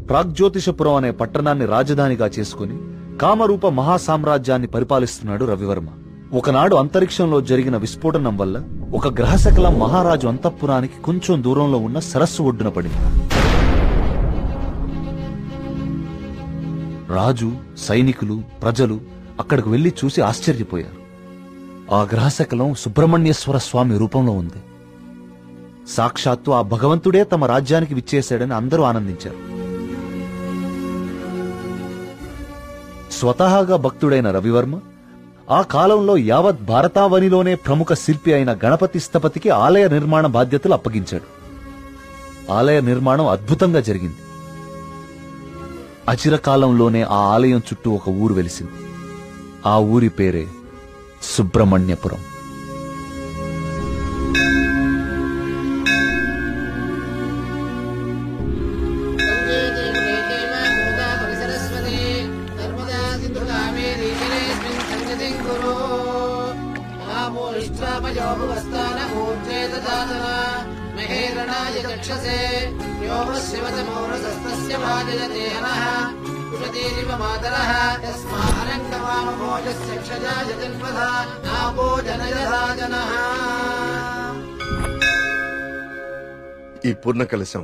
ప్రాగ్జ్యోతిషపురం అనే పట్టణాన్ని రాజధానిగా చేసుకుని కామరూప మహాసామ్రాజ్యాన్ని పరిపాలిస్తున్నాడు రవివర్మ. ఒకనాడు అంతరిక్షంలో జరిగిన విస్ఫోటనం వల్ల ఒక గ్రహశకలం మహారాజు అంతఃపురానికి కొంచెం దూరంలో ఉన్న సరస్సు ఒడ్డున పడింది. రాజు, సైనికులు, ప్రజలు అక్కడికి వెళ్లి చూసి ఆశ్చర్యపోయారు. ఆ గ్రహశకలం సుబ్రహ్మణ్యేశ్వర స్వామి రూపంలో ఉంది. సాక్షాత్తు ఆ భగవంతుడే తమ రాజ్యానికి విచ్చేశాడని అందరూ ఆనందించారు. స్వతహాగా భక్తుడైన రవివర్మ ఆ కాలంలో యావత్ భారతావనిలోనే ప్రముఖ శిల్పి అయిన గణపతి స్థపతికి ఆలయ నిర్మాణ బాధ్యతలు అప్పగించాడు. ఆలయ నిర్మాణం అద్భుతంగా జరిగింది. అచిరకాలంలోనే ఆ ఆలయం చుట్టూ ఒక ఊరు వెలిసింది. ఆ ఊరి పేరే సుబ్రహ్మణ్యపురం. ఈ పూర్ణ కలశం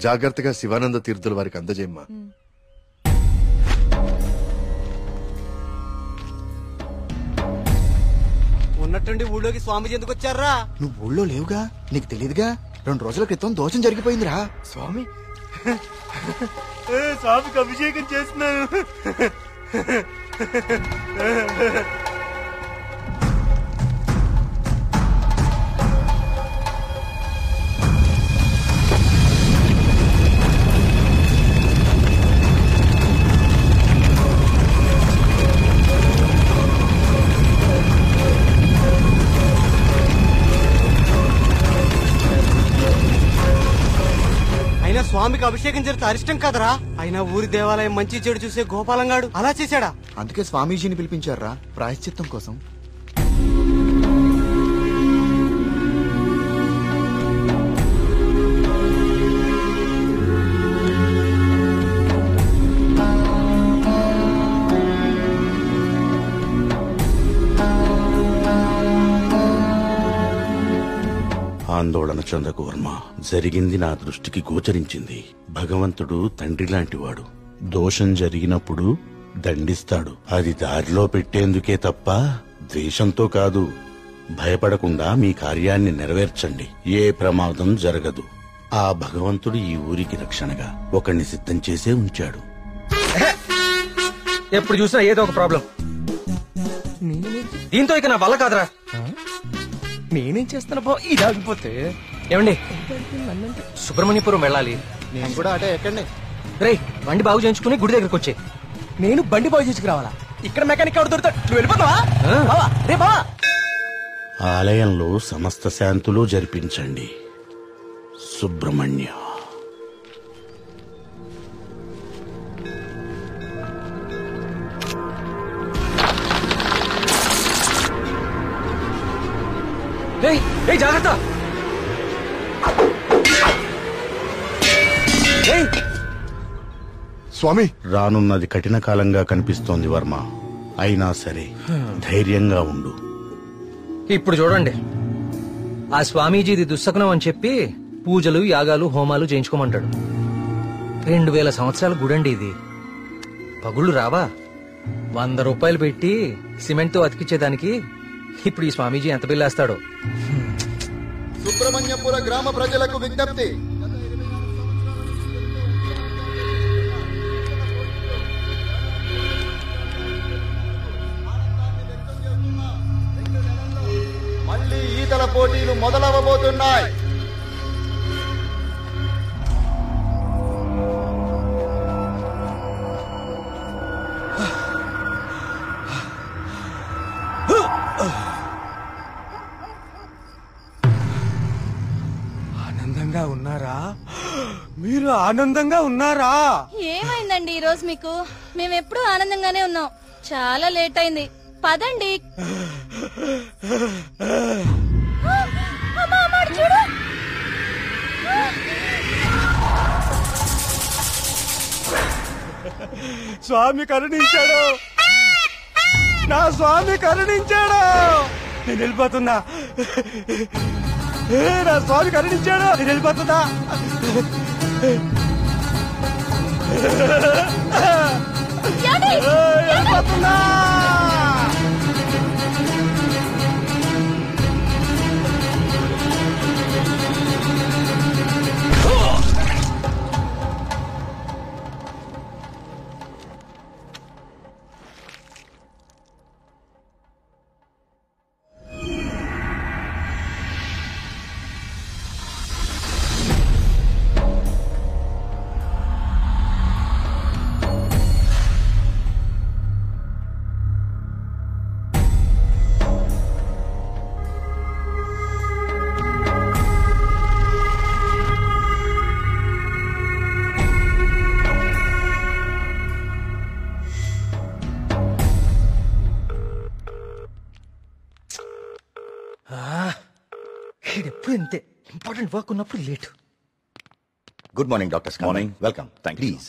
జాగ్రత్తగా శివానంద తీర్థుల వారికి అందజేయమ్మా. ఉన్నట్టుండి ఊళ్ళోకి స్వామీజీ ఎందుకు వచ్చారా? నువ్వు ఊళ్ళో లేవుగా, నీకు తెలియదుగా. 2 రోజుల క్రితం దోషం జరిగిపోయిందిరా. స్వామి స్వామికి అభిషేకం చేస్తున్నాను. స్వామికి అభిషేకం జరిగితే అరిష్టం కదరా. అయినా ఊరి దేవాలయం మంచి చెడు చూసే గోపాలంగాడు అలా చేశాడా? అందుకే స్వామీజీని పిలిపించారా ప్రాయశ్చిత్తం కోసం. ఆందోళన చెందకు వర్మ. జరిగింది నా దృష్టికి గోచరించింది. భగవంతుడు తండ్రి లాంటివాడు. దోషం జరిగినప్పుడు దండిస్తాడు. అది దారిలో పెట్టేందుకే తప్ప ద్వేషంతో కాదు. భయపడకుండా మీ కార్యాన్ని నెరవేర్చండి. ఏ ప్రమాదం జరగదు. ఆ భగవంతుడు ఈ ఊరికి రక్షణగా ఒకణ్ణి సిద్ధం చేసే ఉంచాడు. ఎప్పుడు చూసినా ఏదో ఒక ప్రాబ్లం. దీంతో ఇక నా వల్ల కాదురా. నేనేం చేస్తాను బా, ఇది ఆగిపోతే. ఏమండి, సుబ్రహ్మణ్యపురం వెళ్ళాలి. నేను కూడా అటే ఎక్కండి. రేయ్, బండి బాగు చేయించుకుని గుడి దగ్గరకు వచ్చే. నేను బండి బాగు చేసుకురావాలా? ఇక్కడ మెకానిక్ ఎవరు దొరుకుతాడు? నువ్వు వెళ్ళిపోతావా? ఆలయంలో సమస్త శాంతులు జరిపించండి. సుబ్రహ్మణ్య. జాగ్రత్త. స్వామి, రానున్నది కఠిన కాలంగా కనిపిస్తోంది వర్మ. అయినా సరే ధైర్యంగా ఉండు. ఇప్పుడు చూడండి, ఆ స్వామీజీది దుస్సకునం అని చెప్పి పూజలు, యాగాలు, హోమాలు చేయించుకోమంటాడు. 2000 సంవత్సరాల గుడండి ఇది. పగుళ్ళు రావా? 100 రూపాయలు పెట్టి సిమెంట్ తో అతికిచ్చేదానికి ఇప్పుడు ఈ స్వామీజీ ఎంత బిల్లేస్తాడో. సుబ్రహ్మణ్యపుర గ్రామ ప్రజలకు విజ్ఞప్తి. మళ్ళీ ఈతల పోటీలు మొదలవబోతున్నాయి. ఆనందంగా ఉన్నారా? మీరు ఆనందంగా ఉన్నారా? ఏమైందండి ఈ రోజు మీకు? మేమెప్పుడు ఆనందంగానే ఉన్నాం. చాలా లేట్ అయింది, పదండి. చూడు, స్వామి కరుణించాడు, నా స్వామి కరుణించాడు. నేను వెళ్ళిపోతున్నా, నా స్వామి కరుణించాడు, నేను వెళ్ళిపోతున్నా. వెళ్ళిపోతున్నా. ఎప్పుడు ఇంతే, ఇంపార్టెంట్ వర్క్ ఉన్నప్పుడు late. Good morning doctor Skanda. Morning. Welcome. Thank you. Please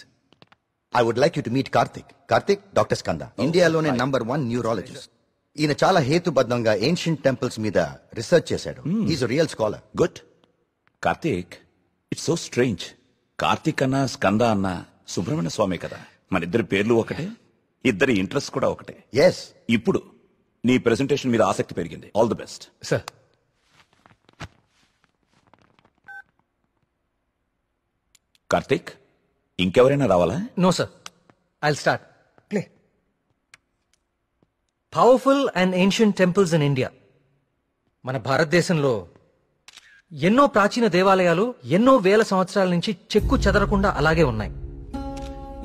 I would like you to meet Karthik. Karthik, doctor Skanda, ఇండియాలోనే నంబర్ 1 న్యూరాలజిస్ట్. ఈయన చాలా హేతుబద్ధంగా ఏన్షియంట్ టెంపుల్స్ మీద రీసెర్చ్ చేశాడు. Is real scholar. Good. Karthik, it's so strange. Karthik అన్న స్కంద అన్న సుబ్రహ్మణ్య స్వామి కదా, మన ఇద్దరి పేర్లు ఒకటే, ఇద్దరి ఇంట్రెస్ట్ కూడా ఒకటే. ఎస్. ఇప్పుడు నీ ప్రెజెంటేషన్ మీద ఆసక్తి పెరిగింది. All the best. Sir, Karthik, ఇంకెవరైనా రావాలా? No sir, I'll start. Play. Powerful and ancient temples in India. మన భారతదేశంలో ఎన్నో ప్రాచీన దేవాలయాలు ఎన్నో వేల సంవత్సరాల నుంచి చెక్కు చెదరకుండా అలాగే ఉన్నాయి.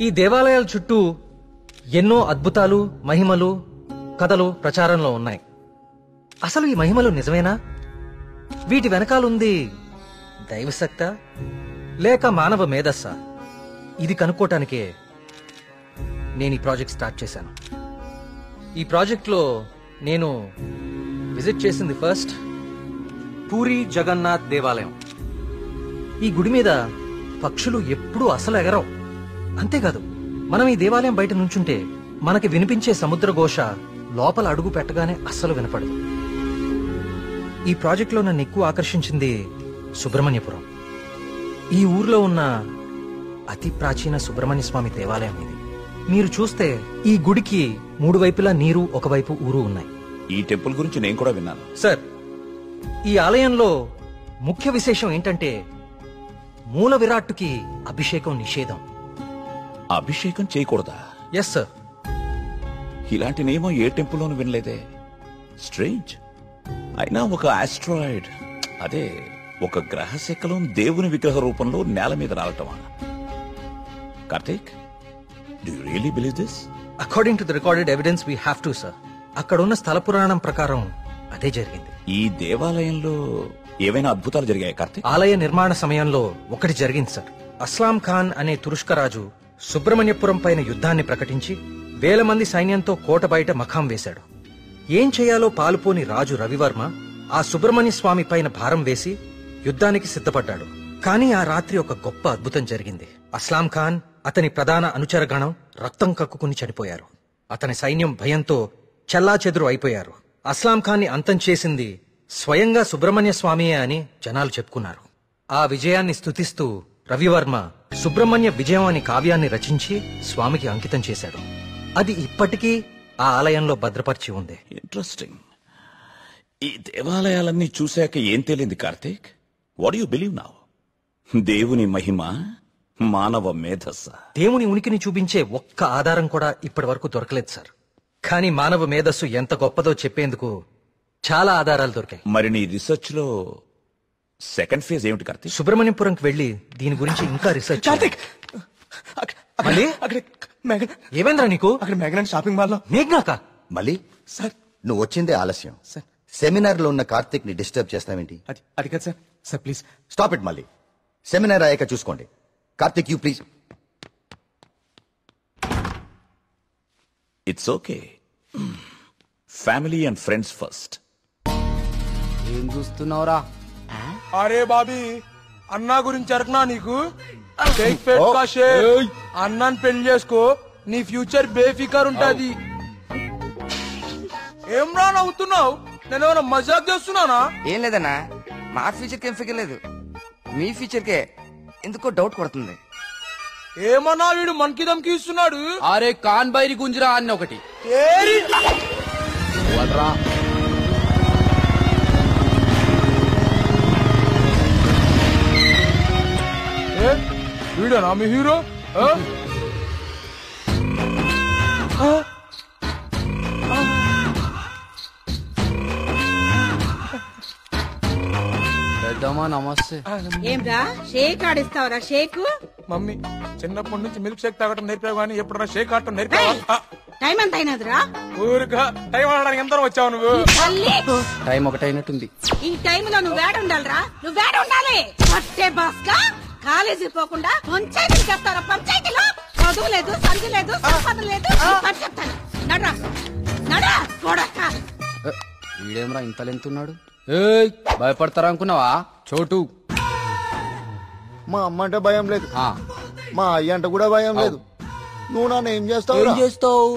ఈ దేవాలయాల చుట్టూ ఎన్నో అద్భుతాలు, మహిమలు, కథలు ప్రచారంలో ఉన్నాయి. అసలు ఈ మహిమలు నిజమేనా? వీటి వెనకాలుంది దైవశక్తా లేక మానవ మేధస్సా? ఇది కనుక్కోటానికే నేను ఈ ప్రాజెక్ట్ స్టార్ట్ చేశాను. ఈ ప్రాజెక్ట్లో నేను విజిట్ చేసింది ఫస్ట్ పూరి జగన్నాథ్ దేవాలయం. ఈ గుడి మీద పక్షులు ఎప్పుడూ అసలు ఎగరవు. అంతేకాదు, మనం ఈ దేవాలయం బయట నుంచుంటే మనకి వినిపించే సముద్ర ఘోష లోపల అడుగు పెట్టగానే అస్సలు వినపడదు. ఈ ప్రాజెక్ట్లో నన్ను ఎక్కువ ఆకర్షించింది సుబ్రహ్మణ్యపురం. ఈ ఊర్లో ఉన్న అతి ప్రాచీన సుబ్రహ్మణ్య స్వామి దేవాలయం ఇది. మీరు చూస్తే ఈ గుడికి 3 వైపులా నీరు, ఒకవైపు ఊరు ఉన్నాయి. ఈ టెంపుల్ గురించి నేను కూడా విన్నాను. సార్, ఈ ఆలయంలో ముఖ్య విశేషం ఏంటంటే మూల విరాట్టుకి అభిషేకం నిషేధం. అభిషేకం చేయకూడదా? Yes sir. ఇలాంటి నియమం ఏ టెంపుల్లోనూ వినలేదే. స్ట్రేంజ్. అయినా ఒక ఆస్ట్రాయిడ్, అదే ఒక గ్రహ శకలం దేవుని విగ్రహ రూపంలో నేల మీద రావటమా? Karthik, do you really believe this? According to the recorded evidence we have to sir. అక్కడ ఉన్న స్థల పురాణం ప్రకారం అదే జరిగింది. ఈ దేవాలయంలో ఏవైనా అద్భుతాలు జరిగాయి కార్తీక్? ఆలయ నిర్మాణ సమయంలో ఒకటి జరిగింది సార్. అస్లాం ఖాన్ అనే తురుష్క రాజు సుబ్రహ్మణ్యపురం పైన యుద్ధాన్ని ప్రకటించి 1000 మంది సైన్యంతో కోట బయట మఖాం వేశాడు. ఏం చేయాలో పాలుపోని రాజు రవివర్మ ఆ సుబ్రహ్మణ్య స్వామి పైన భారం వేసి యుద్ధానికి సిద్ధపడ్డాడు. కానీ ఆ రాత్రి ఒక గొప్ప అద్భుతం జరిగింది. అస్లాం ఖాన్, అతని ప్రధాన అనుచరగణం రక్తం కక్కుకుని చనిపోయారు. అతని సైన్యం భయంతో చెల్లాచెదురు అయిపోయారు. అస్లాం ఖాన్ ని అంతం చేసింది స్వయంగా సుబ్రహ్మణ్య స్వామియే అని జనాలు చెప్పుకున్నారు. ఆ విజయాన్ని స్తుతిస్తూ రవివర్మ సుబ్రహ్మణ్య విజయం అని కావ్యాన్ని రచించి స్వామికి అంకితం చేశాడు. అది ఇప్పటికీ ఆ ఆలయంలో భద్రపరిచి ఉంది. ఇంట్రెస్టింగ్. ఈ దేవాలయాలన్నీ చూశాక ఏం తేలింది Karthik? What you believe now? దేవుని మహిమ, మానవ మేధస్స? దేవుని ఉనికిని చూపించే ఒక్క ఆధారం కూడా ఇప్పటి వరకు దొరకలేదు సార్. కానీ మానవ మేధస్సు ఎంత గొప్పదో చెప్పేందుకు చాలా ఆధారాలు దొరికాయి. మరి నీ రీసెర్చ్ లో సెకండ్ ఫేజ్ ఏమిటి కార్తీక్? సుబ్రహ్మణ్యపురంకి వెళ్లి దీని గురించి ఇంకా రీసెర్చ్. కార్తిక్, మళ్ళీ అక్కడ మేఘన, ఏమైందిరా నీకు? అక్కడ మేఘన షాపింగ్ మాల్ లో. మేఘ్నాక? మళ్ళీ సార్, నువ్వు వచ్చిందే ఆలస్యం. సార్, సెమినార్ లో ఉన్న కార్తిక్ ని డిస్టర్బ్ చేస్తావేంటి? అది కాదు sir. Sir please stop it. మళ్ళీ సెమినార్ అయ్యాక చూసుకోండి. Karthik, you please. It's okay. Family and friends first. ఏం చూస్తున్నావురా? అరే బాబీ, అన్నా గురించి అరకనా నీకు? అన్నాన్ని పెళ్లి చేసుకో, నీ ఫ్యూచర్ బేఫికర్ ఉంటది. ఏం రా నవ్వుతున్నావు? నేను ఏమైనా మజాక్ చేస్తున్నానా? ఏం లేదన్నా, మా ఫ్యూచర్ కి ఏం ఫిగర్ లేదు, మీ ఫ్యూచర్ కే ఎందుకో డౌట్ కొడుతుంది. ఏమన్నా వీడు మనకి దమ్కి ఇస్తున్నాడు. అరే కాన్ బైరి గుంజరా అన్న ఒకటి వీడనా మీ హీరో? పెద్దమ్మా నమస్తే. ఏంరా షేక్ ఆడిస్తావరా? షేక్ మమ్మీ చిన్నప్పటి నుంచి మిల్క్ షేక్ తాగటం నేర్పావు కానీ ఎప్పుడన్నా షేక్ ఆడటం నేర్పావా? టైం ఎంత అయినదిరా? ఊరుగా టైం ఆడడానికి ఎంత వచ్చావు నువ్వు? టైం ఒకటైనట్టుంది. ఈ టైంలో నువ్వు వేడ ఉండాలిరా, నువ్వు వేడ ఉండాలి. పట్టే బాస్కా కాలేజీ పోకుండా పంచాయతీలు చెప్తారా? పంచాయతీలో చదువు లేదు, సంధి లేదు, సంపద లేదు. చెప్తాను నడరా నడరా కొడక. వీడేమరా ఇంత లెంతున్నాడు? ఏయ్ భయపడతారా అనుకున్నావా? చోటు మా అమ్మ అంటే భయం లేదు, మా అయ్య అంటే కూడా భయం లేదు. నువ్వు నన్ను ఏం చేస్తావు? ఏం చేస్తావు?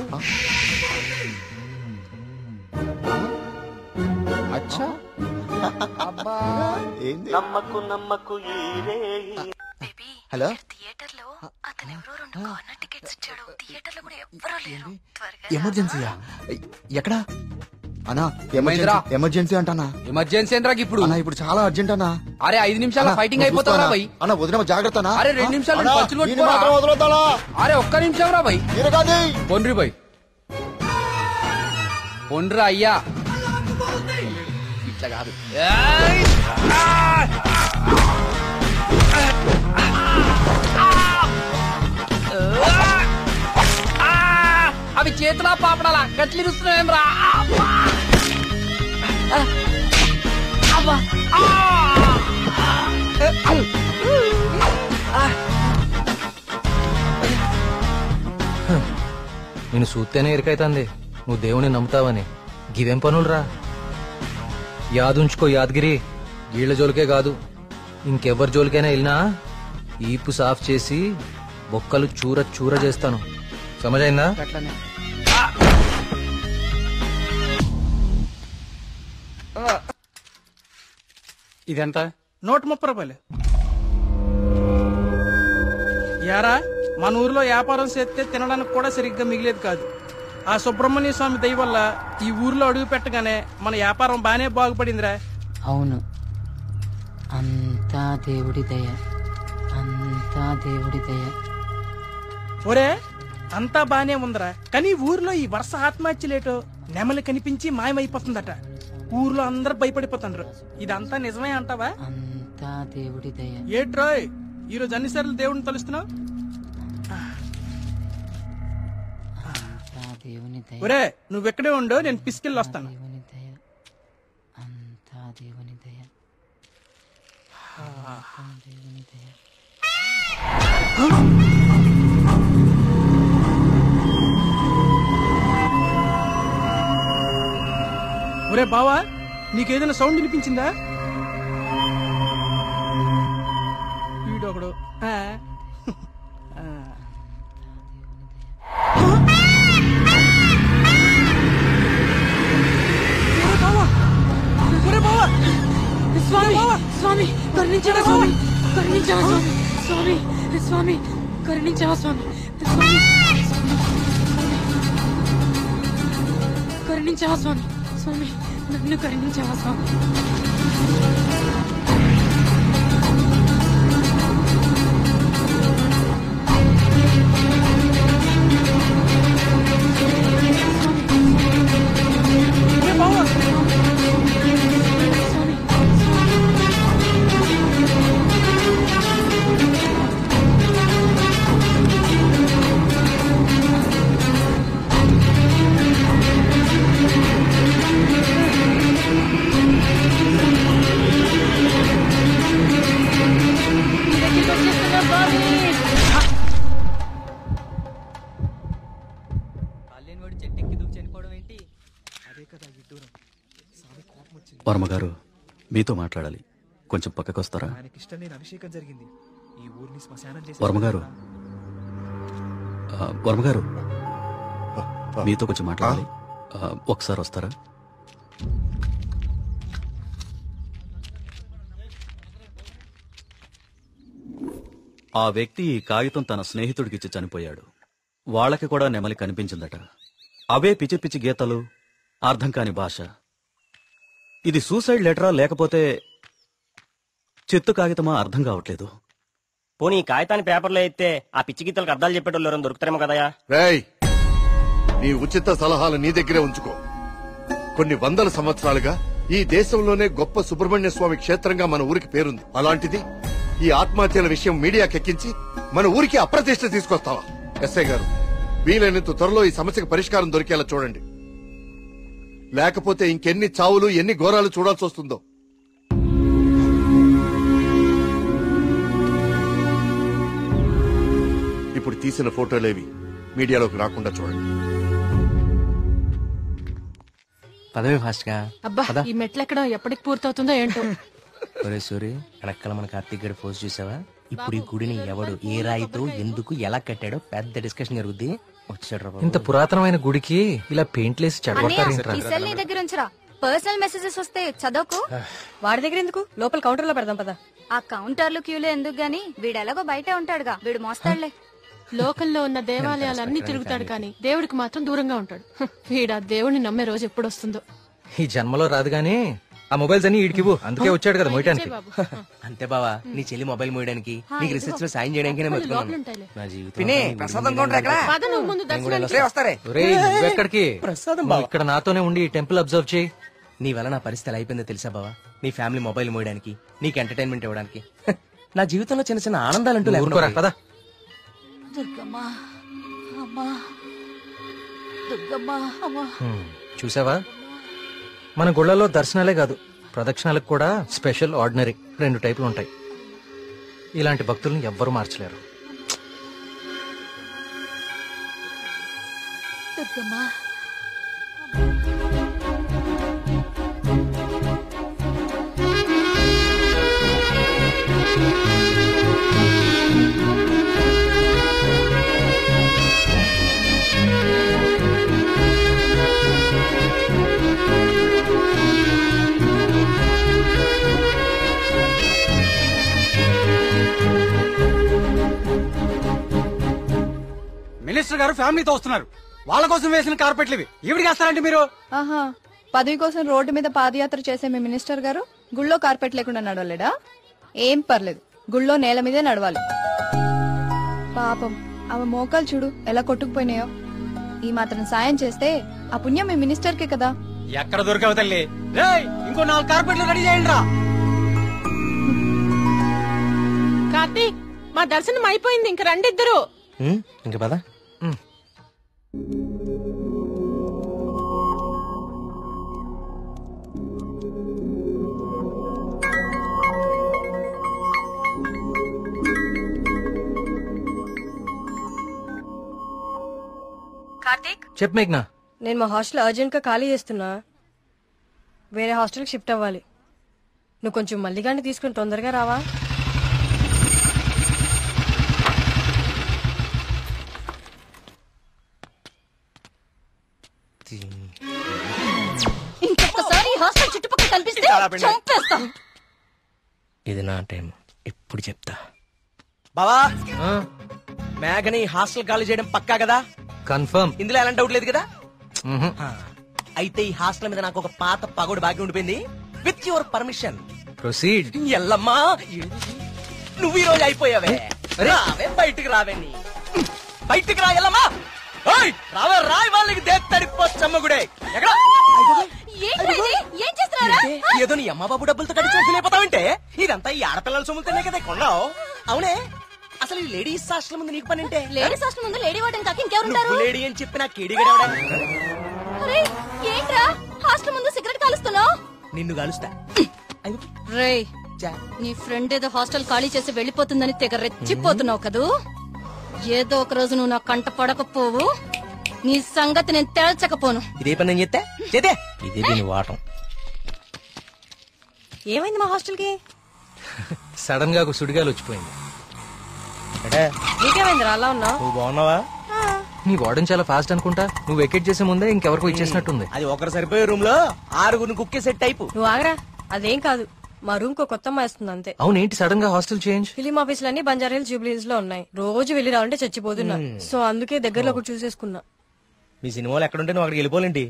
అచ్చా హలో, ఎమర్జెన్సీయా? ఎక్కడా అన్నా? ఎమర్జెన్సీ అంటానా? ఎమర్జెన్సీ ఏంట్రా ఇప్పుడు? అన్నా ఇప్పుడు చాలా అర్జెంట్ అన్నా. అరే 5 నిమిషాల ఫైటింగ్ అయిపోతారా భయ్? అన్న వదిన జాగ్రత్త. అరే 2 నిమిషాలు పంచులు కొట్టుకోరా. అరే ఒక్క నిమిషం రా భయ్. పొండ్రి భయ్, పొండ్రా అయ్యా. ఇట్లా కాదు, అవి చేతులా పాపడాలా గట్లిరుస్తున్నాయేం రా? నేను చూస్తేనే ఎరికైతుంది నువ్వు దేవుని నమ్ముతావని. గివేం పనులురా? యాదుంచుకో యాదగిరి, వీళ్ళ జోలికే కాదు ఇంకెవ్వరి జోలికైనా వెళ్ళినా ఈపు సాఫ్ చేసి బొక్కలు చూర చూర చేస్తాను. సమజైందా? ఇదెంత? 130 రూపాయలు. యారా మన ఊర్లో వ్యాపారం చేస్తే తినడానికి కూడా సరిగ్గా మిగిలేదు కాదు. ఆ సుబ్రహ్మణ్య స్వామి దయ వల్ల ఈ ఊర్లో అడుగు పెట్టగానే మన వ్యాపారం బానే బాగుపడిందిరా. అవును, అంతా దేవుడి దయ, అంతా దేవుడి దయ. ఒరే అంతా బానే ఉందిరా, కానీ ఊర్లో ఈ వరుస ఆత్మహత్యలేటో నెమలి కనిపించి మాయమైపోతుందట. ఊర్లో అందరు భయపడిపోతున్నారు. ఇదంతా నిజమే అంటావా? అంతా దేవుడి దయ. ఏట్రోయ్ ఈరోజు అన్నిసార్లు దేవుడిని తలుస్తున్నావు? ఒరే నువ్వెక్కడే ఉండో, నేను పిసికెళ్ళి వస్తాను. అంతా దేవుని దయ, దేవుని దయ. ఒరే బావా, నీకేదైనా సౌండ్ వినిపించిందా? వీడొకడు స్వామి స్వామి కరుణించవా స్వామి, కరుణించవా స్వామి, స్వామి స్వామి కరుణించవా స్వామి, స్వామి కరుణించవా స్వామి, స్వామి నన్ను కరుణించవా స్వామి. వర్మగారు మీతో మాట్లాడాలి, కొంచెం పక్కకొస్తారా? వర్మగారు వర్మ గారు మీతో కొంచెం మాట్లాడాలి. ఒకసారి వస్తారా? ఆ వ్యక్తి ఈ కాగితం తన స్నేహితుడికిచ్చి చనిపోయాడు. వాళ్ళకి కూడా నెమలి కనిపించిందట. అవే పిచ్చి పిచ్చి గీతలు, అర్థం కాని భాష. ఇది సూసైడ్ లెటరా లేకపోతే చెత్త కాగితమా అర్థం కావట్లేదు. పోనీ ఈ కాగితాన్ని పేపర్లో అయితే ఆ పిచ్చి గీతలకు అర్థాలు చెప్పేటోళ్ళు ఎవరైనా దొరుకుతారేమో కదయా. రేయ్, నీ ఉచిత సలహాలు నీ దగ్గరే ఉంచుకో. కొన్ని వందల సంవత్సరాలుగా ఈ దేశంలోనే గొప్ప సుబ్రహ్మణ్య స్వామి క్షేత్రంగా మన ఊరికి పేరుంది. అలాంటిది ఈ ఆత్మహత్యల విషయం మీడియాకెక్కించి మన ఊరికి అప్రతిష్ట తీసుకొస్తావా? ఎస్ఐ గారు, వీలైనంత త్వరలో ఈ సమస్యకు పరిష్కారం దొరికేలా చూడండి. లేకపోతే ఇంకెన్ని చావులు, ఎన్ని ఘోరాలు చూడాల్సి వస్తుందో. ఇప్పుడు తీసిన ఫోటోలేవి మీడియాలోకి రాకుండా చూడండి. పదవి ఫాస్ట్ గా. అబ్బా, ఈ మెట్లు ఎక్కడం ఎప్పటికి పూర్తవుతుందో ఏంటో. ఒరే సూరి, వెనకాల మన కార్తీక్ గడి పోస్ట్ చూసావా? ఇప్పుడు ఈ గుడిని ఎవడు, ఏ రాయితో, ఎందుకు, ఎలా కట్టాడో పెద్ద డిస్కషన్ జరుగుద్ది. వచ్చాడు. ఇంత పురాతనమైన గుడికి ఇలా పెయింట్లేసి చెడగొట్టారేంట్రా? ఈ సెల్ నీ దగ్గర ఉంచరా. పర్సనల్ మెసేజెస్ వస్తే చదవకు. వాడి దగ్గర ఎందుకు? లోపల కౌంటర్ లో పెడదాం పదా. ఆ కౌంటర్లు క్యూలో ఎందుకు గాని, వీడు ఎలాగో బయటే ఉంటాడుగా, వీడు మోస్తాడులే. లోకల్లో ఉన్న దేవాలయాలన్నీ తిరుగుతాడు కానీ దేవుడికి మాత్రం దూరంగా ఉంటాడు. వీడు ఆ దేవుడిని నమ్మే రోజు ఎప్పుడు వస్తుందో. ఈ జన్మలో రాదు గానీ ఆ మొబైల్స్ అన్ని ఈడికివ్వు. అందుకే వచ్చాడు కదా మోయటానికి. అంతే బావా, నీ చెల్లి మొబైల్ మోయడానికి, నీకు రీసెర్చ్ లో సాయం చేయడానికి నా జీవితం. పద, నువ్వు ముందు దర్శనానికి ఒరేయ్, నువ్వెక్కడికి? నువ్వు ఇక్కడ నాతోనే ఉండి టెంపుల్ అబ్జర్వ్ చేయి. నీ వల్ల నా పరిస్థితి అయిపోయిందో తెలుసా బావా? నీ ఫ్యామిలీ మొబైల్ మోయడానికి, నీకు ఎంటర్టైన్మెంట్ ఇవ్వడానికి. నా జీవితంలో చిన్న చిన్న ఆనందాలంటూ ఊరుకోరా, పద. దుర్గమ్మా, అమ్మా, దుర్గమ్మా, అమ్మా. చూసావా, మన గుళ్ళలో దర్శనాలే కాదు, ప్రదక్షిణాలకు కూడా స్పెషల్, ఆర్డినరీ 2 టైపులు ఉంటాయి. ఇలాంటి భక్తుల్ని ఎవ్వరూ మార్చలేరు. దుర్గమ్మా, మినిస్టర్ గారు ఫ్యామిలీతో వస్తున్నారు. వాళ్ళ కోసం వేసిన కార్పెట్లు ఇవి. ఈవిడికి వేస్తారంటే మీరు? ఆహా, పదవి కోసం రోడ్డు మీద పాదయాత్ర చేసే మీ మినిస్టర్ గారు గుళ్ళో కార్పెట్ లేకుండా నడవలేడా? ఏం పర్లేదు, గుళ్ళో నేల మీదే నడవాలి. పాపం ఆమె మోకాలు చూడు ఎలా కొట్టుకుపోయినాయో. ఈ మాత్రం సాయం చేస్తే ఆ పుణ్యం మీ మినిస్టర్ కే కదా. ఎక్కడ దొరికావు తల్లి? ఇంకో 4 కార్పెట్లు రెడీ చేయండి రా. కార్తీక్, మా దర్శనం అయిపోయింది, ఇంక రండిద్దరు. ఇంకా పదా. కార్తీక్, చెప్పు మేఘ్నా. నేను మా హాస్టల్ అర్జెంట్ గా ఖాళీ చేస్తున్నా. వేరే హాస్టల్ కి షిఫ్ట్ అవ్వాలి. నువ్వు కొంచెం మల్లిగాన్ని తీసుకుని తొందరగా రావా? ఇంకొకసారి హాస్టల్ చుట్టుపక్కల కనిపిస్తే చంపేస్తా. ఇది నా టైం, ఇప్పుడు చెప్తా. బావా, మేఘని హాస్టల్ ఖాళీ చేయడం పక్కా కదా? కన్ఫర్మ్. ఇందులో ఎలాంటి డౌట్ లేదు కదా? అయితే ఈ హాస్టల్ మీద నాకు ఒక పాత పగోడు బాకీ ఉండిపోయింది. With your permission proceed. Yellamma, నువ్వు ఈ రోజు అయిపోయావే. రావే, బయటికి రావే. నీ బయటికి రా ఎల్లమ్మా. రావే, రాయి వాళ్ళకి దేత్తడిపోచ్చమ్మగుడే. ఏదో నీ అమ్మ బాబు డబ్బులతో కడిచిపోతావంటే ఇదంతా ఈ ఆడపిల్లల సొమ్ముతోనే కదా కొన్నావు. అవునే, అసలు ఈ లేడీస్ హాస్టల్ ముందు నీకు పని అంటే? లేడీస్ హాస్టల్ ముందు లేడీ వార్డెన్ కాక ఇంకెవరుంటారు? లేడీ అని చెప్పి నా కేడిగడవడా? ఏంట్రా హాస్టల్ ముందు సిగరెట్ కాలుస్తున్నావు? నిన్ను కాలుస్తా. రేయ్, నీ ఫ్రెండ్ ఏదో హాస్టల్ ఖాళీ చేసి వెళ్లిపోతుందని తెగ రెచ్చిపోతున్నావు కదూ. ఏదో ఒక రోజు నువ్వు నా కంట పడకపోవు, నీ సంగతి నేను తేల్చకపోను. ఇదే పని నేను చెప్తే చేతే ఇదే దీని వాటం. ఏమైంది మా హాస్టల్ కి? సడన్ గా ఒక సుడిగాలు వచ్చిపోయింది. నీకేమైంది రా అలా ఉన్నావు? నువ్వు బాగున్నావా? నీ వార్డెన్ చాలా ఫాస్ట్ అనుకుంటా. నువ్వు వెకేట్ చేసే ముందే ఇంకెవరికో ఇచ్చేసినట్టుంది. అది ఒకరు సరిపోయే రూమ్ లో 6 కుక్కే సెట్ టైపు. నువ్వు ఆగరా, అదేం కాదు. మా రూమ్ కో కొత్త అమ్మాయి వస్తుంది అంతే. అవునేంటి సడన్ గా హాస్టల్ చేంజ్? ఫిలిం ఆఫీసులన్నీ బంజారా హిల్స్, జూబ్లీ హిల్స్ లో ఉన్నాయి. రోజు వెళ్ళి రావాలంటే చచ్చిపోతున్నా. సో అందుకే దగ్గరలో ఒకటి చూసేసుకున్నా. మీ సినిమాలు ఎక్కడుంటే నువ్వు అక్కడికి వెళ్ళిపోలేంటి?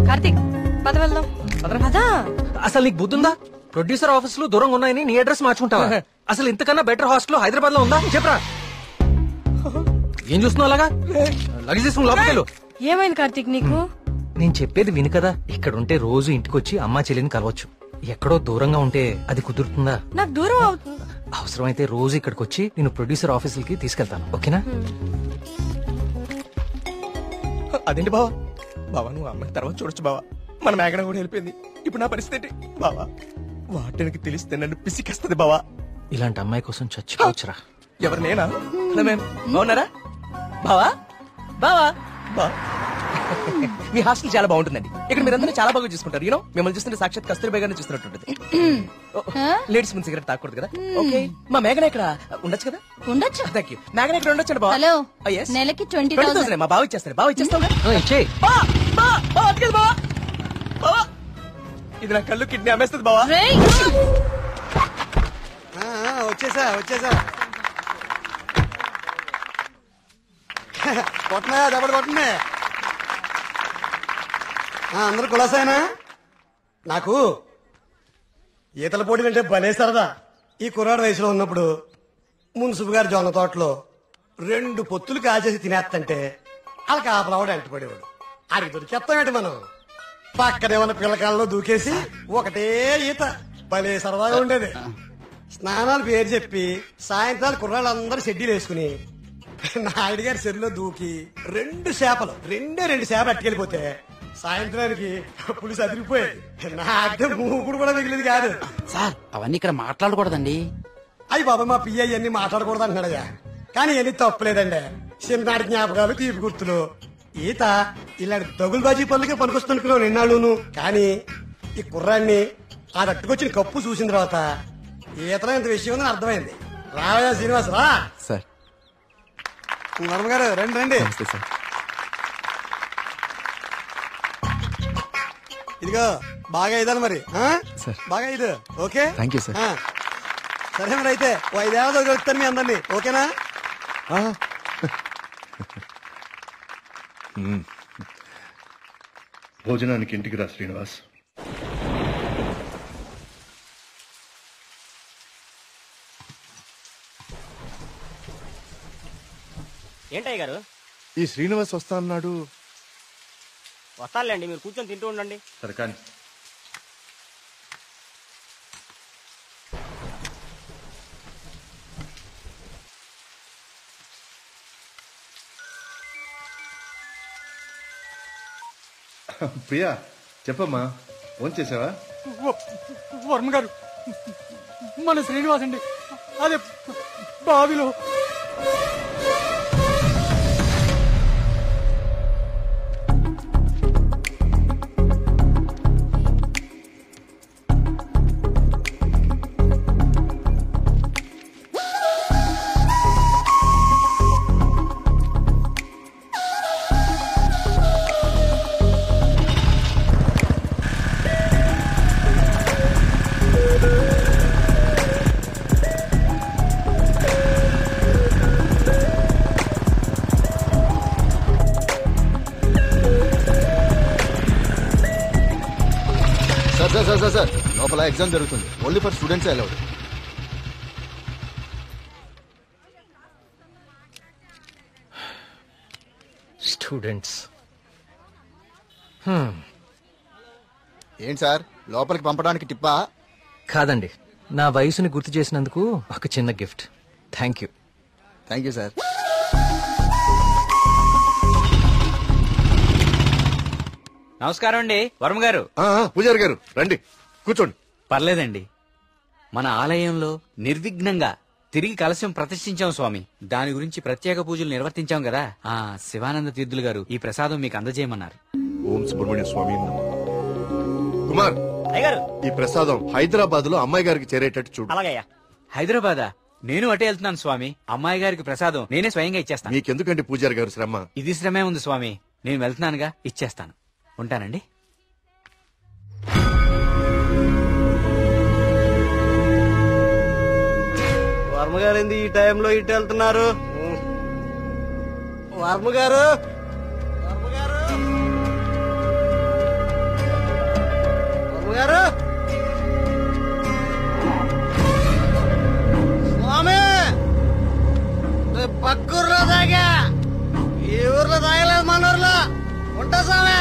కార్తీక్ పద వెళ్దాం. పదా. అసలు నీకు బుద్ధుందా? ప్రొడ్యూసర్ ఆఫీసులు దూరంగా ఉన్నాయని నీ అడ్రస్ మార్చుకుంటావా? అసలు ఇంతకన్నా బెటర్ హాస్టల్ హైదరాబాద్ లో ఉందా? చెప్పరా. ఏం చూస్తున్నావు అలాగా? లగేజ్ తీసుకుని లోపలికెళ్ళు. ఏమైంది కార్తీక్ నీకు? నేను చెప్పేది విను కదా. ఇక్కడ ఉంటే రోజు ఇంటికొచ్చి అమ్మా చెల్లిని కలవచ్చు. ఎక్కడో దూరంగా ఉంటే అది కుదురుతుందా? నాకు దూరం అవుతుంది. అవసరమైతే రోజు ఇక్కడికి వచ్చి నేను ప్రొడ్యూసర్ ఆఫీసులకి తీసుకెళ్తాను. ఓకేనా? అదేంటి బావా? బావా నువ్వు అమ్మాయి తర్వాత చూడొచ్చు బావా. మన మేఘన కూడా వెళ్ళిపోయింది. ఇప్పుడు నా పరిస్థితి ఏంటి బావా? వాటికి తెలిస్తే నన్ను పిసికేస్తుంది బావా. ఇలాంటి అమ్మాయి కోసం చచ్చిపోవచ్చురా. ఎవరు నేనా? హలో మ్యామ్, బాగున్నారా? బావా బావా బా మీ హాస్టల్ చాలా బాగుంటుందండి. ఇక్కడ మీరందరూ చాలా బాగా చూసుకుంటారు. యూనో మిమ్మల్ని చూస్తుంటే సాక్షాత్ కస్తూరిబా గారిని చూస్తున్నట్టుంటది. లేడీస్ ముందు సిగరెట్ తాకూడదు కదా. ఓకే, మా మేఘన ఇక్కడ ఉండొచ్చు కదా? ఉండొచ్చు. Thank you. మేఘన ఇక్కడ ఉండొచ్చు బావా. హలో, నెలకి 20,000. మా బావ ఇచ్చేస్తారు. బావ ఇచ్చేస్తావు. ఇది నా కళ్ళు కిడ్నీ అమ్మేస్తుంది బావా. వచ్చేసా కొట్టనా దెబ్బడు కొట్టనే. అందరు కులాసాయనా? నాకు ఈతల పోటీ అంటే భలే సరదా. ఈ కుర్రాడు వయసులో ఉన్నప్పుడు మున్సిపు గారి జొన్న తోటలో 2 పొత్తులు కాచేసి తినేస్తంటే వాళ్ళకి ఆపలవాడు ఎంటపడేవాడు. అడిగి దొరికేస్తామేంటి మనం? పక్కనే ఉన్న పిల్లకాలలో దూకేసి ఒకటే ఈత. భలే సరదాగా ఉండేది. స్నానాలు పేరు చెప్పి సాయంత్రాలు కుర్రాళ్ళందరూ షెడ్యూల్ వేసుకుని నాయుడు గారి చెరువులో దూకి 2 చేపలు అట్టుకెళ్ళిపోతే సాయంత్రానికి పులుసు అదిరిపోయేది. నాకే మూకుడు కూడా మిగిలింది కాదు. సార్ అవన్నీ ఇక్కడ మాట్లాడకూడదండి. అయ్యి బాబా మా పియ్య అన్ని మాట్లాడకూడదు అంటున్నాడయ్యా. కానీ ఎన్ని తప్పలేదండి. చిన్ననాటి జ్ఞాపకాలు, తీపి గుర్తులు. ఈత ఇలాంటి దగులు బాజీ పనులకే పనికొస్తున్నాను నిన్నాళ్ళును. కానీ ఈ కుర్రాన్ని ఆ అట్టుకొచ్చిన కప్పు చూసిన తర్వాత ఈతలో ఇంత విషయం ఉందని అర్థమైంది. రావయ్యా శ్రీనివాస్ రా. సార్ వర్మ గారు రండి రండి. సార్ ఇదిగో బాగా ఇదాను మరి. బాగా ఇది ఓకే. Thank you sir. సరే మరి అయితే 5 ఏళ్ళ దొరుకుతాను మీ అందరినీ. ఓకేనా? భోజనానికి ఇంటికి రా శ్రీనివాస్. ఏంటయ్య గారు? ఈ శ్రీనివాస్ వస్తా అన్నాడు. వస్తానులేండి, మీరు కూర్చొని తింటూ ఉండండి. సరే కానీ ప్రియా చెప్పమ్మా, ఫోన్ చేసావా? వర్మ గారు, మన శ్రీనివాస్ అండి అదే బావిలో. సార్ లోపల ఎగ్జామ్ జరుగుతుంది. Only for students allowed. Students ఏంటి సార్ లోపలికి పంపడానికి టిప్పా? కాదండి, నా వయసుని గుర్తు చేసినందుకు ఒక చిన్న gift. Thank you. Thank you sir. నమస్కారం అండి వర్మ గారు. పూజారి గారు రండి కూర్చోండి. పర్లేదండి, మన ఆలయంలో నిర్విఘ్నంగా తిరిగి కలశం ప్రతిష్ఠించాం స్వామి. దాని గురించి ప్రత్యేక పూజలు నిర్వర్తించాం కదా. శివానంద తీర్థులు గారు ఈ ప్రసాదం మీకు అందజేయమన్నారు. ఓం సుబ్రహ్మణ్య స్వామి. కుమార్ ఈ ప్రసాదం హైదరాబాద్ లో అమ్మాయి గారికి చేరేటట్టు చూడు. అలాగయ్యా. హైదరాబాదా? నేను అటే వెళ్తున్నాను స్వామి. అమ్మాయి గారికి ప్రసాదం నేనే స్వయంగా ఇచ్చేస్తాను. మీకెందుకండి పూజారి గారు శ్రమ? ఇది శ్రమే ఉంది స్వామి. నేను వెళ్తున్నానుగా, ఇచ్చేస్తాను. ఉంటానండి. వర్మగారు ఏంది ఈ టైంలో ఇటు వెళ్తున్నారు? వర్మగారు వర్మగారు స్వామి, పక్కూర్లో తాగా, ఈ ఊర్లో తాగలేదు, మన ఊర్లో ఉంటా స్వామి.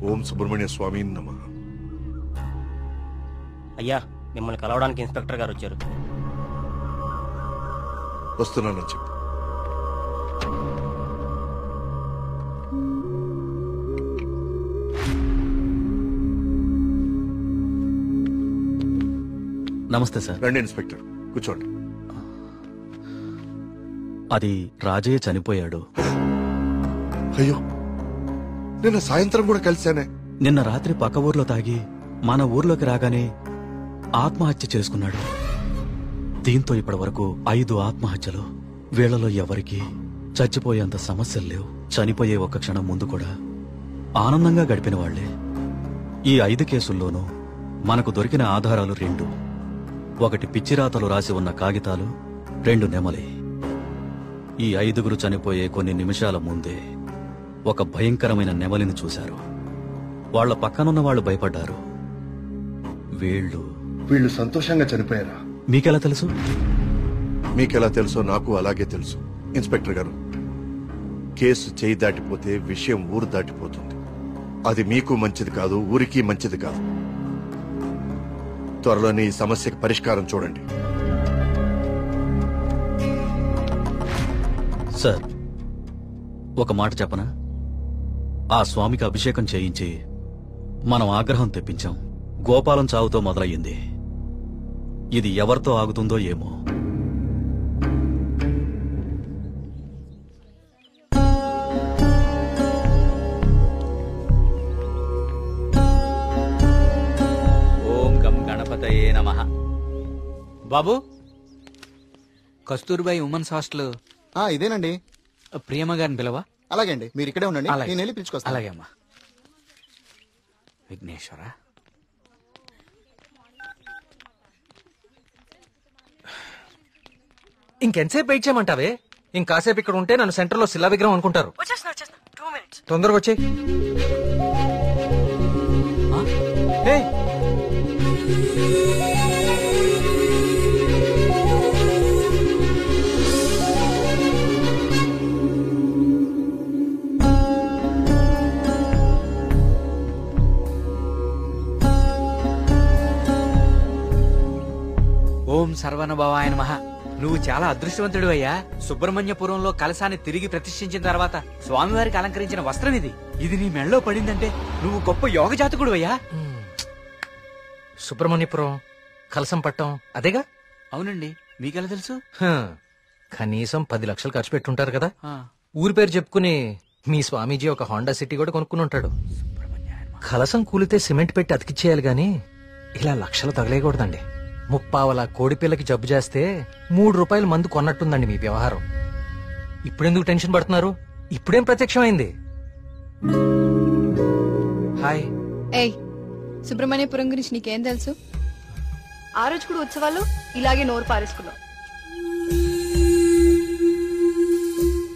ఓం సుబ్రహ్మణ్య స్వామి నమః. అయ్యా, మిమ్మల్ని కలవడానికి ఇన్స్పెక్టర్ గారు వచ్చారు. వస్తున్నానని చెప్పు. నమస్తే సార్. రండి ఇన్స్పెక్టర్, కూర్చోండి. అది రాజయ్య చనిపోయాడు. అయ్యో, నిన్న సాయంత్రం కూడా కలిశానే. నిన్న రాత్రి పక్క ఊర్లో తాగి మన ఊర్లోకి రాగానే ఆత్మహత్య చేసుకున్నాడు. దీంతో ఇప్పటి వరకు 5 ఆత్మహత్యలు. వీళ్లలో ఎవరికి చచ్చిపోయేంత సమస్యలు లేవు. చనిపోయే ఒక్క క్షణం ముందు కూడా ఆనందంగా గడిపిన వాళ్లే. ఈ 5 కేసుల్లోనూ మనకు దొరికిన ఆధారాలు 2. ఒకటి పిచ్చిరాతలు రాసి ఉన్న కాగితాలు, 2 నెమలి. ఈ 5గురు చనిపోయే కొన్ని నిమిషాల ముందే ఒక భయంకరమైన నెమలిని చూశారు. వాళ్ల పక్కనున్న వాళ్ళు భయపడ్డారు. వీళ్ళు సంతోషంగా చనిపోయారా? మీకెలా తెలుసు? మీకెలా తెలుసో నాకు అలాగే తెలుసు. ఇన్స్పెక్టర్ గారు, కేసు చేయి దాటిపోతే విషయం ఊరు దాటిపోతుంది. అది మీకు మంచిది కాదు, ఊరికి మంచిది కాదు. త్వరలోనే ఈ సమస్యకు పరిష్కారం చూడండి. సార్, ఒక మాట చెప్పనా? ఆ స్వామికి అభిషేకం చేయించి మనం ఆగ్రహం తెప్పించాం. గోపాలం చావుతో మొదలయ్యింది. ఇది ఎవరితో ఆగుతుందో ఏమో. ఓం గం గణపతయే నమః. బాబు, కస్తూర్బాయి ఉమెన్స్ హాస్టల్ ఇదేనండి. ప్రియమ్మ గారిని పిలవా? అలాగే అండి, మీరు ఇక్కడే ఉండండి, అలాగే. నేను వెళ్ళి పిలుచుకొస్తాను. అలాగే అమ్మా. విఘ్నేశ్వర, ఇంకెంతసేపు వెయిట్ చేయమంటావే? ఇంకాసేపు ఇక్కడ ఉంటే నన్ను సెంటర్ లో శిలా విగ్రహం అనుకుంటారు. తొందరగా వచ్చే. ఓం సర్వనభవాయ నమః. నువ్వు చాలా అదృష్టవంతుడు అయ్యా. సుబ్రహ్మణ్యపురంలో కలశాన్ని తిరిగి ప్రతిష్ఠించిన తర్వాత స్వామివారికి అలంకరించిన వస్త్రం ఇది. ఇది నీ మెళ్ళలో పడిందంటే నువ్వు గొప్ప యోగ జాతకుడు అయ్యా. సుబ్రహ్మణ్యపురం కలసం పట్టం అదేగా? అవునండి. మీకెలా తెలుసు? కనీసం 10 లక్షలు ఖర్చు పెట్టుంటారు కదా. ఊరి పేరు చెప్పుకుని మీ స్వామీజీ ఒక హోండా సిటీ కూడా కొనుక్కుని ఉంటాడు. కలసం కూలితే సిమెంట్ పెట్టి అతికిచ్చేయాలి గాని ఇలా లక్షలు తగలేయకూడదండి. 30 కోడిపిల్లకి జబ్బు చేస్తే 3 రూపాయలు మందు కొన్నట్టుందండి మీ వ్యవహారం. ఇప్పుడెందుకు టెన్షన్ పడుతున్నారు? ఇప్పుడేం ప్రత్యక్షమైంది? హాయ్. ఏయ్, సుబ్రహ్మణ్యపురం గురించి నీకేం తెలుసు? ఆ రోజు కూడా ఉత్సవాలు ఇలాగే నోరు పారేసుకున్నావు.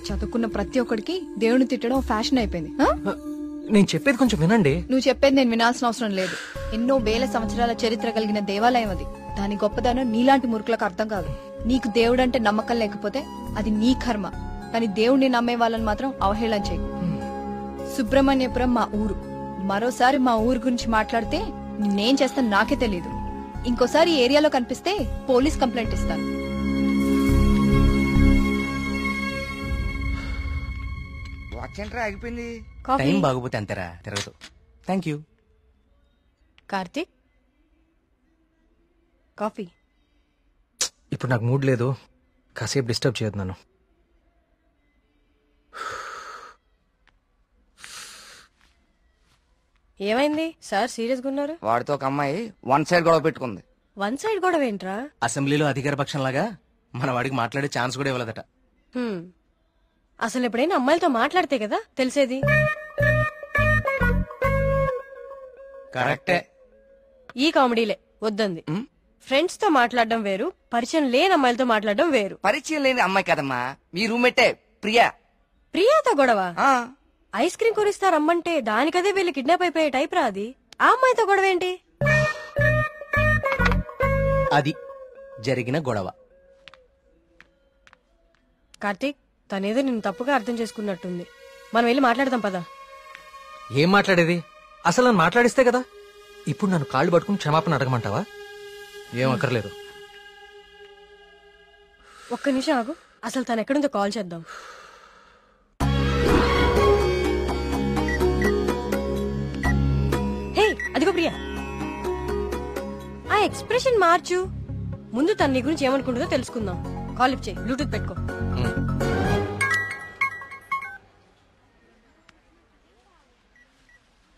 చదువుకున్న ప్రతి ఒక్కడికి దేవుని తిట్టడం ఫ్యాషన్ అయిపోయింది. నేను చెప్పేది కొంచెం వినండి. నువ్వు చెప్పేది నేను వినాల్సిన అవసరం లేదు. ఎన్నో వేల సంవత్సరాల చరిత్ర కలిగిన దేవాలయం అది. దాని గొప్పదనం నీలాంటి మురుకులకు అర్థం కాదు. నీకు దేవుడంటే నమ్మకం లేకపోతే అది నీ కర్మ, కానీ దేవుణ్ణి నమ్మే వాళ్ళని మాత్రం అవహేళన చేయకు. సుబ్రహ్మణ్యపురం మా ఊరు. మరోసారి మా ఊరు గురించి మాట్లాడితే నేనేం చేస్తాను నాకే తెలీదు. ఇంకోసారి ఈ ఏరియాలో కనిపిస్తే పోలీస్ కంప్లైంట్ ఇస్తాను. వాచ్ ఏంట్రా ఆగిపోయింది? టైం బాగోపోతే అంతేరా తిరగదు. Thank you. కార్తీక్ కాఫీ. ఇప్పుడు నాకు మూడ్ లేదు, కాసేపు డిస్టర్బ్ చేయదు నన్ను. ఏమైంది సార్ సీరియస్ గా ఉన్నారు? వాడితో ఒక అమ్మాయి వన్ సైడ్ గొడవ పెట్టుకుంది. వన్ సైడ్ గొడవ ఏంట్రా? అసెంబ్లీలో అధికార పక్షం లాగా మన వాడికి మాట్లాడే ఛాన్స్ కూడా ఇవ్వలేదట. అసలు ఎప్పుడైనా అమ్మాయిలతో మాట్లాడితే కదా తెలిసేది. కరెక్టే. ఈ కామెడీలే వద్దంది. ఫ్రెండ్స్ తో మాట్లాడడం వేరు, పరిచయం లేని అమ్మాయిలతో మాట్లాడడం వేరు. పరిచయం లేని అమ్మాయి కదమ్మా, మీ రూమ్మేటే ప్రియా. ప్రియాతో గొడవ? ఐస్ క్రీమ్ కొనిస్తా రమ్మంటే దానికదే వీళ్ళు కిడ్నాప్ అయిపోయే టైప్ రా అది. ఆ అమ్మాయితో గొడవ ఏంటి? అది జరిగిన గొడవ. కార్తీక్ తనేదో నిన్ను తప్పుగా అర్థం చేసుకున్నట్టుంది. మనం వెళ్ళి మాట్లాడదాం పదా. ఏం మాట్లాడేది? అసలు నన్ను మాట్లాడిస్తే కదా. ఇప్పుడు నన్ను కాళ్ళు పట్టుకుని క్షమాపణ అడగమంటావా? ఏం అక్కర్లేదు. ఒక్క నిమిషం ఆగు, అసలు తను ఎక్కడుందో కాల్ చేద్దాం. హే అదిగో ప్రియా. ఆ ఎక్స్ప్రెషన్ మార్చు. ముందు తన నీ గురించి ఏమనుకుంటుందో తెలుసుకుందాం. కాల్ లిఫ్ట్ చేయి, బ్లూటూత్ పెట్టుకో.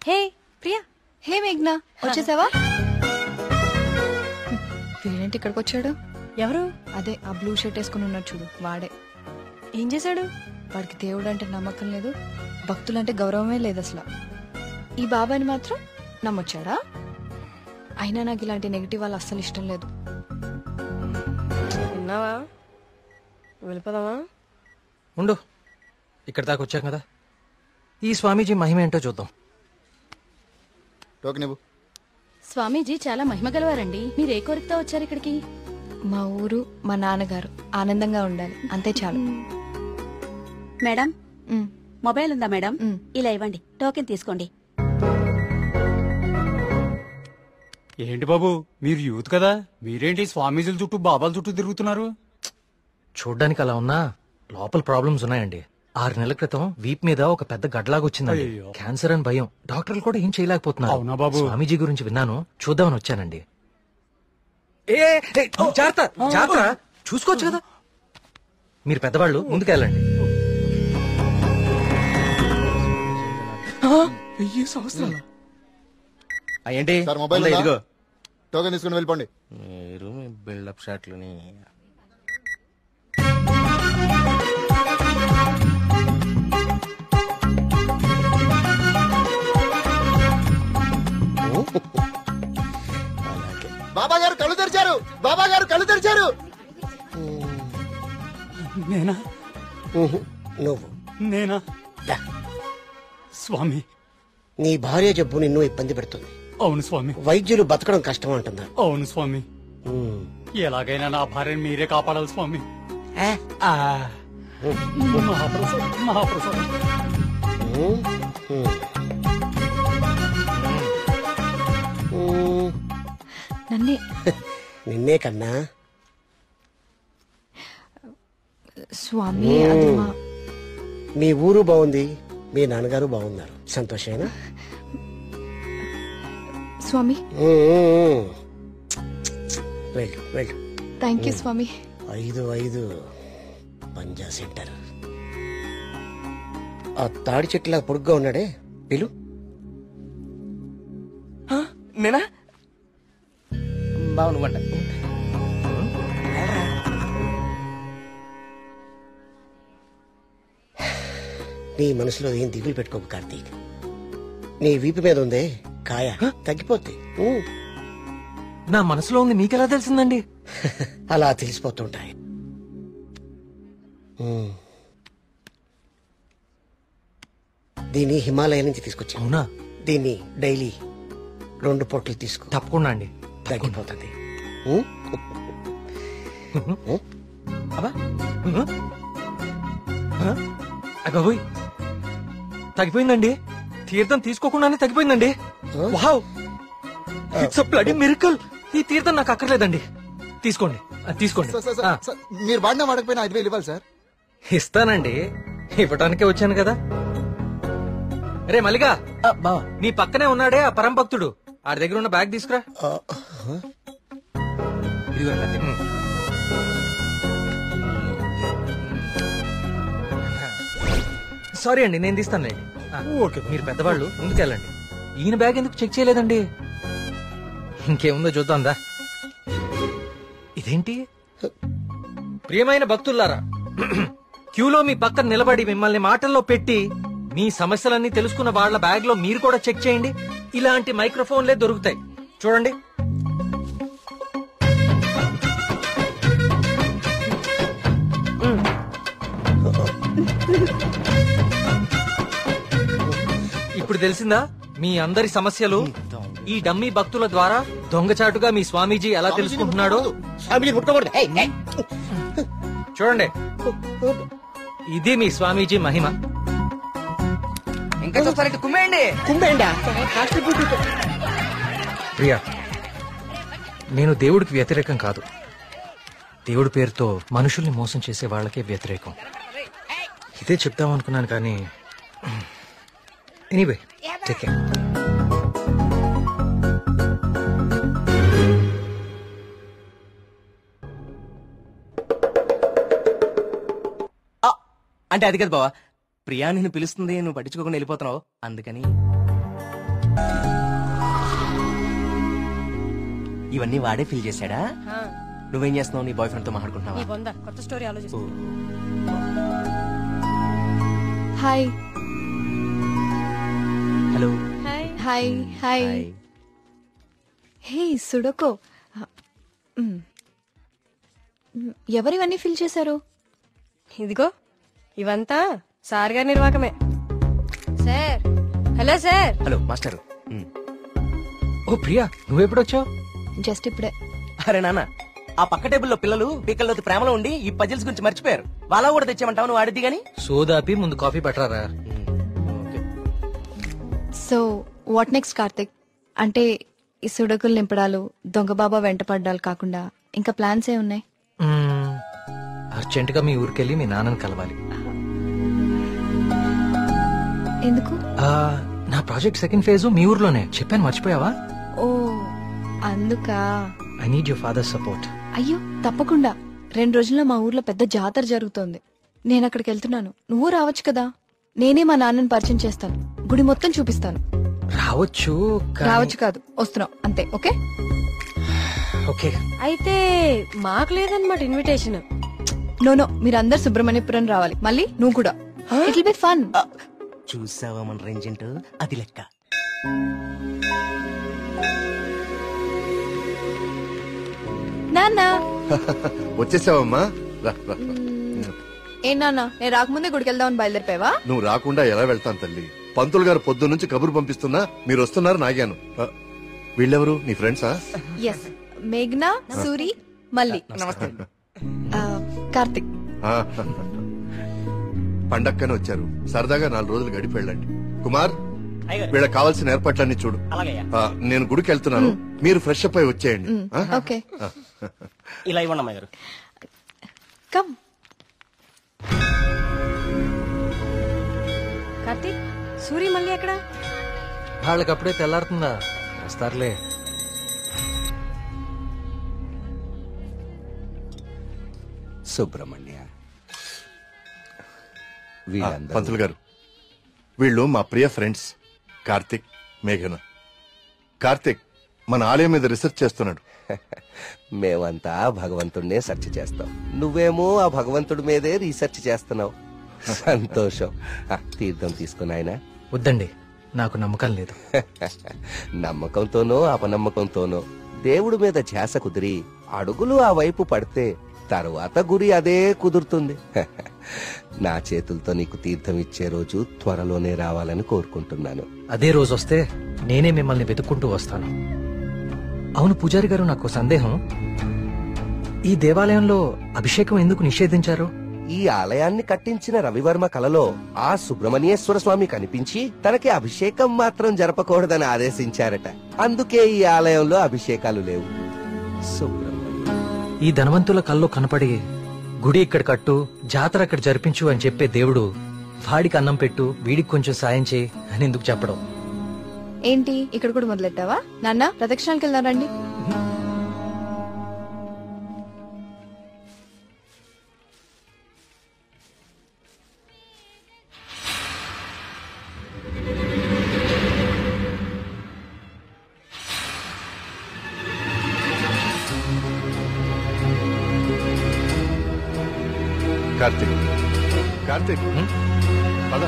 హే ప్రియా. హే మేఘ్నా, వచ్చేసావా? వీడేంటి ఇక్కడికి వచ్చాడు? ఎవరు? అదే ఆ బ్లూ షర్ట్ వేసుకుని ఉన్నాడు చూడు, వాడే. ఏం చేశాడు? వాడికి దేవుడు అంటే నమ్మకం లేదు, భక్తులంటే గౌరవమే లేదు అసలు. ఈ బాబాని మాత్రం నమ్మొచ్చాడా? అయినా నాకు ఇలాంటి నెగిటివ్ వాళ్ళు అస్సలు ఇష్టం లేదు. విన్నావా? వెళ్ళిపోదామా? ఉండు, ఇక్కడ దాకా వచ్చాం కదా, ఈ స్వామీజీ మహిమ ఏంటో చూద్దాం. స్వామీజీ చాలా మహిమ గలవారండి. మీరు ఏ కోరికతో వచ్చారు ఇక్కడికి? మా ఊరు, మా నాన్నగారు ఆనందంగా ఉండాలి, అంతే చాలు. మేడం, మొబైల్ ఉందా మేడం? ఇలా ఇవ్వండి, టోకెన్ తీసుకోండి. ఏంటి బాబు, మీరు యూత్ కదా, మీరేంటి స్వామీజీల చుట్టూ బాబాల చుట్టూ తిరుగుతున్నారు? చూడ్డానికి అలా ఉన్నా లోపల ప్రాబ్లమ్స్ ఉన్నాయండి. 6 నెలల క్రితం వీప్ మీద ఒక పెద్ద గడ్లాగా వచ్చిందండి. క్యాన్సర్ అని భయం, డాక్టర్లు కూడా ఏం చేయలేకపోతున్నారు. అవునా బాబు? స్వామీజీ గురించి విన్నాను, చూద్దామని వచ్చానండి. జాగ్రత్త, చూసుకోవచ్చు కదా. మీరు పెద్దవాళ్ళు, ముందుకెళ్ళండి. 1000 సంవత్సరాలు ఏంటి? మొబైల్ ఇదిగో, టోకెన్ తీసుకుని వెళ్ళిపోండి. మీరు బిల్డప్ షాట్లని. బాబా గారు కళ్ళు తెరిచారు, బాబా గారు కళ్ళు తెరిచారు. నేనా? నువ్వు నేనా? స్వామి, నీ భార్య జబ్బు నిన్ను ఇబ్బంది పెడుతుంది. అవును స్వామి. వైద్యులు బతకడం కష్టం అంటున్నారు. అవును స్వామి. ఎలాగైనా నా భార్యను మీరే కాపాడాలి స్వామి. మహాప్రసాద్, మహాప్రసాద్. నన్నే నిన్నే కన్నా. స్వామి, అది మా- మీ ఊరు బాగుంది, మీ నాన్నగారు బాగున్నారు, సంతోషేనా? స్వామి, వెళ్ళు వెళ్ళు. థ్యాంక్ యూ స్వామి. 5 పంజా సెంటర్. ఆ తాడి చెట్టులా పొడుగ్గా ఉన్నాడే, పిలు. నేనా? బావు నువ్వంట. నీ మనసులో ఏం దిగులు పెట్టుకోకు కార్తీక్. నీ వీపు మీద ఉందే కాయ, తగ్గిపోద్ది. నా మనసులో ఉంది మీకెలా తెలిసిందండి? అలా తెలిసిపోతుంటాయి. దీన్ని హిమాలయ నుంచి తీసుకొచ్చా. అవునా? దీన్ని డైలీ 2 పొట్లు తీసుకో, తప్పకుండా అండి, తగ్గిపోతుంది. అబ్బాయి తగ్గిపోయిందండి. తీర్థం తీసుకోకుండానే తగ్గిపోయిందండి. Wow, it's a bloody miracle. ఈ తీర్థం నాకు అక్కర్లేదండి. తీసుకోండి తీసుకోండి. మీరు వాడినా వాడకపోయినా 5,000 ఇవ్వాలి సార్. ఇస్తానండి, ఇవ్వటానికే వచ్చాను కదా. రే మల్లిగా, నీ పక్కనే ఉన్నాడే ఆ పరం భక్తుడు, ఆడి దగ్గర ఉన్న బ్యాగ్ తీసుకురా. సారీ అండి, నేను తీస్తానులేండి. మీరు పెద్దవాళ్ళు ముందుకెళ్ళండి. ఈయన బ్యాగ్ ఎందుకు చెక్ చేయలేదండి? ఇంకేముందో చూద్దాందా. ఇదేంటి? ప్రియమైన భక్తులారా, క్యూలో మీ పక్కన నిలబడి మిమ్మల్ని మాటల్లో పెట్టి మీ సమస్యలన్నీ తెలుసుకున్న వాళ్ళ బ్యాగ్ లో మీరు కూడా చెక్ చేయండి. ఇలాంటి మైక్రోఫోన్లే దొరుకుతాయి, చూడండి. ఇప్పుడు తెలిసిందా మీ అందరి సమస్యలు? ఈ డమ్మీ భక్తుల ద్వారా దొంగచాటుగా మీ స్వామీజీ ఎలా తెలుసుకుంటున్నాడో. చూడండి, ఇది మీ స్వామీజీ మహిమ. ఇంకా చూస్తారంటే కుమ్మేయండి. ప్రియా, నేను దేవుడికి వ్యతిరేకం కాదు. దేవుడి పేరుతో మనుషుల్ని మోసం చేసే వాళ్ళకే వ్యతిరేకం. ఇదే చెప్తామనుకున్నాను కానీ ఎనీవే, టేక్ కేర్. అంటే అది కదా బావా, ప్రియా నిన్ను పిలుస్తుంది, నువ్వు పట్టించుకోకుండా వెళ్ళిపోతున్నావు, అందుకని. ఇవన్నీ వాడే ఫిల్ చేశాడా? నువ్వేం చేస్తున్నావు? నీ బాయ్ ఫ్రెండ్ తో మాట్లాడుకుంటున్నావా? కొత్త స్టోరీ ఆలోచిస్తా. Hi. Hello. Hi hi. Hey సుడకో, ఎవరివన్నీ ఫిల్ చేశారు? ఇదిగో ఇవంతా సార్ గారి నిర్వాకమే. Sir. Hello sir. Hello master. ఓ ప్రియా, నువ్వెప్పుడొచ్చావు? జస్ట్ ఇప్పుడే. అరే నాన్న, ఆ పక్క టేబుల్లో పిల్లలు పీకల్లోతి ప్రేమలో ఉండి ఈ పజిల్స్ గురించి మర్చిపోయారు. వాళ్ళ కూడా తెచ్చామంటావు, నువ్వు ఆడిద్ది గాని. సోదాపి ముందు కాఫీ పట్టరారా. So what next Karthik? అంటే ఈ సుడకులు నింపడాలు, దొంగ బాబా వెంట పడ్డాలు కాకుండా ఇంకా ప్లాన్స్ ఏ ఉన్నాయి? అర్జెంట్ గా మీ ఊరికెళ్ళి మీ నాన్నని కలవాలి. ఎందుకు? నా ప్రాజెక్ట్ సెకండ్ ఫేజ్ మీ ఊర్లోనే, చెప్పాను మర్చిపోయావా? ఓ అందుకా. I need your father support. అయ్యో తప్పకుండా. 2 రోజుల్లో మా ఊర్లో పెద్ద జాతర జరుగుతోంది. నేను అక్కడికి వెళ్తున్నాను, నువ్వు రావచ్చు కదా. నేనే మా నాన్నని పరిచయం చేస్తాను, గుడి మొత్తం చూపిస్తాను. రావచ్చు రావచ్చు కాదు, వస్తున్నావు అంతే. Okay okay. అయితే మాకు లేదన్నమాట ఇన్విటేషన్. నో, మీరందరు సుబ్రహ్మణ్యపురం రావాలి. మళ్ళీ నువ్వు కూడా. It will be fun. చూసావా మన రేంజ్ ఏంటో, అది లెక్క. నాన్న వచ్చేసావమ్మా, రా రా. ఏ నాన్న, నేను రాకముందే గుడికి వెళ్దామని బయలుదేరిపోయావా? నువ్వు రాకుండా ఎలా వెళ్తాను తల్లి. పంతులు గారు పొద్దు నుంచి కబురు పంపిస్తున్నా మీరు వస్తున్నారు నాగాను. వీళ్ళెవరు, నీ ఫ్రెండ్సా? ఎస్, మేఘ్నా, సూరి, మల్లి. కార్తిక్. పండక్కనే వచ్చారు, సరదాగా 4 రోజులు గడిపి వెళ్ళండి. కుమార్, వీళ్ళకి కావాల్సిన ఏర్పాట్లన్నీ చూడు. నేను గుడికి వెళ్తున్నాను, మీరు ఫ్రెష్ అప్ అయి వచ్చేయండి. ఓకే. ఇలా ఇవ్వండి అమ్మాయి గారు. కమ్. కార్తీక్, సూరి మళ్ళీ ఎక్కడ? వాళ్ళకి అప్పుడే తెల్లారుతుందా, వస్తారులే. సుబ్రహ్మణ్య, పంతులు గారు, వీళ్ళు మా ప్రియ ఫ్రెండ్స్ కార్తిక్, మేఘన. కార్తిక్ మన ఆలయం మీద రీసెర్చ్ చేస్తున్నాడు. మేమంతా భగవంతుడినే సెర్చ్ చేస్తాం, నువ్వేమో ఆ భగవంతుడి మీదే రీసెర్చ్ చేస్తున్నావు. సంతోషం. తీర్థం తీసుకుని ఆయన. వద్దండి, నాకు నమ్మకం లేదు. నమ్మకంతోనో అపనమ్మకంతోనో దేవుడి మీద ధ్యాస కుదిరి అడుగులు ఆ వైపు పడితే తరువాత గురి అదే కుదురుతుంది. నా చేతులతో నీకు తీర్థం ఇచ్చే రోజు త్వరలోనే రావాలని కోరుకుంటున్నాను. అదే రోజు వస్తే నేనే మిమ్మల్ని వెతుక్కుంటూ వస్తాను. అవును పూజారి గారు, నాకు సందేహం. ఈ దేవాలయంలో అభిషేకం ఎందుకు నిషేధించారు? ఈ ఆలయాన్ని కట్టించిన రవివర్మ కలలో ఆ సుబ్రహ్మణ్యేశ్వర స్వామి కనిపించి తనకి అభిషేకం మాత్రం జరపకూడదని ఆదేశించారట. అందుకే ఈ ఆలయంలో అభిషేకాలు లేవు. ఈ ధనవంతుల కల్లో కనపడి గుడి ఇక్కడ కట్టు, జాతర అక్కడ జరిపించు అని చెప్పే దేవుడు వాడికి అన్నం పెట్టు, వీడికి కొంచెం సాయం చేయి అని ఎందుకు చెప్పడం? ఏంటి ఇక్కడ కూడా మొదలెట్టావా? నాన్న ప్రదక్షిణాలకు వెళ్దారండి. కార్తీక్, కార్తీక్, పద.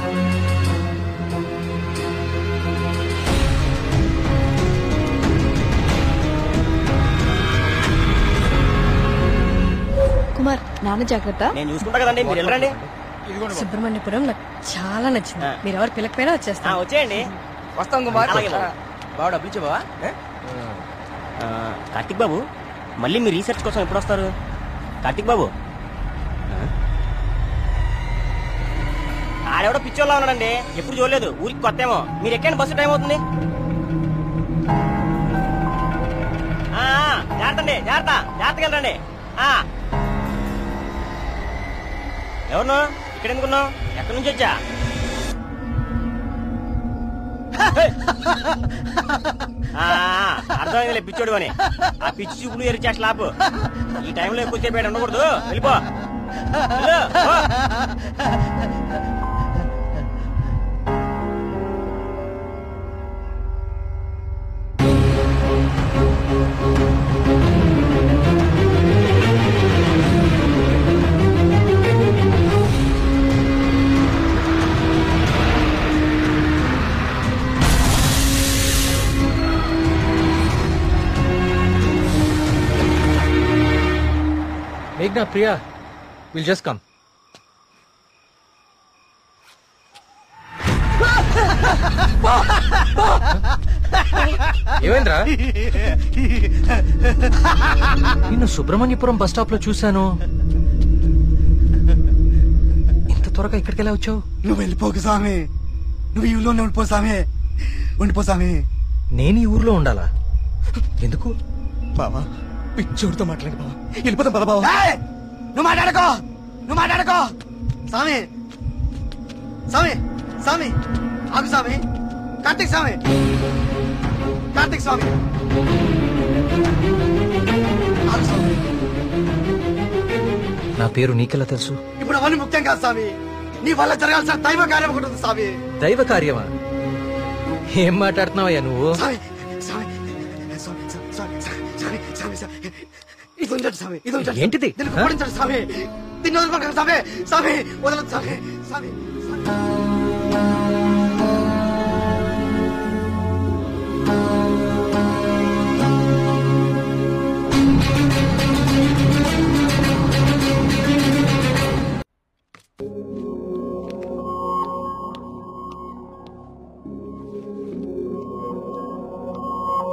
కుమార్, నాన్న జాగ్రత్త. నేను చూసుకుంటా కదండి, మీరు వెళ్ళండి. సుబ్రహ్మణ్యపురం నాకు చాలా నచ్చింది. మీరు ఎవరు పిల్లకపోయినా వచ్చేస్తాను. వచ్చేయండి. వస్తాం కుమార్. బాబు డబ్బులు ఇచ్చే బావా. కార్తిక్ బాబు, మళ్ళీ మీ రీసెర్చ్ కోసం ఎప్పుడు వస్తారు? కార్తిక్ బాబు, ఆడెవడో పిచ్చోళ్ళ ఉన్నాడండి, ఎప్పుడు చూడలేదు, ఊరికి కొత్త ఏమో. మీరు ఎక్కండి, బస్సు టైం అవుతుంది. జాగ్రత్త అండి, జాగ్రత్త, జాగ్రత్తగా వెళ్ళండి. ఎవరు ఇక్కడ ఎందుకున్నావు? ఎక్కడి నుంచి వచ్చా? అర్థమైందిలే పిచ్చోడు అని. ఆ పిచ్చి చూపులు ఎరిచా స్లాప్. ఈ టైంలో ఎక్కువ సేపు ఉండకూడదు, వెళ్ళిపో. మేఘ్నా, ప్రియా, విల్ జస్ట్ కమ్. ఏమైందిరా? నిన్ను సుబ్రహ్మణ్యపురం బస్ స్టాప్ లో చూశాను. ఇంత త్వరగా ఇక్కడికి ఎలా వచ్చావు? నువ్వు వెళ్ళిపోకు స్వామి, నువ్వు ఈ ఊళ్ళోనే ఉండిపో స్వామి, ఉండిపో స్వామి. నేను ఈ ఊర్లో ఉండాలా? ఎందుకు? బావా, పిచ్చోడితో మాట్లాడు బావా, వెళ్ళిపోతాం పద బావా. నువ్వు మాట్లాడుకో, నువ్వు మాట్లాడుకో. స్వామి, స్వామి, స్వామి, ఆగు స్వామి. కార్తీక్ స్వామి, కార్తీక్ స్వామి, ఆగు స్వామి. నా పేరు నీకెలా తెలుసు? ఇప్పుడు అవన్నీ ముఖ్యం కాదు స్వామి, నీ వల్ల జరగాల్సిన దైవ కార్యం ఒకటి ఉంది స్వామి. దైవ కార్యమా? ఏం మాట్లాడుతున్నావయ్యా నువ్వు? స్వామి, స్వామి, స్వామి, స్వామి, స్వామి, స్వామి, స్వామి, ఇది ఉంచండి స్వామి, ఇది ఉంచండి. ఏంటిది? దీనికి ఓడించండి స్వామి, దీన్ని వదలకండి స్వామి, స్వామి వదలదు స్వామి, స్వామి.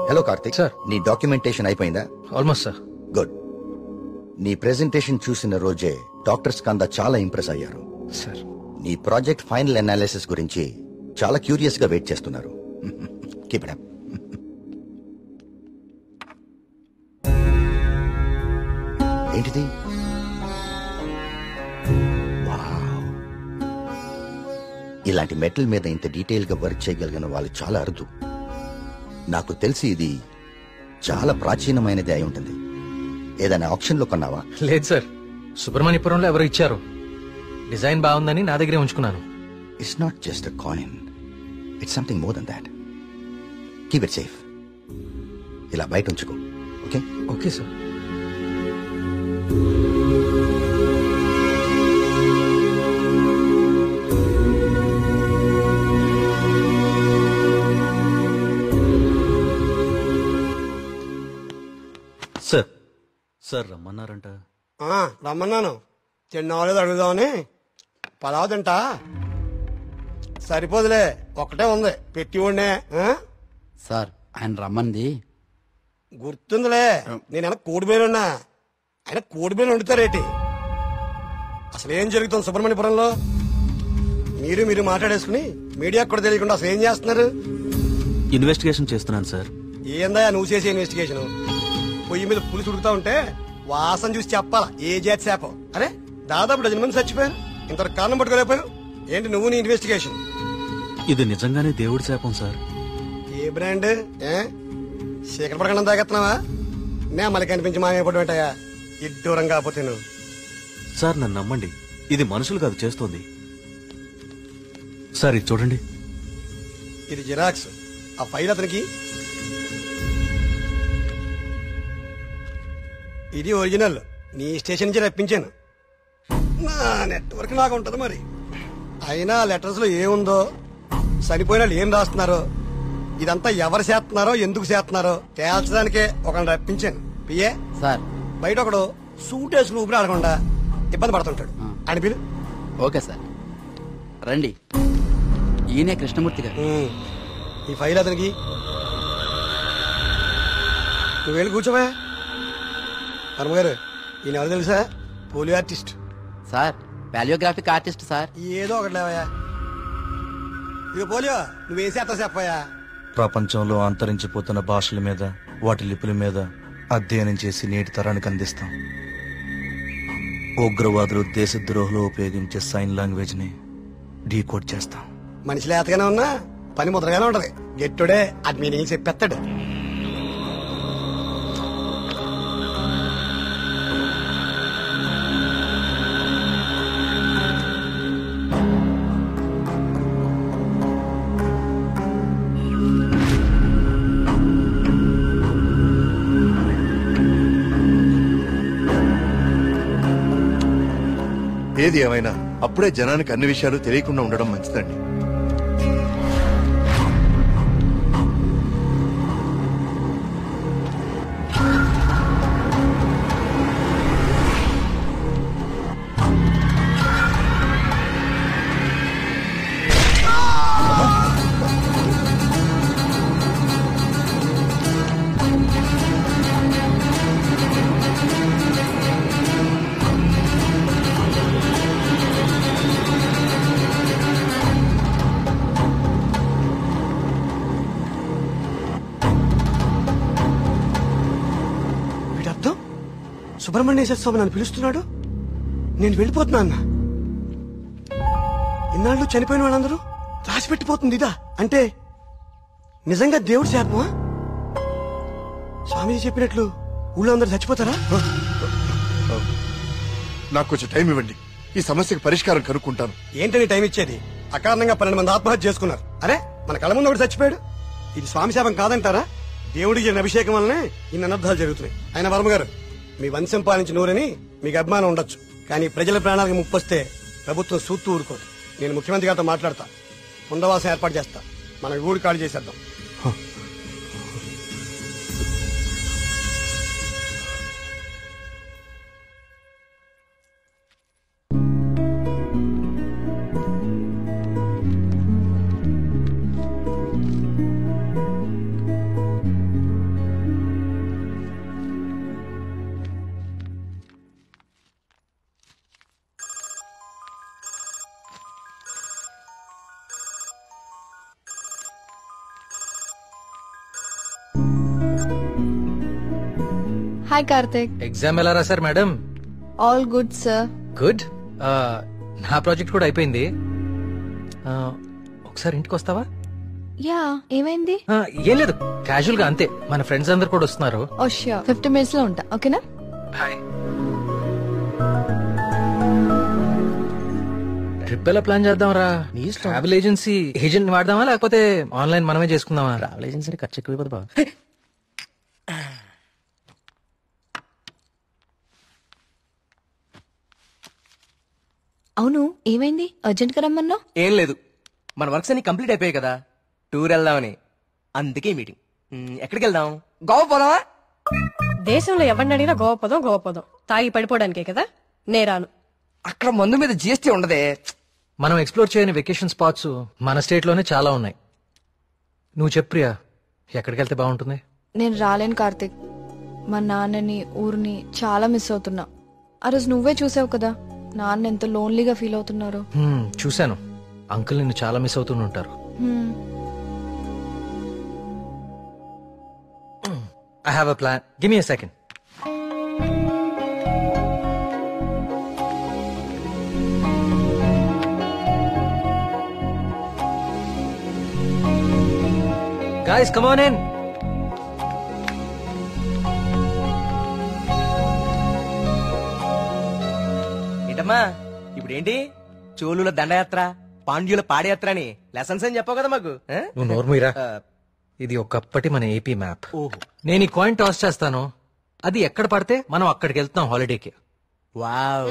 హలో కార్తిక్ సార్, నీ డాక్యుమెంటేషన్ అయిపోయిందా? Almost sir. గుడ్. నీ ప్రెజెంటేషన్ చూసిన రోజే డాక్టర్స్ కందా చాలా ఇంప్రెస్ అయ్యారు సార్. నీ ప్రాజెక్ట్ ఫైనల్ అనాలిసిస్ గురించి చాలా క్యూరియస్ గా వెయిట్ చేస్తున్నారు. Keep it up. ఏంటిది? వావ్. ఇలాంటి మెటల్ మీద ఇంత డీటెయిల్ గా వర్క్ చేయగలిగిన వాళ్ళు చాలా అరుదు. నాకు తెలిసి ఇది చాలా ప్రాచీనమైనది అయి ఉంటుంది. ఏదైనా ఆప్షన్ లో కొన్నావా? లేదు సార్, సుబ్రహ్మణ్యపురంలో ఎవరు ఇచ్చారు. డిజైన్ బాగుందని నా దగ్గరే ఉంచుకున్నాను. It's not just a coin, it's something more than that. Keep it safe. ఇలా బయట ఉంచుకో. Okay? Okay sir. Sir, sir రమ్మన్నారంట. రమ్మన్నాను. తిన్నావాలేదు అడుగుదామని. పలావ్ తింటా. సరిపోదులే, ఒకటే ఉంది పెట్టి ఉండే. సార్, ఆయన రమ్మంది గుర్తుందిలే నేను కోడిబేలున్నా ఆయన కోడిబేలు వండుతారేటి? అసలు ఏం జరుగుతుంది సుబ్రహ్మణ్యపురంలో? మీరు మాట్లాడేసుకుని మీడియాకు కూడా తెలియకుండా అసలు ఏం చేస్తున్నారు? ఇన్వెస్టిగేషన్ చేస్తున్నాను సార్. ఏందా నువ్వు చేసే ఇన్వెస్టిగేషన్? పొయ్యి మీద పులుసు ఉడుకుతా ఉంటే వాసన చూసి చెప్పాలా ఏ జాతి శాపం? అరే దాదాపు 10 మంది చచ్చిపోయారు, ఇంతవరకు కారణం పట్టుకోలేకపోయావు ఏంటి నువ్వు నీ ఇన్వెస్టిగేషన్? ఇది నిజంగానే దేవుడి శాపం సార్. ఏ బ్రాండ్? చీకటి పడకుండా తాగెత్తున్నావా? నే మళ్ళీ కనిపించి మాయపడి ఉంటాయా ఇడ్డూరం కాకపోతే నువ్వు? సార్ నన్ను నమ్మండి, ఇది మనుషులు కాదు చేస్తోంది. సార్ ఇది చూడండి. ఇది జిరాక్స్. ఆ ఫైల్ అతనికి. ఇది ఒరిజినల్. నీ స్టేషన్ నుంచి రప్పించాను. నా నెట్వర్క్ నాకు ఉంటది మరి. అయినా లెటర్స్ లో ఏముందో, చనిపోయిన వాళ్ళు ఏం రాస్తున్నారో, ఇదంతా ఎవరు చేస్తున్నారో ఎందుకు చేస్తున్నారో తేల్చడానికే ఒకరిని రప్పించాను. పిఏ సార్ బయట ఒకడు సూట్ వేసుకుని ఊపిరి ఆడకుండా ఇబ్బంది పడుతుంటాడు. అని పిలు. ఓకే సార్ రండి. ఈయనే కృష్ణమూర్తి గారు. ఈ ఫైల్ అతనికి. నువ్వు వెళ్ళి కూర్చోవా. వర్మ గారు ఈయన ఎవరు తెలుసా? Polio artist sir. Palaeographic artist sir. ఏదో ఒకటి లేవయా. ఇక పోలియో నువ్వేం చేస్తా చెప్పయా. ప్రపంచంలో అంతరించిపోతున్న భాషల మీద, వాటి లిపుల మీద అధ్యయనం చేసి నేటి తరానికి అందిస్తాం. ఉగ్రవాదులు, దేశద్రోహులు ఉపయోగించే సైన్ లాంగ్వేజ్ ని డీకోడ్ చేస్తాం. మనిషి లేతగానే ఉన్నా పని ముద్రగానే ఉంటది. గెట్టుడే అది మీనింగ్ చెప్పేస్తాడు. ఏది ఏమైనా అప్పుడే జనానికి అన్ని విషయాలు తెలియకుండా ఉండడం మంచిదండి. సుబ్రహ్మణ్యేశ్వర స్వామి నన్ను పిలుస్తున్నాడు, నేను వెళ్ళిపోతున్నా అన్న. ఇన్నాళ్ళు చనిపోయిన వాళ్ళందరూ రాసి పెట్టిపోతుంది ఇదా? అంటే నిజంగా దేవుడి శాపమా? స్వామీజీ చెప్పినట్లు ఊళ్ళో అందరూ చచ్చిపోతారా? నాకు కొంచెం టైం ఇవ్వండి, ఈ సమస్యకు పరిష్కారం కనుక్కుంటాను. ఏంటని టైం ఇచ్చేది? అకారణంగా 12 మంది ఆత్మహత్య చేసుకున్నారు. అరే మన కళ్ళ ముందు ఒకటి చచ్చిపోయాడు. ఇది స్వామి శాపం కాదంటారా? దేవుడికి జరిగిన అభిషేకం వల్లనే ఇన్ని అనర్థాలు జరుగుతున్నాయి. ఆయన వర్మ గారు, మీ వంశం పాలించి నూరని మీకు అభిమానం ఉండొచ్చు, కానీ ప్రజల ప్రాణాలకు ముప్పొస్తే ప్రభుత్వం సూత్తూ ఊరుకోదు. నేను ముఖ్యమంత్రి గారితో మాట్లాడతా, పునరావాసం ఏర్పాటు చేస్తా. మన ఊరు ఖాళీ చేసేద్దాం. హాయ్ కార్తిక్. ఎగ్జామ్ ఎలా రాశారు madam? All good sir. Good. నా ప్రాజెక్ట్ కూడా అయిపోయింది. ఒకసారి ఇంటికి వస్తావా? యా, ఏమైంది? ఏం లేదు, క్యాజువల్ గా అంతే. మన ఫ్రెండ్స్ అందరు కూడా వస్తున్నారు. ఓ ష్యూర్, 50 minutes లో ఉంటా. ఓకేనా? బాయ్. ట్రిప్ ఎలా ప్లాన్ చేద్దాం రా? ట్రావెల్ ఏజెన్సీ ఏజెంట్ వాడదామా, లేకపోతే ఆన్లైన్ మనమే చేసుకుందామా? ట్రావెల్ ఏజెన్సీ ఖర్చు ఎక్కువ బాబు. అవును, ఏమైంది? అర్జెంట్ గా రమ్మన్నా? ఏం లేదు, మన వర్క్స్ అన్ని కంప్లీట్ అయిపోయాయి కదా, టూర్ వెళ్దామని. అందుకే మీటింగ్. ఎక్కడికి వెళ్దాం? గోవా పోదామా? దేశంలో ఎవరిని అడిగినా గోవా పోదాం. తాగి పడిపోవడానికే కదా. నేరాను. అక్కడ మందు మీద జిఎస్టీ ఉండదే. మనం ఎక్స్ప్లోర్ చేయని వెకేషన్ స్పాట్స్ మన స్టేట్ లోనే చాలా ఉన్నాయి. నువ్వు చెప్పు ప్రియా, ఎక్కడికి వెళ్తే బాగుంటుంది? నేను రాలేను కార్తిక్. మా నాన్నని ఊరిని చాలా మిస్ అవుతున్నా. ఆ రోజు నువ్వే చూసావు కదా నాన్న ఎంత లోన్లీగా ఫీల్ అవుతున్నారు. చూశాను. అంకుల్ నిన్ను చాలా మిస్ అవుతూనే ఉంటారు. I have a plan. Give me a second. Guys, come on in. ఏంటమ్మా ఇప్పుడేంటి? చోళుల దండయాత్ర, పాండ్యుల పాదయాత్ర అని లెసన్స్ అని చెప్పావు కదా మాకు. నువ్వు నోర్మీరా. ఇది ఒకప్పటి మన ఏపీ మ్యాప్. నేను ఈ కాయిన్ టాస్ చేస్తాను, అది ఎక్కడ పడితే మనం అక్కడికి వెళ్తాం హాలిడేకి. వావ్.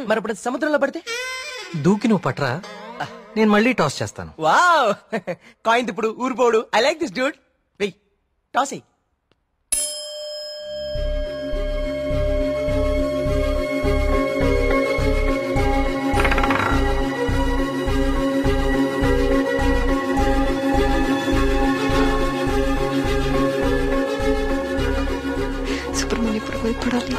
మరి ఇప్పుడు సముద్రంలో పడితే దూకి నువ్వు పట్రా, నేను మళ్ళీ టాస్ చేస్తాను. వావ్. కాయిన్ ఇప్పుడు ఊరిపోడు. I like this dude. వెయ్ టాస్ అయ్యి. సుబ్రహ్మణ్యపురం మీద పడాలి.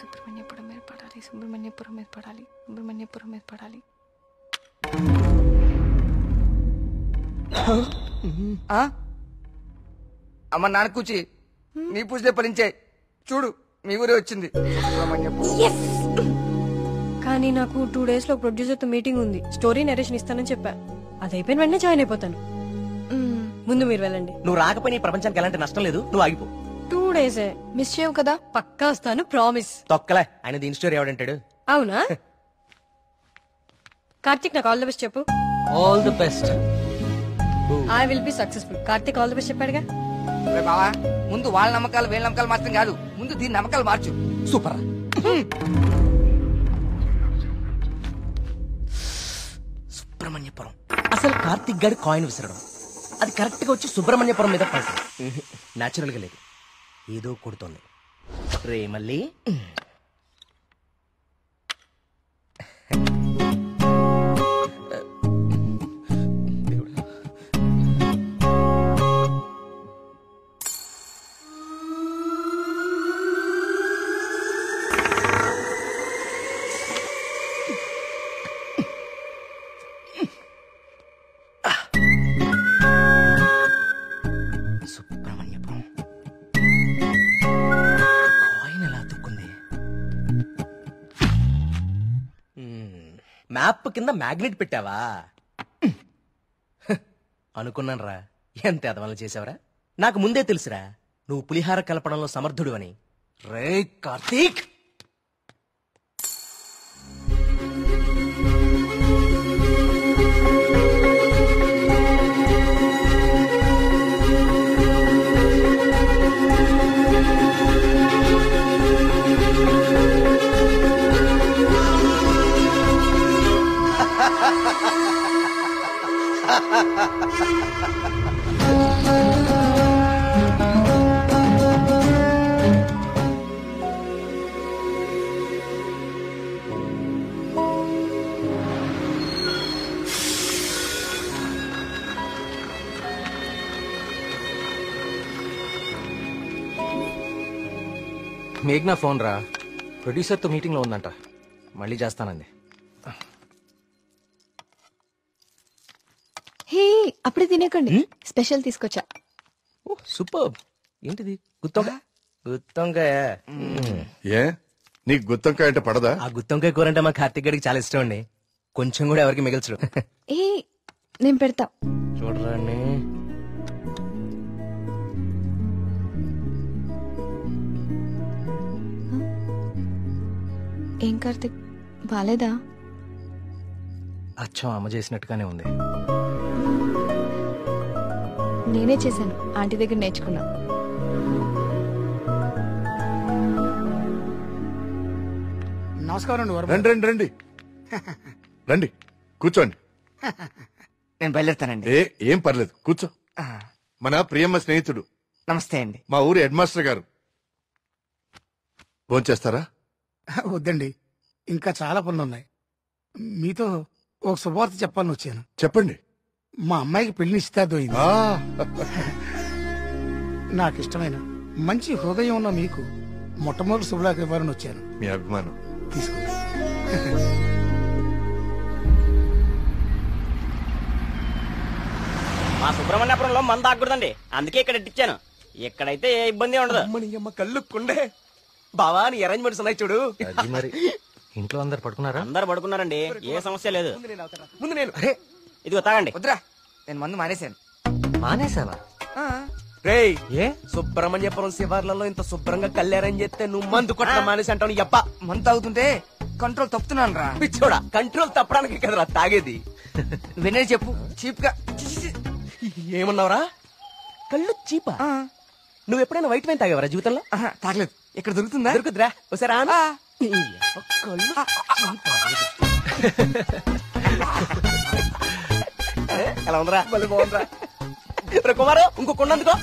సుబ్రహ్మణ్యపురం మీద పడాలి. సుబ్రహ్మణ్యపురం మీద పడాలి. సుబ్రహ్మణ్యపురం మీద పడాలి. అమ్మ నాన్న కూచి నీ పూజలే ఫలించే. చూడు మీ ఊరే వచ్చింది. కానీ నాకు 2 days లో ప్రొడ్యూసర్ తో మీటింగ్ ఉంది. స్టోరీ నరేషన్ ఇస్తానని చెప్పా. అది అయిపోయిన వెంటనే జాయిన్ అయిపోతాను. ముందు మీరు వెళ్ళండి. నువ్వు రాకపోయినా ఈ ప్రపంచానికి ఎలాంటి నష్టం లేదు. నువ్వు ఆగిపో. 2 days మిస్ చేయవు కదా? పక్కా వస్తాను, ప్రామిస్. తొక్కలే. ఆయన దీని స్టోరీ ఎవడంటాడు? అవునా? కార్తిక్ నాకు ఆల్ ది బెస్ట్ చెప్పు. All the best. I will be successful. Karthik all the best చెప్పాడుగా. బావా ముందు వాళ్ళ నమ్మకాలు వీళ్ళ నమ్మకాలు మాత్రం కాదు, ముందు దీని నమ్మకాలు మార్చు. సూపర్. సుబ్రహ్మణ్యపురం. అసలు కార్తిక్ గారి కాయిన్ విసరడం అది కరెక్ట్ గా వచ్చి సుబ్రహ్మణ్యపురం మీద పడతాం. నాచురల్ గా లేదు, ఏదో కొడుతోంది. రే మళ్ళీ సుబ్రహ్మణ్యపురం కాయిన్ ఎలా తుక్కుంది? మ్యాప్ కింద మ్యాగ్నెట్ పెట్టావా? అనుకున్నాను రా. ఎంత ఎదవలు చేసావరా. నాకు ముందే తెలుసురా నువ్వు పులిహార కలపడంలో సమర్థుడు అని. రే కార్తీక్, మేఘ్నా ఫోన్ రా. ప్రొడ్యూసర్ తో మీటింగ్ లో ఉందంట, మళ్ళీ చేస్తానంది. హే అప్పుడే తినేకండి, స్పెషల్ తీసుకొచ్చా. సూపర్. ఏంటిది? గుత్తొంకాయ. గుత్తొంకాయ. ఏ నీకు గుత్తొంకాయ అంటే పడదా? ఆ గుత్తొంకాయ కూర అంటే మా కార్తీక్ గారికి చాలా ఇష్టం అండి. కొంచెం కూడా ఎవరికి మిగల్చడు. ఏ నేను పెడతా. చూడరాండి. ఏం కార్తిక్ బాలేదా? అచ్చం అమ్మ చేసినట్టుగానే ఉంది. నేనే చేశాను, ఆంటీ దగ్గర నేర్చుకున్నా. నమస్కారం. రండి రండి రండి రండి కూర్చోండి. నేను బయలుదేరుతానండి. ఏం పర్లేదు కూర్చో. మన ప్రియమ్మ స్నేహితుడు. నమస్తే అండి. మా ఊరి హెడ్ మాస్టర్ గారు. భోంచేస్తారా? వద్దండి, ఇంకా చాలా పనులు ఉన్నాయి. మీతో ఒక శుభవార్త చెప్పాలని వచ్చాను. చెప్పండి. మా అమ్మాయికి పెళ్లి నిశ్చితార్థమైంది. నాకు ఇష్టమైన మంచి హృదయం ఉన్న మీకు మొట్టమొదటి శుభలాకి ఇవ్వాలని వచ్చాను. మీ అభిమానం తీసుకో. మా సుబ్రహ్మణ్యపురంలో మంద ఆగకూడదండి, అందుకే ఇక్కడ ఇచ్చాను. ఇక్కడైతే ఏ ఇబ్బంది ఉండదు. అమ్మ కళ్ళు కుండే బావా, నీ అరేంజ్మెంట్స్ ఉన్నాయి చూడు. మరి ఇంట్లో అందరు పడుకున్నారా? అందరు పడుకున్నారండి, ఏ సమస్య లేదు. ముందు నేను ఇదిగో తాగండి. వద్దురా, నేను మందు మానేశాను. మానేసావా? రేయ్, ఏ సుబ్రహ్మణ్యపురం శివార్లలో ఇంత శుభ్రంగా కళ్యాణం చేస్తే నువ్వు మందు కొట్టడం మానేసి అంటావు. నీ అప్ప మందు తాగుతుంటే కంట్రోల్ తప్పుతున్నాను రా. పిచ్చోడా, కంట్రోల్ తప్పడానికి కదరా తాగేది. వినే చెప్పు చీప్ గా. ఏమన్నావురా? కళ్ళు చీపా? నువ్వు ఎప్పుడైనా వైట్ వైన్ తాగేవరా జీవితంలో? తాగలేదు. ఇక్కడ దొరుకుతుందా? దొరుకుతురా? ఒకసారి ఎలా ఉందిరా? మళ్ళీ బాగుందిరా. కుమారు, ఇంకో కొండందుకో.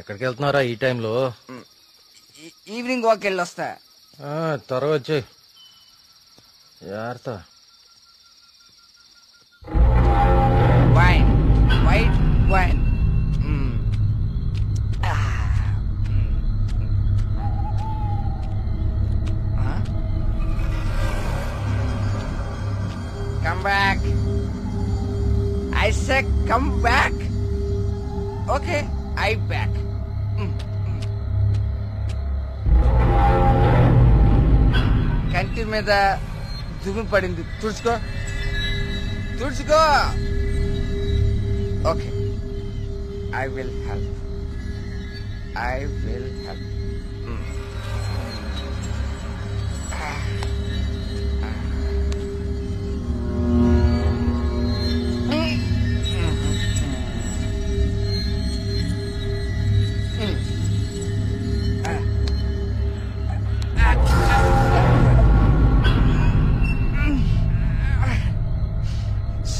ఎక్కడికి వెళ్తున్నారా ఈ టైంలో? ఈవినింగ్ వాక్ వెళ్ళి వస్తా. త్వరగా వచ్చే జాగ్రత్త. Wine, white wine. Come back. I said come back. Okay, I back. కంటి మీద దుమ్ము పడింది, తుడుచుకో తుడుచుకో. Okay, I will help. I will help.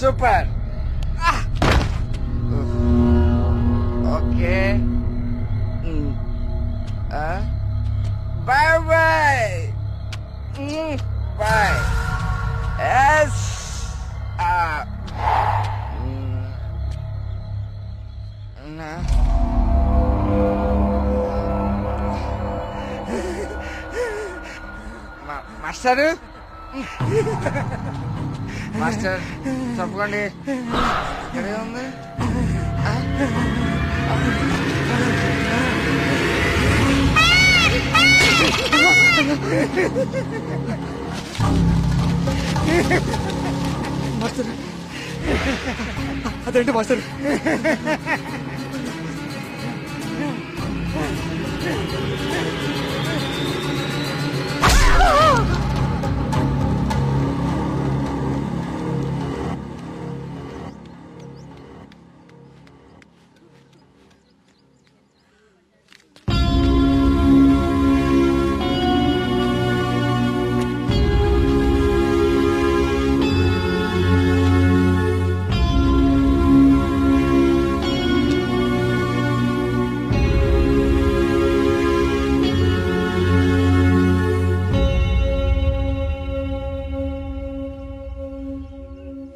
Super. Okay. Bye bye. Bye. Yes. Master, master తప్పకండి. ఇక్కడే ఉంది. మాస్టర్, అదేంటి మాస్టర్?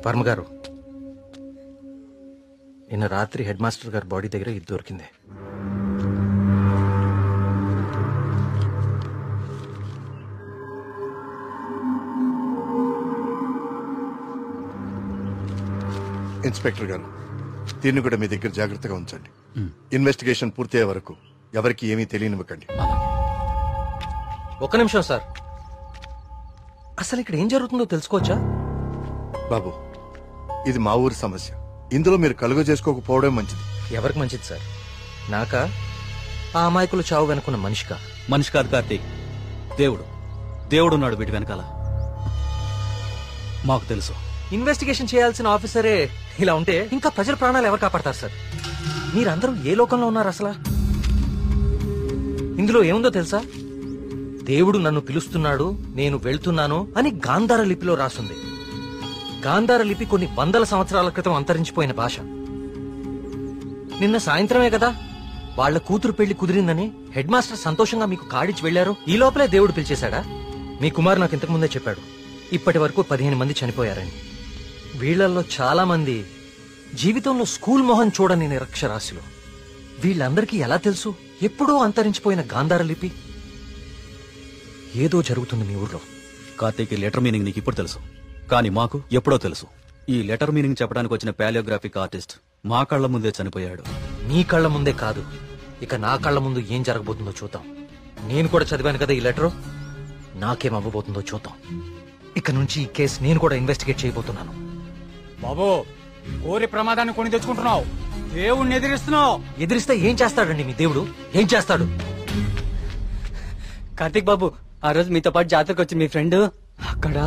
వర్మ గారు, నిన్న రాత్రి హెడ్ మాస్టర్ గారి బాడీ దగ్గర ఇది దొరికింది. ఇన్స్పెక్టర్ గారు, దీన్ని కూడా మీ దగ్గర జాగ్రత్తగా ఉంచండి. ఇన్వెస్టిగేషన్ పూర్తయ్యే వరకు ఎవరికి ఏమీ తెలియనివ్వకండి. ఒక్క నిమిషం సార్, అసలు ఇక్కడ ఏం జరుగుతుందో తెలుసుకోవచ్చా? బాబు, ఇది మా ఊరి సమస్య. ఇందులో మీరు కలుగ చేసుకోకపోవడం మంచిది. ఎవరికి మంచిది సార్? నాకా, ఆ అమాయకులు చావు వెనుకున్న మనిషికా? మనిషి కాదు కార్తీక్, దేవుడు. దేవుడున్నాడు వీటి వెనకాల. మాకు తెలుసు. ఇన్వెస్టిగేషన్ చేయాల్సిన ఆఫీసరే ఇలా ఉంటే ఇంకా ప్రజల ప్రాణాలు ఎవరు కాపాడతారు సార్? మీరందరూ ఏ లోకంలో ఉన్నారు అసలు? ఇందులో ఏముందో తెలుసా? దేవుడు నన్ను పిలుస్తున్నాడు, నేను వెళ్తున్నాను అని గాంధార లిపిలో రాసుంది. గాంధార లిపి కొన్ని వందల సంవత్సరాల క్రితం అంతరించిపోయిన భాష. నిన్న సాయంత్రమే కదా వాళ్ళ కూతురు పెళ్లి కుదిరిందని హెడ్ మాస్టర్ సంతోషంగా మీకు కాడిచ్చి వెళ్లారు. ఈ లోపలే దేవుడు పిలిచేశాడా? మీ కుమారు నాకు ఇంతకు ముందే చెప్పాడు, ఇప్పటి వరకు 15 మంది చనిపోయారని. వీళ్లలో చాలా మంది జీవితంలో స్కూల్ మొహం చూడని నిరక్షరాస్యులు. వీళ్ళందరికీ ఎలా తెలుసు ఎప్పుడో అంతరించిపోయిన గాంధార లిపి? ఏదో జరుగుతుంది మీ ఊర్లో. కార్తీక్, ఈ లెటర్ మీనింగ్ నీకు ఇప్పుడు తెలుసు, కానీ మాకు ఎప్పుడో తెలుసు. ఈ లెటర్ మీనింగ్ చెప్పడానికి వచ్చిన పాలియోగ్రాఫిక్ ఆర్టిస్ట్ మా కళ్ల ముందే చనిపోయాడు. మీ కళ్ల ముందే కాదు, ఇక నా కళ్ల ముందు ఏం జరగబోతుందో చూద్దాం. నేను కూడా చదివాను కదా ఈ లెటరు, నాకేం అవ్వబోతుందో చూద్దాం. ఇక నుంచి ఈ కేసు నేను కూడా ఇన్వెస్టిగేట్ చేయబోతున్నాను. బాబు, కోరి ప్రమాదాన్ని కొని తెచ్చుకుంటున్నావు, దేవుణ్ణి ఎదిరిస్తున్నావు. ఎదిరిస్తే ఏం చేస్తాడండి మీ దేవుడు? ఏం చేస్తాడు? కార్తీక్ బాబు, ఆ రోజు మీతో పాటు జాతరకు వచ్చింది మీ ఫ్రెండ్, అక్కడ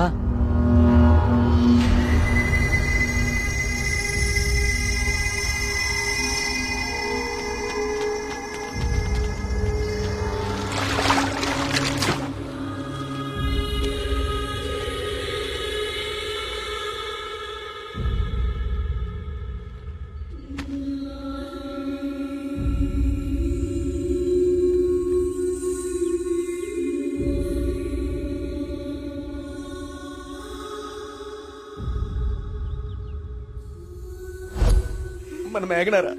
మన మేఘనారా,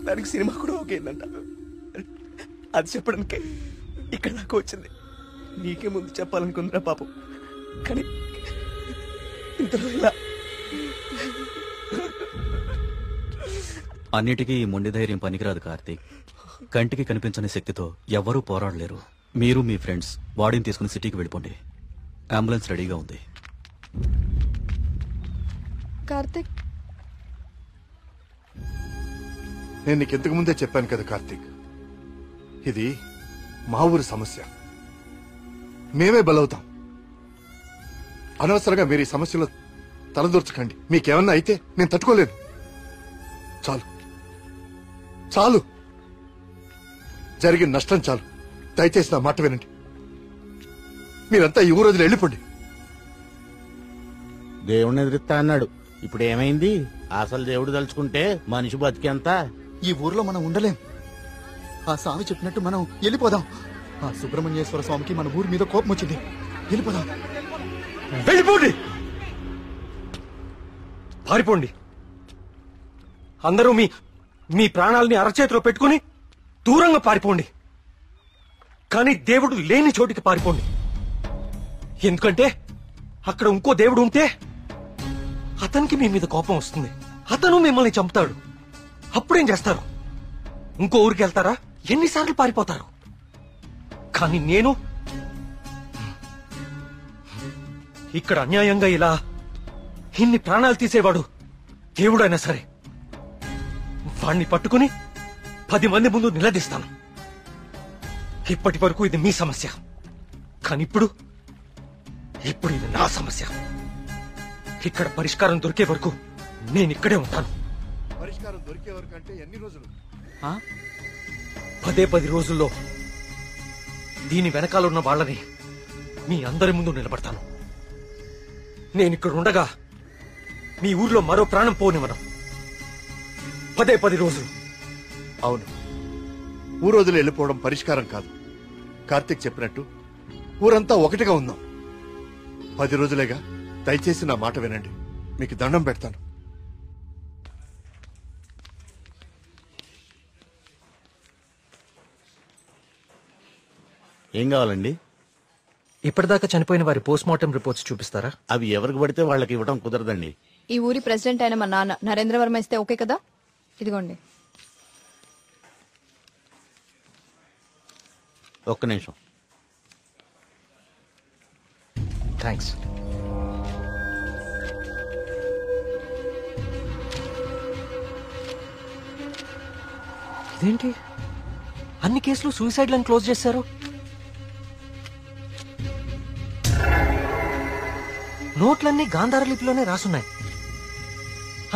దానికి సినిమా కూడా ఓకేందంట. అది చెప్పడానికే ఇక్కడ నాకు వచ్చింది. నీకే ముందు చెప్పాలనుకుందిరా పాపం, కానీ ఇంతలో ఇలా. అన్నిటికీ ఈ మొండి ధైర్యం పనికిరాదు కార్తీక్. కంటికి కనిపించని శక్తితో ఎవ్వరూ పోరాడలేరు. మీరు మీ ఫ్రెండ్స్ బాడీని తీసుకుని సిటీకి వెళ్ళిపోండి. అంబులెన్స్ రెడీగా ఉంది. కార్తిక్, నేను నీకు ఇంతకు ముందే చెప్పాను కదా కార్తీక్, ఇది మా ఊరి సమస్య, మేమే బలవుతాం. అనవసరంగా మీరు ఈ సమస్యలో తలదూర్చకండి. మీకేమన్నా అయితే నేను తట్టుకోలేను. చాలు చాలు, జరిగిన నష్టం చాలు. దయచేసి నా మాట వినండి. మీరంతా ఈ ఊరు వదిలి వెళ్ళిపోండి. దేవుణ్ణి ఎదిరిస్తా అన్నాడు, ఇప్పుడు ఏమైంది? అసలు దేవుడు తలుచుకుంటే మనిషి బతికేంత. ఈ ఊర్లో మనం ఉండలేం. ఆ స్వామి చెప్పినట్టు మనం వెళ్ళిపోదాం. ఆ సుబ్రహ్మణ్యేశ్వర స్వామికి మన ఊరి మీద కోపం వచ్చింది. వెళ్ళిపోదాం. వెళ్ళిపోండి, పారిపోండి. అందరూ మీ మీ ప్రాణాలని అరచేతిలో పెట్టుకుని దూరంగా పారిపోండి. కానీ దేవుడు లేని చోటికి పారిపోండి. ఎందుకంటే అక్కడ ఇంకో దేవుడు ఉంటే అతనికి మీ మీద కోపం వస్తుంది. అతను మిమ్మల్ని చంపుతాడు. అప్పుడేం చేస్తారు? ఇంకో ఊరికి వెళ్తారా? ఎన్నిసార్లు పారిపోతారు? కానీ నేను ఇక్కడ అన్యాయంగా ఇలా ఇన్ని ప్రాణాలు తీసేవాడు దేవుడైనా సరే వాణ్ణి పట్టుకుని 10 మంది ముందు నిలదీస్తాను. ఇప్పటి వరకు ఇది మీ సమస్య, కానీ ఇప్పుడు ఇది నా సమస్య. ఇక్కడ పరిష్కారం దొరికే వరకు నేను ఇక్కడే ఉంటాను. పరిష్కారం దొరికే వరకు అంటే ఎన్ని రోజులు? 10 రోజుల్లో దీని వెనకాల ఉన్న వాళ్ళని మీ అందరి ముందు నిలబడతాను. నేను ఇక్కడ ఉండగా మీ ఊర్లో మరో ప్రాణం పోనివ్వను. 10 రోజులు. అవును, ఊరు వదిలి వెళ్ళిపోవడం పరిష్కారం కాదు. కార్తీక్ చెప్పినట్టు ఊరంతా ఒకటిగా ఉందాం. 10 రోజులేగా. దయచేసి నా మాట వినండి. మీకు దండం పెడతాను. ఏం కావాలండి? ఇప్పటిదాకా చనిపోయిన వారి పోస్ట్ మార్టం రిపోర్ట్స్ చూపిస్తారా? అవి ఎవరికి పడితే వాళ్ళకి ఇవ్వడం కుదరదండి. ఈ ఊరి ప్రెసిడెంట్ అయిన మా నాన్న నరేంద్ర వర్మ ఇస్తే ఓకే కదా? ఇదిగోండి. ఒక్క నిమిషం. థ్యాంక్స్. ఇదేంటి అన్ని కేసులు సూసైడ్లను క్లోజ్ చేశారు? నోట్లన్నీ గాంధార లిపిలోనే రాసున్నాయి.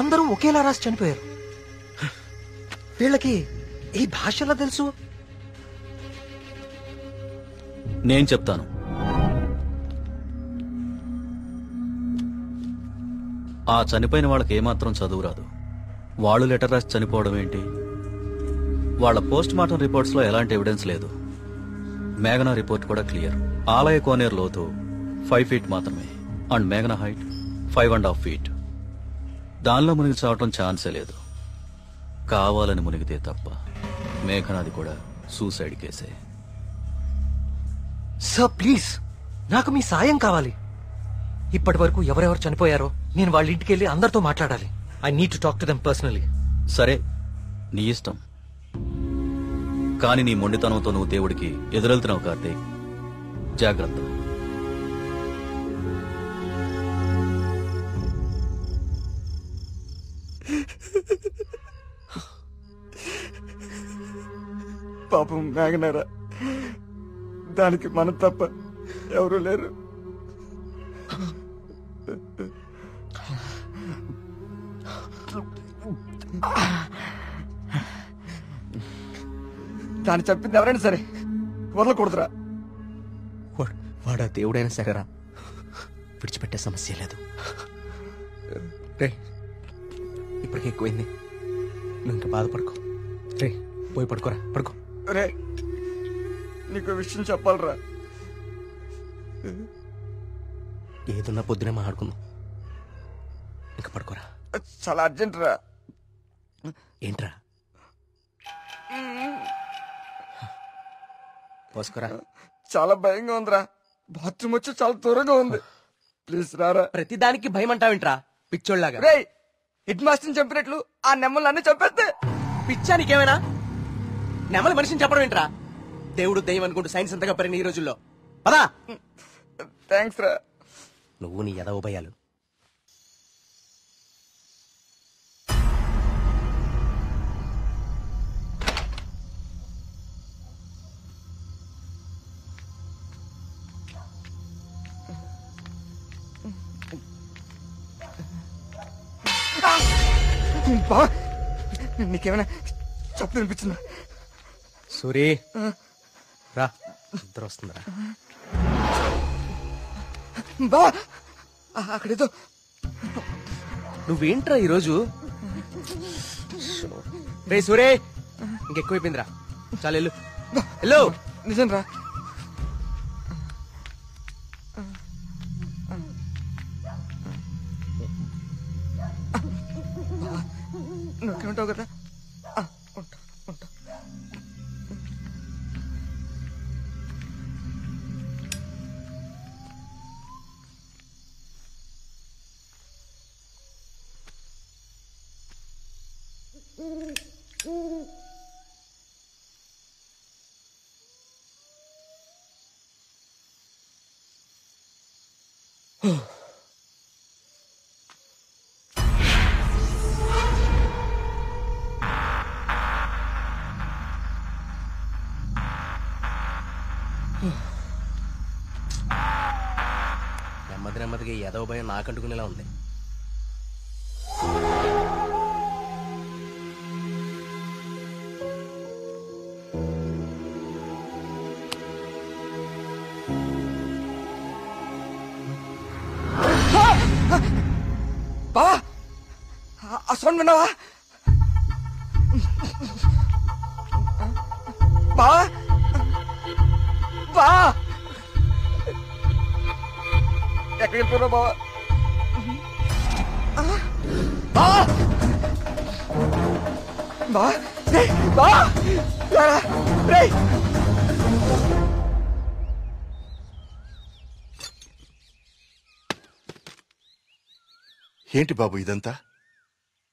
అందరూ ఒకేలా రాసి చనిపోయారు. వీళ్ళకి ఈ భాషలో తెలుసు? నేను చెప్తాను. ఆ చనిపోయిన వాళ్ళకి ఏమాత్రం చదువు రాదు. వాళ్ళు లెటర్ రాసి చనిపోవడం ఏంటి? వాళ్ళ పోస్ట్ మార్టం రిపోర్ట్స్ లో ఎలాంటి ఎవిడెన్స్ లేదు. మేఘనా రిపోర్ట్ కూడా క్లియర్. ఆలయ కోనేరు లోతు 5 feet మాత్రమే అండ్ మేఘనా హైట్ 5.5 feet. దానిలో మునిగి చావటం ఛాన్సే లేదు. కావాలని మునిగితే తప్ప. మేఘనాది కూడా సూసైడ్ కేసే. సార్ ప్లీజ్, నాకు మీ సాయం కావాలి. ఇప్పటి వరకు ఎవరెవరు చనిపోయారో నేను వాళ్ళ ఇంటికి వెళ్ళి అందరితో మాట్లాడాలి. I need to talk to them personally. సరే, నీ ఇష్టం. కానీ నీ మొండితనంతో నువ్వు దేవుడికి ఎదురెళ్తున్నావు కార్తీక్. జాగ్రత్త. పాపం మేఘనారా, దానికి మనం తప్ప ఎవరు లేరు. దాన్ని చెప్పింది ఎవరైనా సరే వదలకూడదురా. వాడా దేవుడైనా సరేరా, విడిచిపెట్టే సమస్య లేదు. రే, ఇప్పటికే ఎక్కువైంది, నువ్వు ఇంకా బాధపడుకో. రే, పోయి పడుకోరా, పడుకో. రే, నీకు విషయం చెప్పాలరా. ఏదున్నా పొద్దునే మాట్లాడుకుందాం. ఇంకా పడుకోరా. చాలా అర్జెంట్ రా. ఏంట్రా? పోసుకోరా. చాలా భయంగా ఉందిరా. బాత్రూమ్ వచ్చి చాలా దూరంగా ఉంది. ప్లీజ్ రారా. ప్రతిదానికి భయం అంటావేంట్రా పిచ్చోళ్ళలాగా? రే, హెడ్ మాస్టర్ని చంపినట్లు ఆ నెమ్మలు అన్ని చంపేస్తే. పిచ్చా నీకేమైనా? నెమలి మనిషిని చెప్పడం ఏంట్రా? దేవుడు దయ్యం అనుకుంటూ సైన్స్ అంతగా పెరిగిన ఈ రోజుల్లో. పదా. థ్యాంక్స్ రా. నువ్వు నీ ఎదవ భయాలు. బా, నీకేమైనా చెప్పు అనిపించిందా? సూరి రా, నిద్ర వస్తుందిరా. బా, అక్కడేదో. నువ్వేంట్రా ఈరోజు? రే సూరే, ఇంకెక్కువైపోయిందిరా. చాలు వెళ్ళు. వెళ్ళు. నిజం రా. నువ్వుంటావు కదా. ఉంటా ఉంటా. నెమ్మదిగా ఎదవ భయం నాకంటుకునేలా ఉంది. బావా, ఆ సౌండ్ విన్నావా? బావా, బా, ఎక్కడికి వెళ్ళిపోయినా బావా? బావా, బావా, బావా, రే. ఏంటి బాబు ఇదంతా?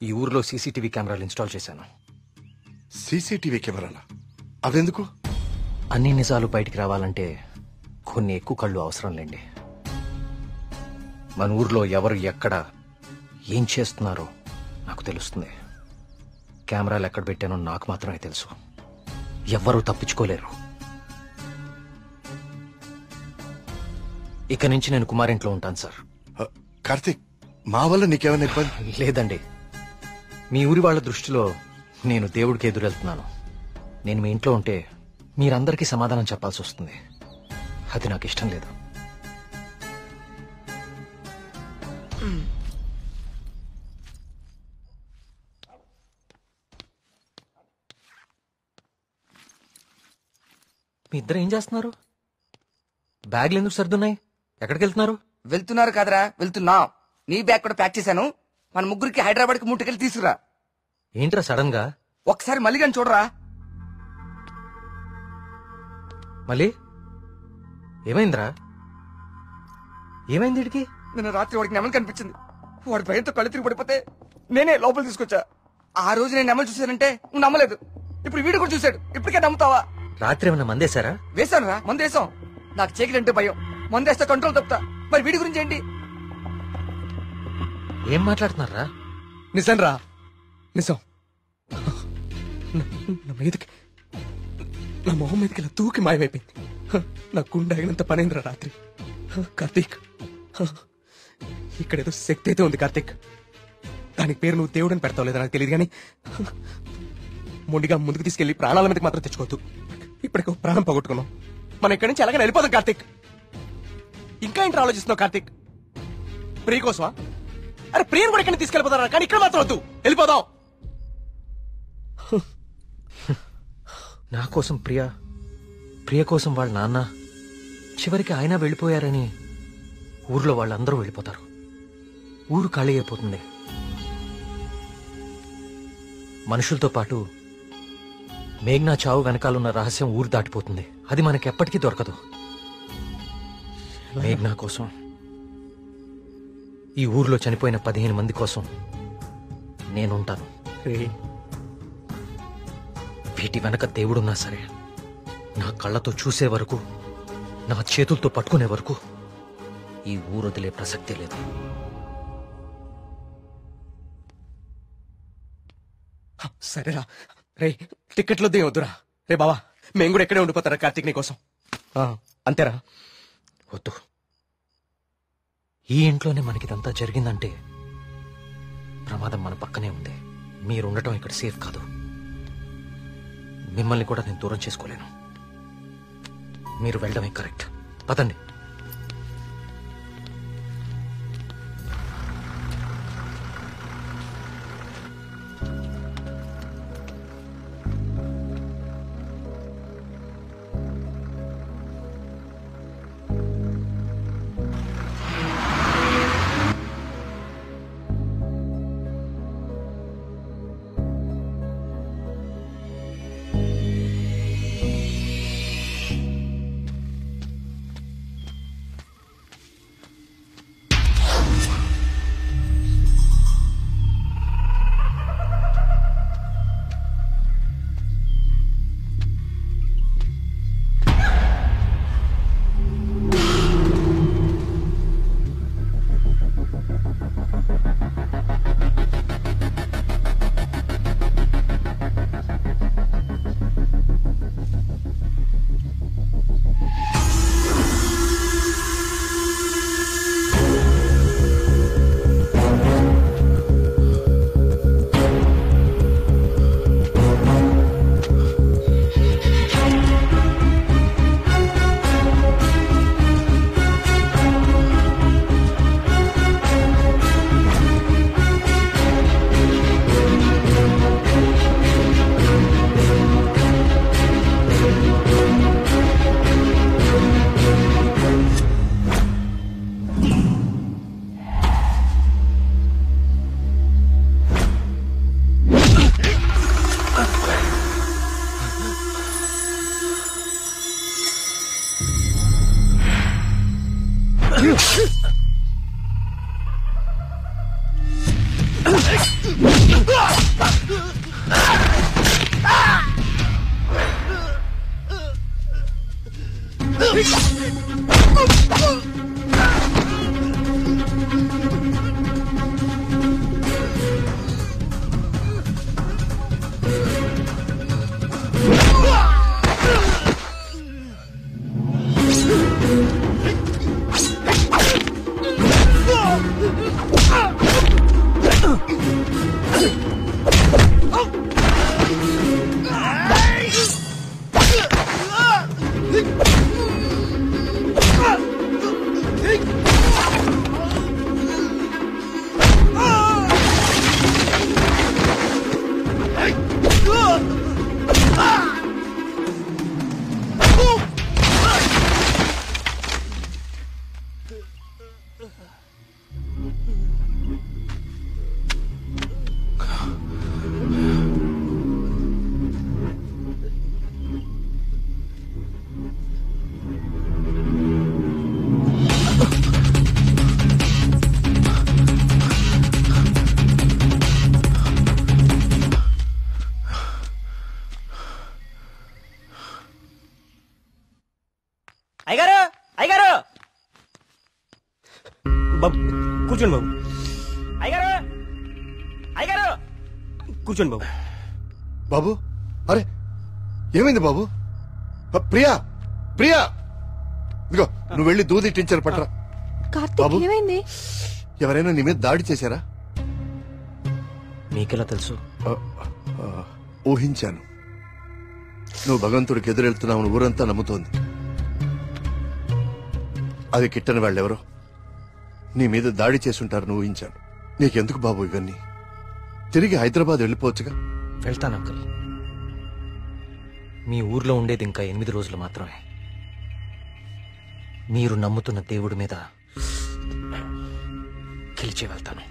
ఈ ఊర్లో సీసీటీవీ కెమెరాలు ఇన్స్టాల్ చేశాను. సీసీటీవీ కెమెరాలా? అవెందుకు? అన్ని నిజాలు బయటికి రావాలంటే కొన్ని ఎక్కువ కళ్ళు అవసరం లేండి. మన ఊర్లో ఎవరు ఎక్కడ ఏం చేస్తున్నారో నాకు తెలుస్తుంది. కెమెరాలు ఎక్కడ పెట్టానో నాకు మాత్రమే తెలుసు. ఎవ్వరూ తప్పించుకోలేరు. ఇక నుంచి నేను కుమారింట్లో ఉంటాను సార్. కార్తీక్, మా వల్ల నీకేమైనా ఇబ్బంది? లేదండి, మీ ఊరి వాళ్ళ దృష్టిలో నేను దేవుడికి ఎదురెళ్తున్నాను. నేను మీ ఇంట్లో ఉంటే మీరందరికీ సమాధానం చెప్పాల్సి వస్తుంది. అది నాకు ఇష్టం లేదు. మీ ఇద్దరు ఏం చేస్తున్నారు? బ్యాగ్లు ఎందుకు సర్దున్నాయి? ఎక్కడికి వెళ్తున్నారు? వెళ్తున్నారు కాదరా, వెళ్తున్నా. నీ బ్యాగ్ కూడా ప్యాక్ చేశాను. మన ముగ్గురికి హైదరాబాద్ కి ముట్టుకెళ్ళి తీసుకురా. ఏంట్రా సడన్ గా? ఒకసారి మళ్ళీ కానీ చూడరా. మళ్ళీ ఏమైందిరా? ఏమైంది వీడికి? నిన్న రాత్రి వాడికి నెమలు కనిపించింది. వాడి భయంతో కళ్ళు తిరిగి పడిపోతే నేనే లోపల తీసుకొచ్చా. ఆ రోజు నేను నెమలు చూశానంటే నువ్వు నమ్మలేదు. ఇప్పుడు వీడు కూడా చూశాడు. ఇప్పటికే నమ్ముతావా? రాత్రి ఏమన్నా మందేశారా? వేశాను రా, మందేశాం. నాకు చీకలంటే భయం. మందేస్తే కంట్రోల్ తప్పుతా. మరి వీడి గురించి ఏంటి? ఏం మాట్లాడుతున్నారా? నిజం రా, నిజం. నా మీదకి, నా మొహం మీదకి ఇలా తూకి మాయమైపోయింది. నా గుండె ఆగినంత పనైందిరా రాత్రి. కార్తీక్, ఇక్కడేదో శక్తి అయితే ఉంది కార్తీక్. దానికి పేరు నువ్వు దేవుడని పెడతావు లేదా నాకు తెలియదు, కానీ మొండిగా ముందుకు తీసుకెళ్లి ప్రాణాల మీదకి మాత్రం తెచ్చుకోవద్దు. ఇప్పటికో ప్రాణం పోగొట్టుకున్నాం. మనం ఇక్కడి నుంచి అలాగే వెళ్ళిపోదాం కార్తీక్. ఇంకా ఏంటి ఆలోచిస్తున్నావు కార్తీక్? ప్రియ కోసమా? అరే ప్రియను కూడా ఇక్కడ తీసుకెళ్ళిపోతారా, కానీ ఇక్కడ మాత్రం వద్దు, వెళ్ళిపోదాం. నా కోసం ప్రియ కోసం వాళ్ళ నాన్న, చివరికి ఆయన వెళ్ళిపోయారని ఊర్లో వాళ్ళందరూ వెళ్ళిపోతారు. ఊరు ఖాళీ అయిపోతుంది. మనుషులతో పాటు మేఘ్నా చావు వెనకాలన్న రహస్యం ఊరు దాటిపోతుంది. అది మనకెప్పటికీ దొరకదు. మేఘ్నా కోసం, ఈ ఊర్లో చనిపోయిన 15 మంది కోసం నేనుంటాను. వీటి వెనక దేవుడున్నా సరే, నా కళ్ళతో చూసే వరకు, నా చేతులతో పట్టుకునే వరకు ఈ ఊరు వదిలే ప్రసక్తే లేదు. సరేరా, రే టికెట్లు వద్దురా. రే బావా, మేము కూడా ఎక్కడే ఉండిపోతారా కార్తీక్ నీ కోసం? అంతేరా? వద్దు. ఈ ఇంట్లోనే మనకిదంతా జరిగిందంటే ప్రమాదం మన పక్కనే ఉంది. మీరుండటం ఇక్కడ సేఫ్ కాదు. మిమ్మల్ని కూడా నేను దూరం చేసుకోలేను. మీరు వెళ్ళడమే కరెక్ట్. పదండి. అయ్యగారు అయ్యగారు బాబు కూర్చోండి బాబు. అయ్యగారు అయ్యగారు కూర్చోండి బాబు. బాబు అరే ఏమైంది బాబు? ప్రియా ప్రియా ఇదిగో నువ్వు వెళ్ళి దూది టించర్ పట్టరా. కార్తీక్ ఏమైంది? ఎవరైనా నీ మీద దాడి చేశారా? మీకెలా తెలుసు? ఊహించాను. నువ్వు భగవంతుడికి ఎదురెళ్తున్నావు ఊరంతా నమ్ముతోంది. అది కిట్టని వాళ్ళెవరో నీ మీద దాడి చేసుంటారని ఊహించాను. నీకెందుకు బాబు ఇవన్నీ? తిరిగి హైదరాబాద్ వెళ్ళిపోవచ్చుగా. వెళ్తాను అంకుల్. మీ ఊర్లో ఉండేది ఇంకా 8 రోజులు మాత్రమే. మీరు నమ్ముతున్న దేవుడి మీద గెలిచి వెళ్తాను.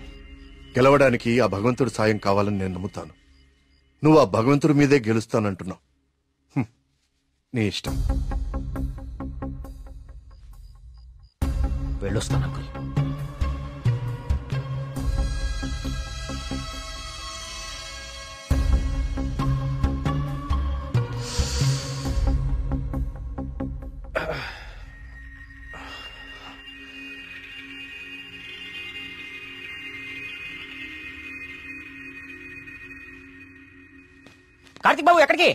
గెలవడానికి ఆ భగవంతుడి సాయం కావాలని నేను నమ్ముతాను. నువ్వు ఆ భగవంతుడి మీదే గెలుస్తానంటున్నావు. నీ ఇష్టం. వెళ్ళొస్తాను అంకుల్. కార్తీక్ బాబు ఎక్కడికి?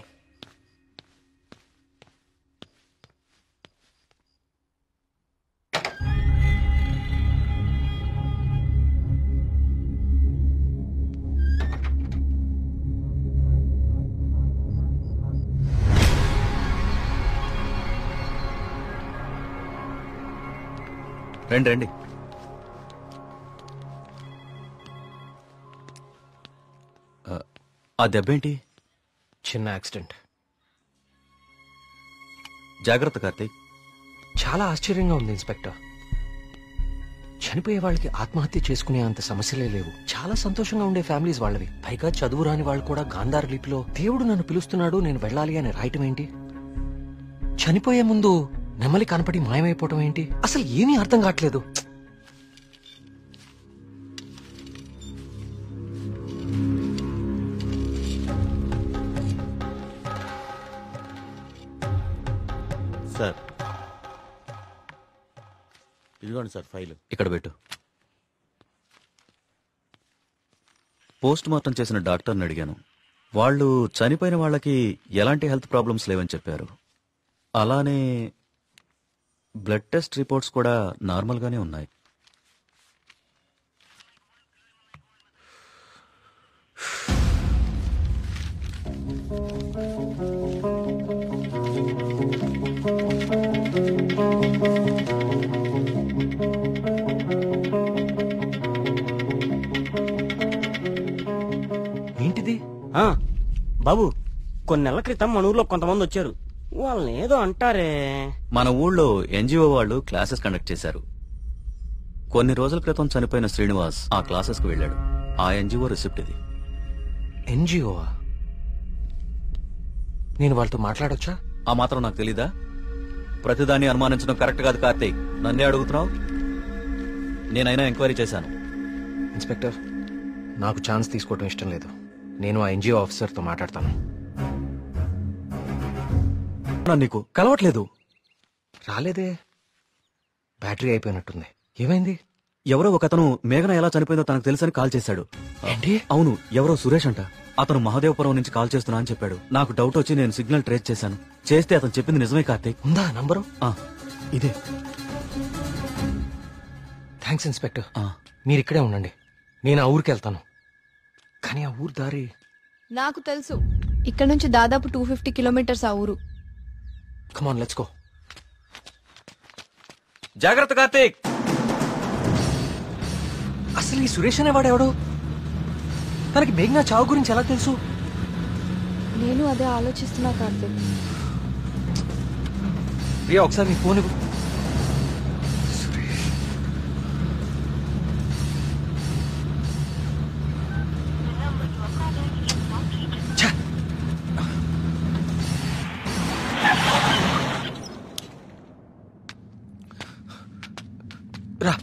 రండి రండి. ఆ దెబ్బేంటి? చిన్న యాక్సిడెంట్. జాగ్రత్త కార్తీక్. చాలా ఆశ్చర్యంగా ఉంది ఇన్స్పెక్టర్. చనిపోయే వాళ్ళకి ఆత్మహత్య చేసుకునే అంత సమస్యలే లేవు. చాలా సంతోషంగా ఉండే ఫ్యామిలీస్ వాళ్ళవి. పైగా చదువు రాని వాళ్ళు కూడా గాంధార లిపిలో దేవుడు నన్ను పిలుస్తున్నాడు నేను వెళ్ళాలి అని రాయటం ఏంటి? చనిపోయే ముందు నెమలి కనపడి మాయమైపోవటం ఏంటి? అసలు ఏమీ అర్థం కావట్లేదు. సార్ ఇదిగోండి సార్ ఫైల్. ఇక్కడ పెట్టు. పోస్ట్ మార్టం చేసిన డాక్టర్ని అడిగాను. వాళ్ళు చనిపోయిన వాళ్ళకి ఎలాంటి హెల్త్ ప్రాబ్లమ్స్ లేవని చెప్పారు. అలానే బ్లడ్ టెస్ట్ రిపోర్ట్స్ కూడా నార్మల్గానే ఉన్నాయి. ఏంటిది? బాబు కొన్ని నెలల క్రితం మన ఊర్లో కొంతమంది వచ్చారు. వాళ్ళని ఏదో అంటారే. మన ఊళ్ళో ఎన్జిఓ వాళ్ళు క్లాసెస్ కండక్ట్ చేశారు. కొన్ని రోజుల క్రితం చనిపోయిన శ్రీనివాస్ ఆ క్లాసెస్ కు వెళ్ళాడు. ఆ ఎన్జిఓ రిసిప్ట్ ఇది. ఎన్జిఓవా? నేను వాళ్ళతో మాట్లాడొచ్చా? ఆ మాత్రం నాకు తెలీదా? ప్రతిదాన్ని అనుమానించడం కరెక్ట్ కాదు కార్తీక్. నన్నే అడుగుతున్నావు. నేనైనా ఎంక్వైరీ చేశాను. ఇన్స్పెక్టర్, నాకు ఛాన్స్ తీసుకోవటం ఇష్టం లేదు. నేను ఆ ఎన్జిఓ ఆఫీసర్తో మాట్లాడతాను. నీకు కలవట్లేదు? రాలేదే. బ్యాటరీ అయిపోయినట్టుంది. ఏమైంది? ఎవరో ఒకతను మేఘన ఎలా చనిపోయిందో తనకు తెలుసని కాల్ చేశాడు. ఏంటి? అవును, ఎవరో సురేష్ అంట. అతను మహాదేవపురం నుంచి కాల్ చేస్తున్నా అని చెప్పాడు. నాకు డౌట్ వచ్చి నేను సిగ్నల్ ట్రేస్ చేశాను. చేస్తే అతను చెప్పింది నిజమే కార్తీక్. ఉందా నంబరు? ఇదే. Thanks inspector. మీరు ఇక్కడే ఉండండి, నేను ఆ ఊరికి వెళ్తాను. కానీ ఆ ఊరు దారి నాకు తెలుసు. ఇక్కడ నుంచి దాదాపు 250 కిలోమీటర్స్ ఆ ఊరు. Come on let's go. జాగ్రత్త కార్తీక్. అసలు ఈ సురేష్ అనేవాడెవడు? తనకి మేఘనా చావు గురించి ఎలా తెలుసు? నేను అదే ఆలోచిస్తున్నా కార్తీక్. ప్రియా ఒకసారి నీ ఫోన్ ఇవ్వు. రా.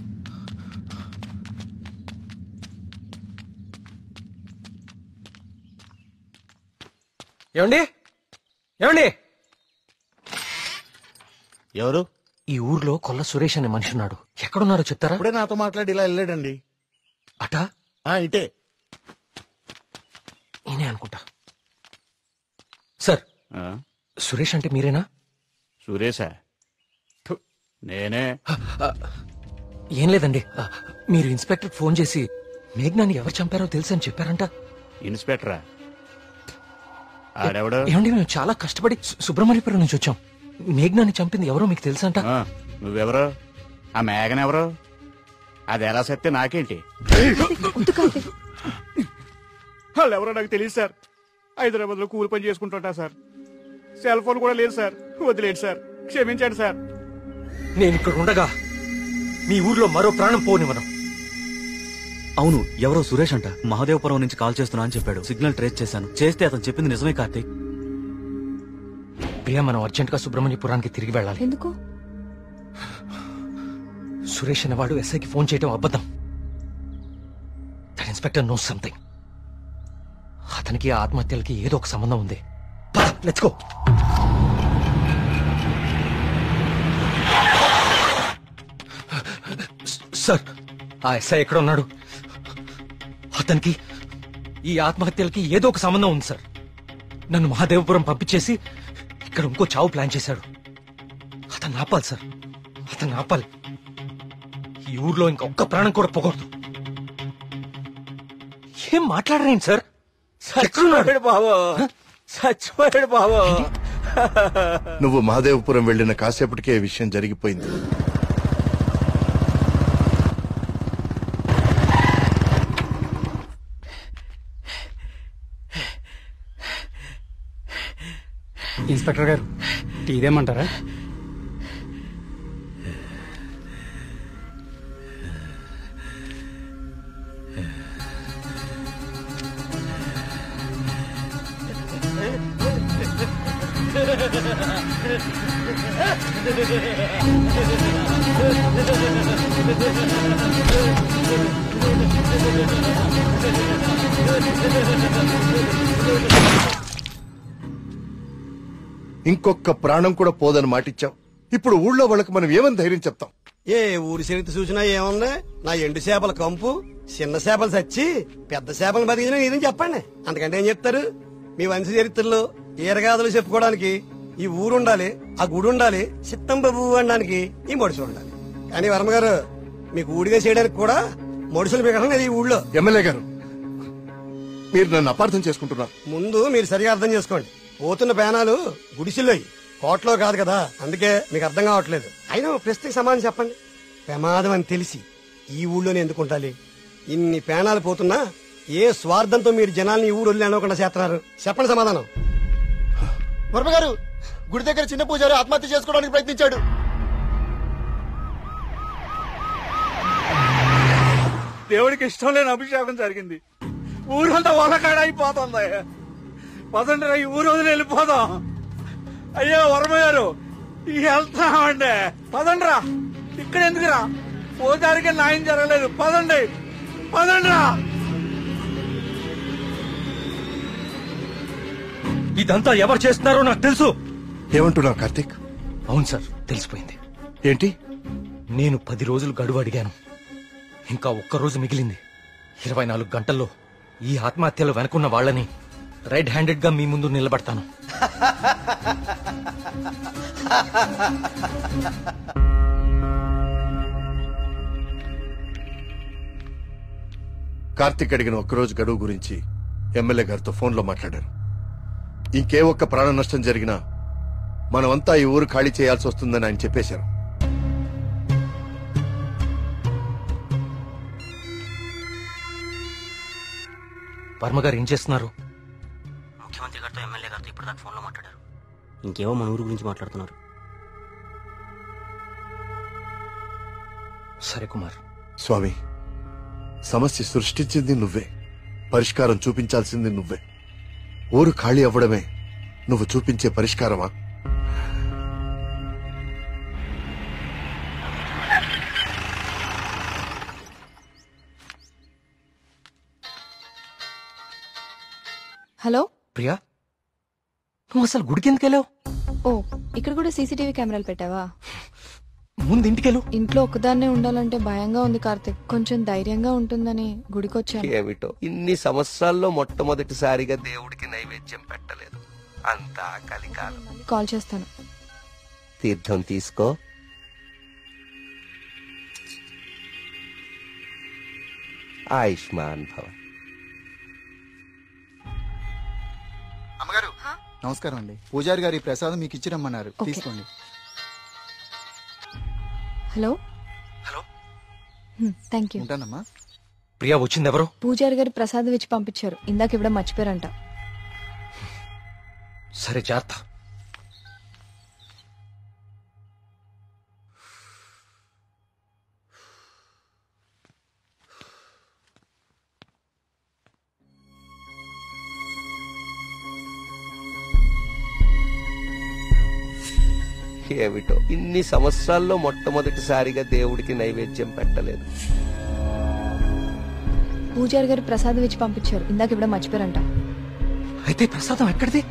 ఏమండి? ఏమండి? ఎవరు? ఈ ఊర్లో కొల్ల సురేష్ అనే మనిషి ఉన్నాడు. ఎక్కడున్నారో చెప్తారా? ఇప్పుడే నాతో మాట్లాడి ఇలా వెళ్ళాడండి. అటా ఇటే నేనే అనుకుంటా. సార్, సురేష్ అంటే మీరేనా? సురేషా? నేనే. ఏం లేదండి, మీరు ఇన్స్పెక్టర్ ఫోన్ చేసి మేఘ్నాన్ని ఎవరు చంపారో తెలుసని చెప్పారంట. ఇన్స్పెక్టరా? ఆడెవడు? ఏమండి, మేము చాలా కష్టపడి సుబ్రహ్మణ్యపురం నుంచి వచ్చాం. మేఘ్నాన్ని చంపింది ఎవరో మీకు తెలుసంట. నువ్వెవరు? ఆ మేఘనెవరు? అది ఎలా చెప్తే నాకేంటి? వాళ్ళు ఎవరో నాకు తెలియదు సార్. హైదరాబాద్ లో కూలి పని చేసుకుంటుంటా సార్. సెల్ ఫోన్ కూడా లేదు సార్. వదిలేండి సార్, క్షమించండి సార్. నేను ఇక్కడ ఉండగా మీ ఊర్లో మరో ప్రాణం పోనివ్వను. అవును, ఎవరో సురేష్ అంట మహాదేవపురం నుంచి కాల్ చేస్తున్నా అని చెప్పాడు. సిగ్నల్ ట్రేస్ చేశాను. చేస్తే అతను చెప్పింది నిజమే కార్తీక్. ప్రియా, మనం అర్జెంట్ గా సుబ్రహ్మణ్యపురానికి తిరిగి వెళ్ళాలి. ఎందుకు? సురేష్ అనేవాడు ఎస్ఐకి ఫోన్ చేయడం అబద్ధం. That inspector knows something. అతనికి ఆ ఆత్మహత్యలకి ఏదో ఒక సంబంధం ఉంది. Let's go. సార్, ఆ ఎస్ఐ ఎక్కడ ఉన్నాడు? అతనికి ఈ ఆత్మహత్యలకి ఏదో ఒక సంబంధం ఉంది సార్. నన్ను మహాదేవపురం పంపించేసి ఇక్కడ ఇంకో చావు ప్లాన్ చేశాడు. అతన్ని ఆపాలి సార్, అతన్ని ఆపాలి. ఈ ఊర్లో ఇంకొక్క ప్రాణం కూడా పోకూడదు. ఏం మాట్లాడరేంటి సార్? చచ్చిపోయాడు బాబు, చచ్చిపోయాడు బాబు. నువ్వు మహాదేవపురం వెళ్లిన కాసేపటికే విషయం జరిగిపోయింది. ఇన్స్పెక్టర్ గారు, టీ దేమంటారా? ఇంకొక ప్రాణం కూడా పోదని మాటిచ్చావు. ఇప్పుడు ఊళ్ళో వాళ్ళకి మనం ఏమని ధైర్యం చెప్తాం? ఏ ఊరి చరిత్ర చూసినా ఏముంది? నా ఎండు చేపల కంపు, చిన్న చేపలు చచ్చి పెద్ద చేపలు బతికిన ఇదని చెప్పండి. అంతకంటే ఏం చెప్తారు? మీ వంశ చరిత్రలో ఈరగాథలు చెప్పుకోవడానికి ఈ ఊరు ఉండాలి, ఆ గుడి ఉండాలి, చిత్తం బాబు అనడానికి ఈ మడుసులు ఉండాలి. కానీ వర్మ గారు, మీకు ఊడిగా చేయడానికి కూడా మడుసులు మిగడం లేదు ఈ ఊళ్ళో. ఎమ్మెల్యే గారు, మీరు నన్ను అపార్థం చేసుకుంటున్నారు. ముందు మీరు సరిగా అర్థం చేసుకోండి. పోతున్న పేనాలు గుడిసిల్లోయి, కోట్లో కాదు కదా. అందుకే మీకు అర్థం కావట్లేదు. అయినా ప్రశ్నకి సమాధానం చెప్పండి. ప్రమాదం అని తెలిసి ఈ ఊళ్ళోనే ఎందుకు ఉండాలి? ఇన్ని పేనాలు పోతున్నా ఏ స్వార్థంతో మీరు జనాల్ని ఈ ఊరు వదిలి అనుకుండా చేస్తున్నారు? చెప్పండి సమాధానం. వర్మ గారు, గుడి దగ్గర చిన్న పూజారి ఆత్మహత్య చేసుకోవడానికి ప్రయత్నించాడు. దేవుడికి ఇష్టం లేని అభిషేకం జరిగింది. ఊరంతా వలకాడ అయిపోతుంది. పదండి రా, ఈ ఊరు వదిలి వెళ్ళిపోదాం. అయ్యో వర్మ గారు, వెళ్తామండి. పదండి రా, ఇక్కడ ఎందుకురా? పూజారికి న్యాయం జరగలేదు. పదండి, పదండి రా. ఇదంతా ఎవరు చేస్తున్నారో నాకు తెలుసు. ఏమంటున్నావు కార్తీక్? అవును సార్, తెలిసిపోయింది. ఏంటి? నేను 10 రోజులు గడువు అడిగాను. ఇంకా ఒక్క రోజు మిగిలింది. 24 గంటల్లో ఈ ఆత్మహత్యలు వెనుకున్న వాళ్ళని రైట్ హ్యాండెడ్ గా మీ ముందు నిలబడతాను. కార్తీక్ అడిగిన ఒక్కరోజు గడువు గురించి ఎమ్మెల్యే గారితో ఫోన్లో మాట్లాడారు. ఇంకే ఒక్క ప్రాణ నష్టం జరిగినా మనమంతా ఈ ఊరు ఖాళీ చేయాల్సి వస్తుందని ఆయన చెప్పేశారు. వర్మ గారు ఏం చేస్తున్నారు? ముఖ్యమంత్రి గారితో ఎమ్మెల్యే గారితో ఇప్పుడు దాకా ఫోన్లో మాట్లాడారు. ఇంకేవో మన ఊరు గురించి మాట్లాడుతున్నారు. సరే కుమార్. స్వామి, సమస్య సృష్టించింది నువ్వే, పరిష్కారం చూపించాల్సింది నువ్వే. ఊరు ఖాళీ అవ్వడమే నువ్వు చూపించే పరిష్కారమా? హలో ప్రియా, నువ్వు అసలు గుడికి ఎందుకు వెళ్ళావు? ఓ, ఇక్కడ కూడా సీసీటీవీ కెమెరాలు పెట్టావా? ముందు ఇంటికెళ్ళు. ఇంట్లో ఒక్కదాన్నే ఉండాలంటే భయంగా ఉంది కార్తిక్. కొంచెం ధైర్యంగా ఉంటుందని గుడికొచ్చాను. ఏమిటో ఇన్ని సంవత్సరాల్లో మొట్టమొదటిసారిగా దేవుడికి నైవేద్యం పెట్టలేదు. అంతా కలికాలం. కాల్ చేస్తాను. తీర్థం తీసుకో. ఆయుష్మాన్ భవ. అమ్మగారు నమస్కారం అండి. పూజారి గారి ప్రసాదం మీకు ఇచ్చి రమ్మన్నారు, తీసుకోండి. హలో. Thank you. ఉంటానమ్మా. ప్రియా వచ్చింది ఎవరు? పూజారి గారు ప్రసాదం ఇచ్చి పంపించారు. ఇందాక ఇవ్వడం మర్చిపోయారంట. సరే జాగ్రత్త. ఏమిటో ఇన్ని సంవత్సరాల్లో మొట్టమొదటిసారిగా దేవుడికి నైవేద్యం పెట్టలేదు. పూజారి గారు ప్రసాదం ఇచ్చి పంపించారు. ఇందాక ఇవ్వడం మర్చిపోయారంట. అయితే ప్రసాదం ఎక్కడిది?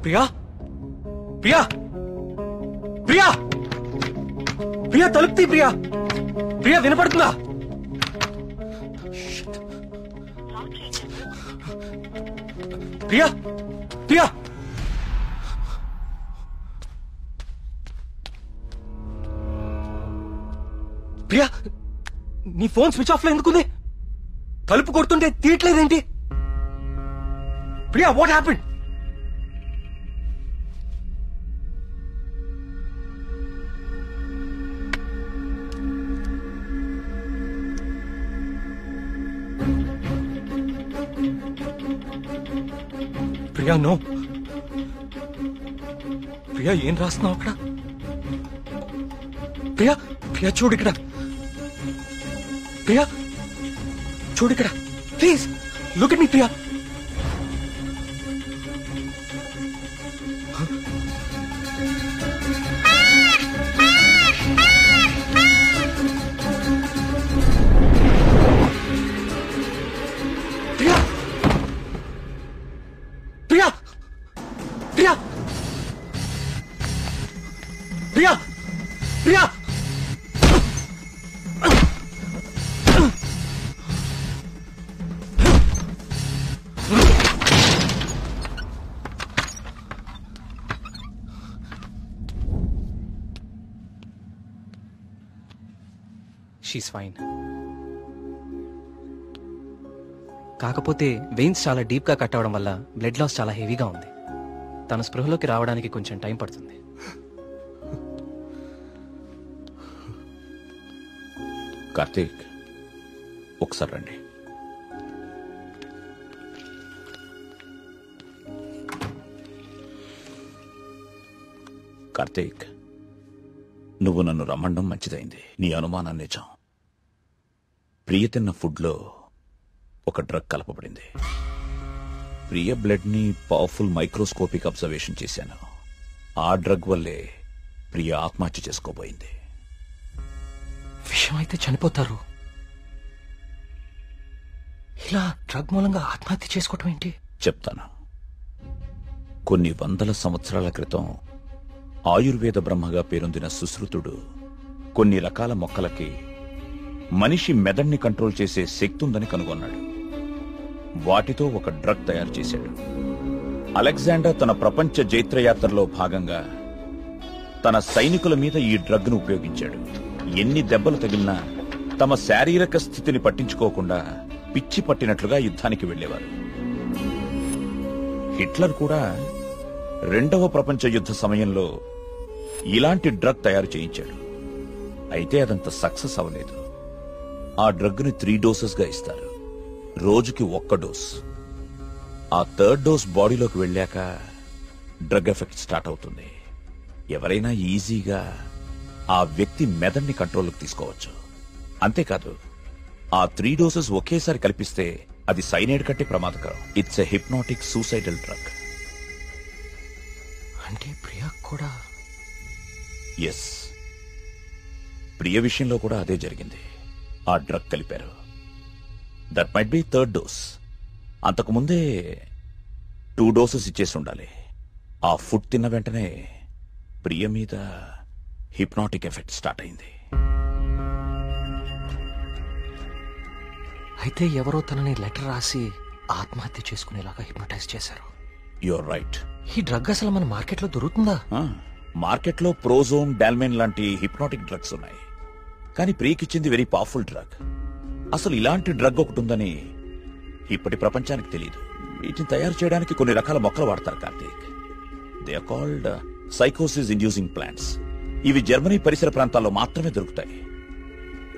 ప్రియా ప్రియా ప్రియా ప్రియా తలుపుతీ. ప్రియా ప్రియా వినపడుతుందా? ప్రియా ప్రియా ప్రియా నీ ఫోన్ స్విచ్ ఆఫ్ లో ఎందుకుంది? తలుపు కొడుతుంటే తీయట్లేదేంటి? Priya what happened? Priya no. Priya ఏం రాస్తున్నావు అక్కడ? ప్రియా ప్రియా చూడు ఇక్కడ. ప్రియా చూడు ఇక్కడ. Please look at me Priya. Priya Priya she's fine. కాకపోతే వెయిన్స్ చాలా డీప్ గా కట్ అవడం వల్ల బ్లడ్ లాస్ చాలా హెవీగా ఉంది. తన స్పృహలోకి రావడానికి కొంచెం టైం పడుతుంది. కార్తీక్ ఒకసారి రండి. కార్తీక్ నువ్వు నన్ను రమ్మడం మంచిదైంది. నీ అనుమానం నిజం. ప్రియ తిన్న ఫుడ్లో ఒక డ్రగ్ కలపబడింది. ప్రియ బ్లడ్ ని పవర్ఫుల్ మైక్రోస్కోపిక్ అబ్జర్వేషన్ చేశాను. ఆ డ్రగ్ వల్లే ప్రియ ఆత్మహత్య చేసుకోబోయింది. విషయం అయితే చనిపోతారు. ఇలా డ్రగ్ మూలంగా ఆత్మహత్య చేసుకోవటం ఏంటి? చెప్తాను. కొన్ని వందల సంవత్సరాల క్రితం ఆయుర్వేద బ్రహ్మగా పేరొందిన సుశ్రుతుడు కొన్ని రకాల మొక్కలకి మనిషి మెదడుని కంట్రోల్ చేసే శక్తి ఉందని కనుగొన్నాడు. వాటితో ఒక డ్రగ్ తయారు చేశాడు. అలెగ్జాండర్ తన ప్రపంచ జైత్రయాత్రలో భాగంగా తన సైనికుల మీద ఈ డ్రగ్ ను ఉపయోగించాడు. ఎన్ని దెబ్బలు తగిలినా తమ శారీరక స్థితిని పట్టించుకోకుండా పిచ్చి పట్టినట్లుగా యుద్ధానికి వెళ్లేవారు. హిట్లర్ కూడా రెండవ ప్రపంచ యుద్ధ సమయంలో ఇలాంటి డ్రగ్ తయారు చేయించాడు. అయితే అదంత సక్సెస్ అవ్వలేదు. ఆ డ్రగ్ ని 3 డోసెస్ గా ఇస్తారు. రోజుకి 1 డోస్. ఆ 3rd డోస్ బాడీలోకి వెళ్ళాక డ్రగ్ ఎఫెక్ట్ స్టార్ట్ అవుతుంది. ఎవరైనా ఈజీగా ఆ వ్యక్తి మెదడుని కంట్రోల్లోకి తీసుకోవచ్చు. అంతేకాదు, ఆ 3 డోసెస్ ఒకేసారి కల్పిస్తే అది సైనైడ్ కంటే ప్రమాదకరం. It's a hypnotic suicidal drug. అంటే ప్రియా కూడా? ఎస్. ప్రియ విషయంలో కూడా అదే జరిగింది. ఆ డ్రగ్ కలిపారు. That might be third dose. అంతకుముందే 2 డోసెస్ ఇచ్చేసి ఉండాలి. ఆ ఫుడ్ తిన్న వెంటనే ప్రియ మీద హిప్నాటిక్ ఎఫెక్ట్ స్టార్ట్ అయింది. అయితే ఎవరో తనని లెటర్ రాసి ఆత్మహత్య చేసుకునేలాగా హిప్నటైజ్ చేశారు. You're right. ఈ డ్రగ్ అసలు మన మార్కెట్లో దొరుకుతుందా? మార్కెట్లో ప్రోజోన్, డాల్మెన్ లాంటి హిప్నాటిక్ డ్రగ్స్ ఉన్నాయి. కానీ ప్రియకిచ్చింది వెరీ పవర్ఫుల్ డ్రగ్. అసలు ఇలాంటి డ్రగ్ ఒకటి ఉందని ఇప్పటి ప్రపంచానికి తెలియదు. వీటిని తయారు చేయడానికి కొన్ని రకాల మొక్కలు వాడతారు కార్తీక్. దే ఆర్ కాల్డ్ సైకోసిస్ ఇండ్యూసింగ్ ప్లాంట్స్. ఇవి జర్మనీ పరిసర ప్రాంతాల్లో మాత్రమే దొరుకుతాయి.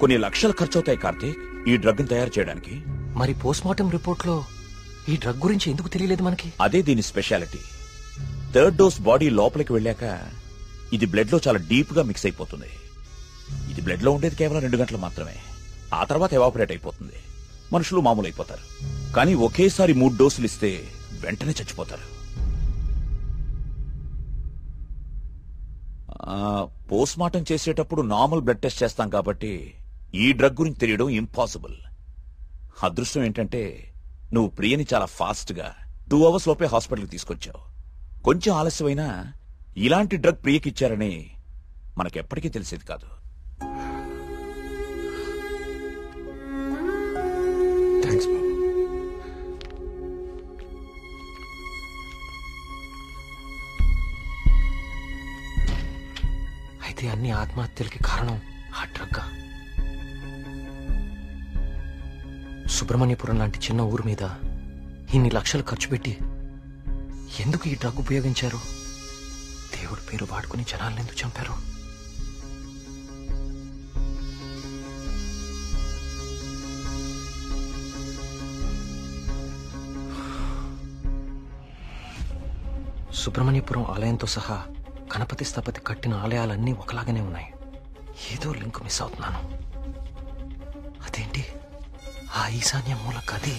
కొన్ని లక్షలు ఖర్చవుతాయి కార్తీక్ ఈ డ్రగ్ ని తయారు చేయడానికి. మరి పోస్ట్ మార్టం రిపోర్ట్ లో ఈ డ్రగ్ గురించి ఎందుకు తెలియలేదు మనకి? అదే దీని స్పెషాలిటీ. థర్డ్ డోస్ బాడీ లోపలికి వెళ్ళాక ఇది బ్లడ్ లో చాలా డీప్ గా మిక్స్ అయిపోతుంది. ఇది బ్లడ్ లో ఉండేది కేవలం 2 గంటలు మాత్రమే. ఆ తర్వాత ఎవాపరేట్ అయిపోతుంది. మనుషులు మామూలు అయిపోతారు. కానీ ఒకేసారి 3 డోసులు ఇస్తే వెంటనే చచ్చిపోతారు. పోస్ట్ మార్టం చేసేటప్పుడు నార్మల్ బ్లడ్ టెస్ట్ చేస్తాం కాబట్టి ఈ డ్రగ్ గురించి తెలియడం ఇంపాసిబుల్. అదృష్టం ఏంటంటే నువ్వు ప్రియని చాలా ఫాస్ట్ గా 2 అవర్స్ లోపే హాస్పిటల్కి తీసుకొచ్చావు. కొంచెం ఆలస్యమైనా ఇలాంటి డ్రగ్ ప్రియకిచ్చారని మనకెప్పటికీ తెలిసేది కాదు. థ్యాంక్స్ బాబు. అయితే అన్ని ఆత్మహత్యలకి కారణం ఆ డ్రగ్. సుబ్రహ్మణ్యపురం లాంటి చిన్న ఊరు మీద ఇన్ని లక్షలు ఖర్చు పెట్టి ఎందుకు ఈ డ్రగ్ ఉపయోగించారు? దేవుడి పేరు వాడుకుని జనాలను ఎందుకు చంపారు? సుబ్రహ్మణ్యపురం ఆలయంతో సహా గణపతి స్థపతి కట్టిన ఆలయాలన్నీ ఒకలాగానే ఉన్నాయి. ఏదో లింక్ మిస్ అవుతున్నాను. అదేంటి ఆ ఈశాన్య మూల గది?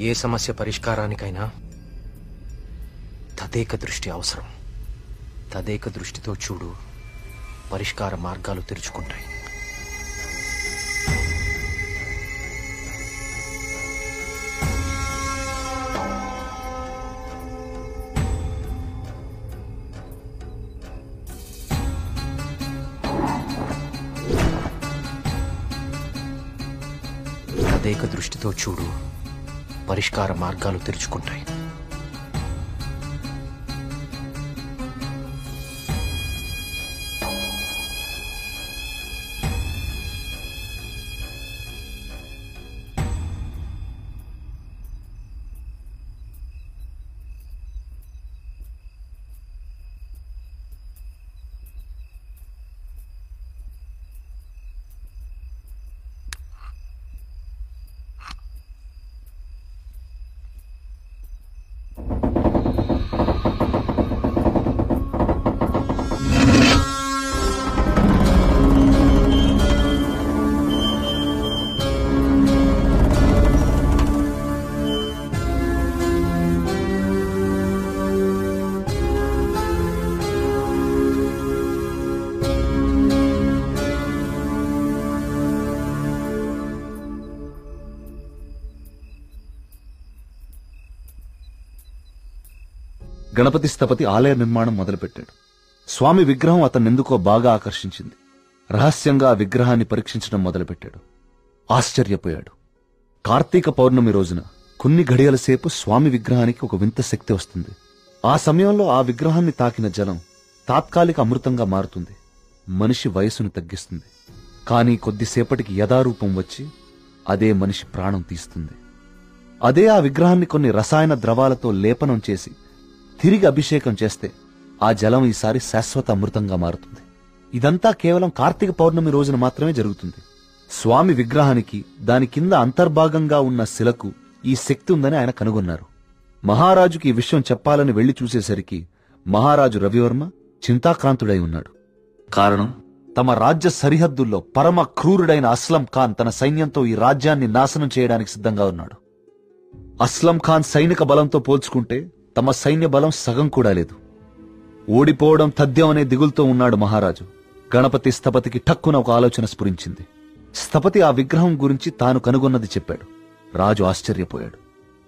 ఏ సమస్య పరిష్కారానికైనా తదేక దృష్టి అవసరం. తదేక దృష్టితో చూడు, పరిష్కార మార్గాలు తెరుచుకుంటాయి. తదేక దృష్టితో చూడు, పరిష్కార మార్గాలు తెరుచుకుంటాయి. గణపతి స్థపతి ఆలయ నిర్మాణం మొదలుపెట్టాడు. స్వామి విగ్రహం అతన్నెందుకో బాగా ఆకర్షించింది. రహస్యంగా ఆ విగ్రహాన్ని పరీక్షించడం మొదలుపెట్టాడు. ఆశ్చర్యపోయాడు. కార్తీక పౌర్ణమి రోజున కొన్ని ఘడియల సేపు స్వామి విగ్రహానికి ఒక వింత శక్తి వస్తుంది. ఆ సమయంలో ఆ విగ్రహాన్ని తాకిన జలం తాత్కాలిక అమృతంగా మారుతుంది. మనిషి వయసును తగ్గిస్తుంది. కానీ కొద్దిసేపటికి యథారూపం వచ్చి అదే మనిషి ప్రాణం తీస్తుంది. అదే ఆ విగ్రహాన్ని కొన్ని రసాయన ద్రవాలతో లేపనం చేసి తిరిగి అభిషేకం చేస్తే ఆ జలం ఈసారి శాశ్వత అమృతంగా మారుతుంది. ఇదంతా కేవలం కార్తీక పౌర్ణమి రోజున మాత్రమే జరుగుతుంది. స్వామి విగ్రహానికి దాని కింద అంతర్భాగంగా ఉన్న శిలకు ఈ శక్తి ఉందని ఆయన కనుగొన్నారు. మహారాజుకి ఈ విషయం చెప్పాలని వెళ్లి చూసేసరికి మహారాజు రవివర్మ చింతాక్రాంతుడై ఉన్నాడు. కారణం, తమ రాజ్య సరిహద్దుల్లో పరమ క్రూరుడైన అస్లం ఖాన్ తన సైన్యంతో ఈ రాజ్యాన్ని నాశనం చేయడానికి సిద్ధంగా ఉన్నాడు. అస్లం ఖాన్ సైనిక బలంతో పోల్చుకుంటే తమ సైన్య బలం సగం కూడా లేదు. ఓడిపోవడం తథ్యం అనే దిగులుతో ఉన్నాడు మహారాజు. గణపతి స్థపతికి ఠక్కున ఒక ఆలోచన స్ఫురించింది. స్థపతి ఆ విగ్రహం గురించి తాను కనుగొన్నది చెప్పాడు. రాజు ఆశ్చర్యపోయాడు.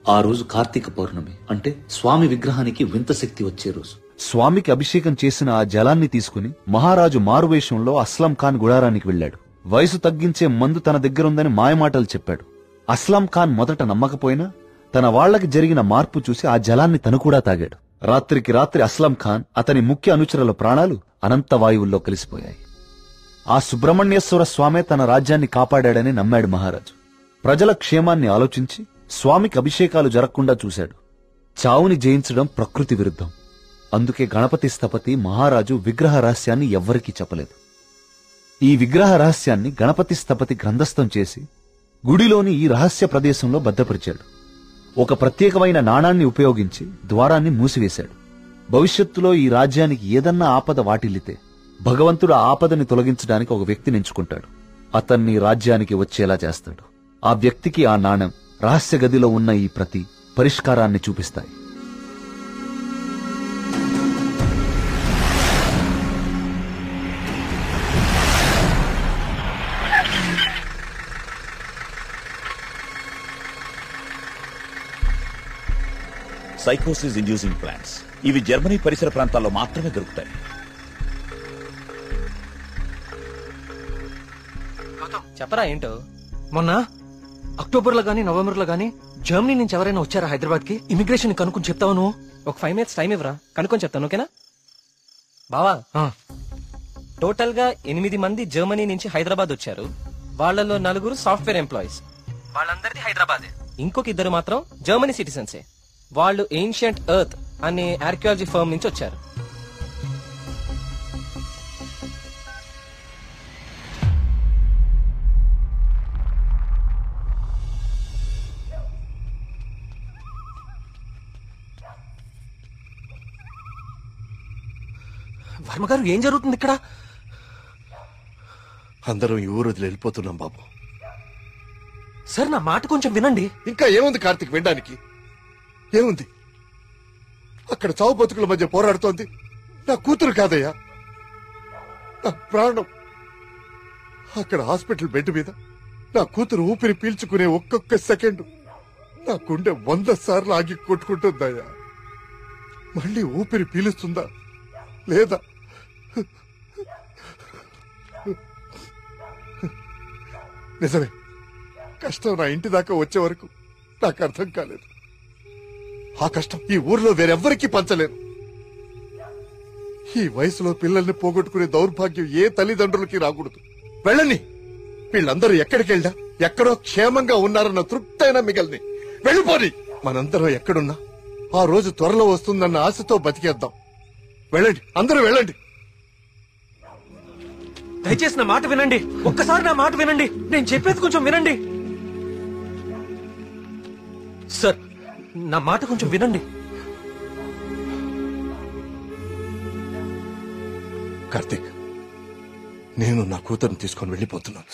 ఆ రోజు కార్తీక పౌర్ణమి, అంటే స్వామి విగ్రహానికి వింత శక్తి వచ్చే రోజు. స్వామికి అభిషేకం చేసిన ఆ జలాన్ని తీసుకుని మహారాజు మారువేషంలో అస్లం ఖాన్ గుడారానికి వెళ్లాడు. వయసు తగ్గించే మందు తన దగ్గరుందని మాయమాటలు చెప్పాడు. అస్లం ఖాన్ మొదట నమ్మకపోయినా తన వాళ్లకి జరిగిన మార్పు చూసి ఆ జలాన్ని తను కూడా తాగాడు. రాత్రికి రాత్రి అస్లం ఖాన్, అతని ముఖ్య అనుచరుల ప్రాణాలు అనంత వాయువుల్లో కలిసిపోయాయి. ఆ సుబ్రహ్మణ్యేశ్వర స్వామే తన రాజ్యాన్ని కాపాడాడని నమ్మాడు మహారాజు. ప్రజల క్షేమాన్ని ఆలోచించి స్వామికి అభిషేకాలు జరగకుండా చూశాడు. చావుని జయించడం ప్రకృతి విరుద్ధం. అందుకే గణపతి స్థపతి మహారాజు విగ్రహ రహస్యాన్ని ఎవ్వరికీ చెప్పలేదు. ఈ విగ్రహ రహస్యాన్ని గణపతి స్థపతి గ్రంథస్థం చేసి గుడిలోని ఈ రహస్య ప్రదేశంలో భద్రపరిచాడు. ఒక ప్రత్యేకమైన నాణాన్ని ఉపయోగించి ద్వారాన్ని మూసివేశాడు. భవిష్యత్తులో ఈ రాజ్యానికి ఏదన్నా ఆపద వాటిల్లితే భగవంతుడు ఆ ఆపదని తొలగించడానికి ఒక వ్యక్తిని ఎంచుకుంటాడు. అతన్ని రాజ్యానికి వచ్చేలా చేస్తాడు. ఆ వ్యక్తికి ఆ నాణెం, రహస్య గదిలో ఉన్న ఈ ప్రతి పరిష్కారాన్ని చూపిస్తాయి. సైకోసిస్ ఇండ్యూసింగ్ ప్లాంట్స్ ఇవి జర్మనీ పరిసర ప్రాంతాల్లో మాత్రమే దొరుకుతాయి. చెప్పరా ఏంటో. మొన్న అక్టోబర్లో గానీ నవంబర్లో గానీ జర్మనీ నుంచి ఎవరైనా వచ్చారా హైదరాబాద్ కి? ఇమిగ్రేషన్ కనుక్కొని చెప్తావు నువ్వు? ఒక 5 minutes టైం ఇవ్వరా, కనుక్కొని చెప్తాను. ఓకేనా బావా? టోటల్ గా 8 మంది జర్మనీ నుంచి హైదరాబాద్ వచ్చారు. వాళ్ళలో 4 సాఫ్ట్వేర్ ఎంప్లాయీస్, వాళ్ళందరిది హైదరాబాద్. ఇంకొక 2 మాత్రం జర్మనీ సిటిజన్సే. వాళ్ళు ఏన్షియంట్ ఎర్త్ అనే ఆర్కియాలజీ ఫర్మ్ నుంచి వచ్చారు. వర్మగారు, ఏం జరుగుతుంది ఇక్కడ? అందరం ఈ ఊరు వదిలి వెళ్ళిపోతున్నాం బాబు. సార్, నా మాట కొంచెం వినండి. ఇంకా ఏముంది కార్తీక్ వినడానికి? ఏముంది? అక్కడ చావు బతుకుల మధ్య పోరాడుతోంది నా కూతురు కాదయ్యా, నా ప్రాణం. అక్కడ హాస్పిటల్ బెడ్ మీద నా కూతురు ఊపిరి పీల్చుకునే ఒక్కొక్క సెకండ్ నా గుండె 100 సార్లు ఆగి కొట్టుకుంటుందయ్యా. మళ్ళీ ఊపిరి పీలుస్తుందా లేదా? నిజమే, కష్టం నా ఇంటి దాకా వచ్చే వరకు నాకు అర్థం కాలేదు. ఆ కష్టం ఈ ఊర్లో వేరెవ్వరికీ పంచలేను. ఈ వయసులో పిల్లల్ని పోగొట్టుకునే దౌర్భాగ్యం ఏ తల్లిదండ్రులకి రాకూడదు. వెళ్ళని, వీళ్ళందరూ ఎక్కడికి వెళ్ళా ఎక్కడో క్షేమంగా ఉన్నారన్న తృప్తైనా మిగల్ని. వెళ్ళిపోని. మనందరం ఎక్కడున్నా ఆ రోజు త్వరలో వస్తుందన్న ఆశతో బతికేద్దాం. వెళ్ళండి, అందరూ వెళ్ళండి. దయచేసి నా మాట వినండి. ఒక్కసారి నా మాట వినండి. నేను చెప్పేది కొంచెం వినండి. సార్, నా మాట కొంచెం వినండి. కార్తీక్, నేను నా కూతురుని తీసుకొని వెళ్ళిపోతున్నాను.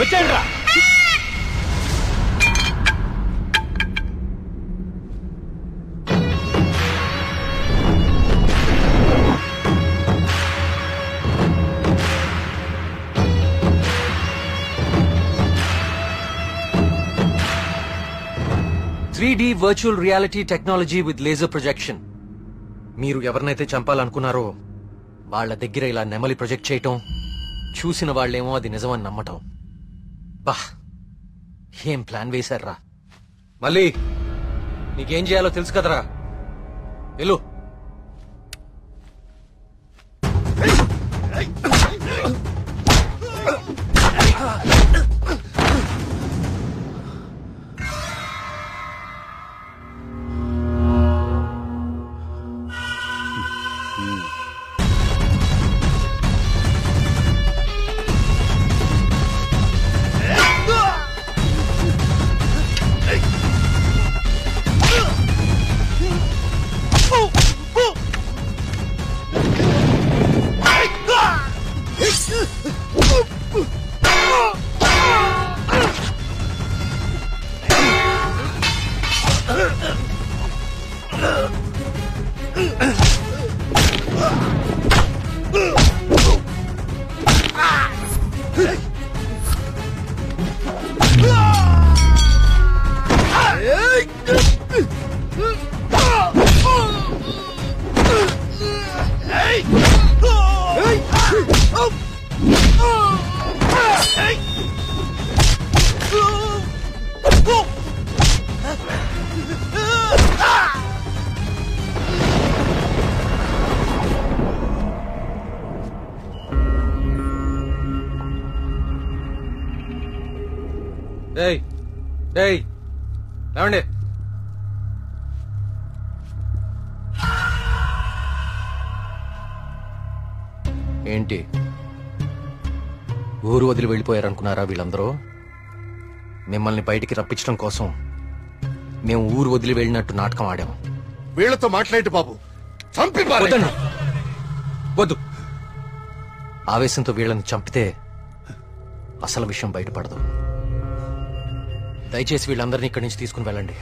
వచ్చేయండి రా. Virtual reality technology with laser projection. మీరు ఎవరినైతే చంపాలనుకున్నారో వాళ్ళ దగ్గర ఇలా నెమలి ప్రొజెక్ట్ చేయటం, చూసిన వాళ్ళేమో అది నిజమని నమ్మటం. బా, ఏం ప్లాన్ వేశారా? మళ్ళీ నీకేం చేయాలో తెలుసు కదరా, వెళ్ళు. ఏమండి, ఏంటి ఊరు వదిలి వెళ్ళిపోయారనుకున్నారా వీళ్ళందరూ? మిమ్మల్ని బయటికి రప్పించడం కోసం మేము ఊరు వదిలి వెళ్ళినట్టు నాటకం ఆడాము. వీళ్లతో మాట్లాడి బాబు, చంపి పారేయ్. వద్దు, ఆవేశంతో వీళ్ళని చంపితే అసలు విషయం బయటపడదు. దయచేసి వీళ్ళందరినీ ఇక్కడి నుంచి తీసుకుని వెళ్ళండి.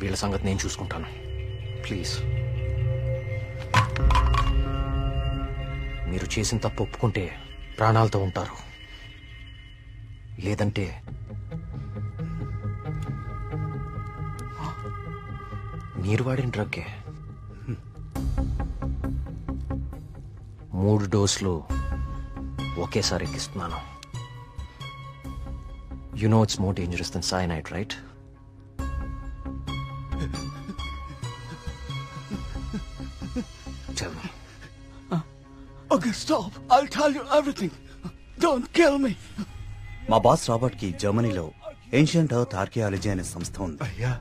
వీళ్ళ సంగతి నేను చూసుకుంటాను, ప్లీజ్. మీరు చేసిన తప్పు ఒప్పుకుంటే ప్రాణాలతో ఉంటారు, లేదంటే మీరు వాడిన డ్రగ్గే 3 డోసులు ఒకేసారి ఎక్కిస్తున్నాను. You know it's more dangerous than cyanide, right? Tell me. Okay, stop. I'll tell you everything. Don't kill me. మా బాస్ రాబర్ట్ కి జర్మనీలో ఏన్షియంట్ ఎర్త్ ఆర్కియాలజీ అనే సంస్థ ఉంది. అయ్యా,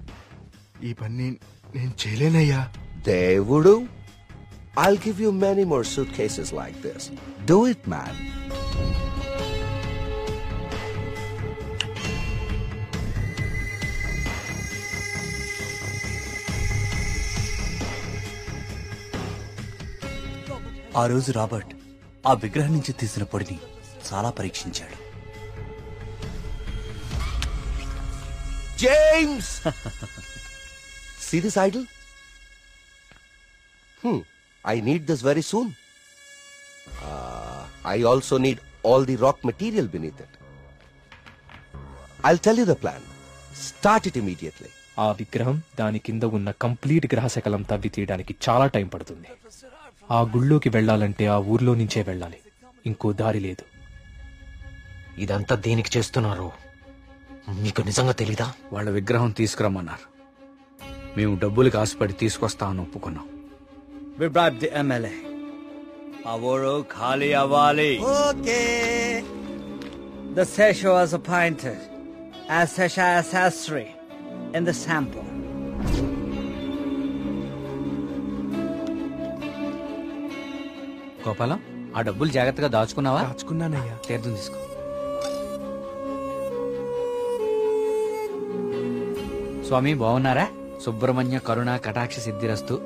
ఈ పని నేను చేయలేనయ్యా. దేవుడు, I'll give you many more suitcases like this. Do it, man. ఆ రోజు రాబర్ట్ ఆ విగ్రహం నుంచి తీసిన పొడిని చాలా పరీక్షించాడు. James! See this idol? I need this very soon. I also need all the rock material beneath it. I'll tell you the plan. Start it immediately. ఆ విగ్రహం దాని కింద ఉన్న కంప్లీట్ గ్రహశకలం తవ్వి తీయడానికి చాలా టైం పడుతుంది. ఆ గుళ్ళోకి వెళ్లాలంటే ఆ ఊర్లో నుంచే వెళ్ళాలి, ఇంకో దారి లేదు. ఇదంతా దేనికి చేస్తున్నారు మీకు నిజంగా తెలీదా? వాళ్ళ విగ్రహం తీసుకురమ్మన్నారు, మేము డబ్బులకు ఆశపడి తీసుకొస్తామని ఒప్పుకున్నాం. We bribed the MLA. ఆ ఊరు ఖాళీ అవ్వాలి. Okay. The Sesho was appointed as Sesha Sastry in the sample. Gopalam, ఆ డబ్బులు జాగ్రత్తగా దాచుకున్నావా? దాచుకున్నానయ్యా. తీర్థం తీసుకో. స్వామి బాగున్నారా? సుబ్రహ్మణ్య కరుణ కటాక్ష సిద్ధిరస్తు.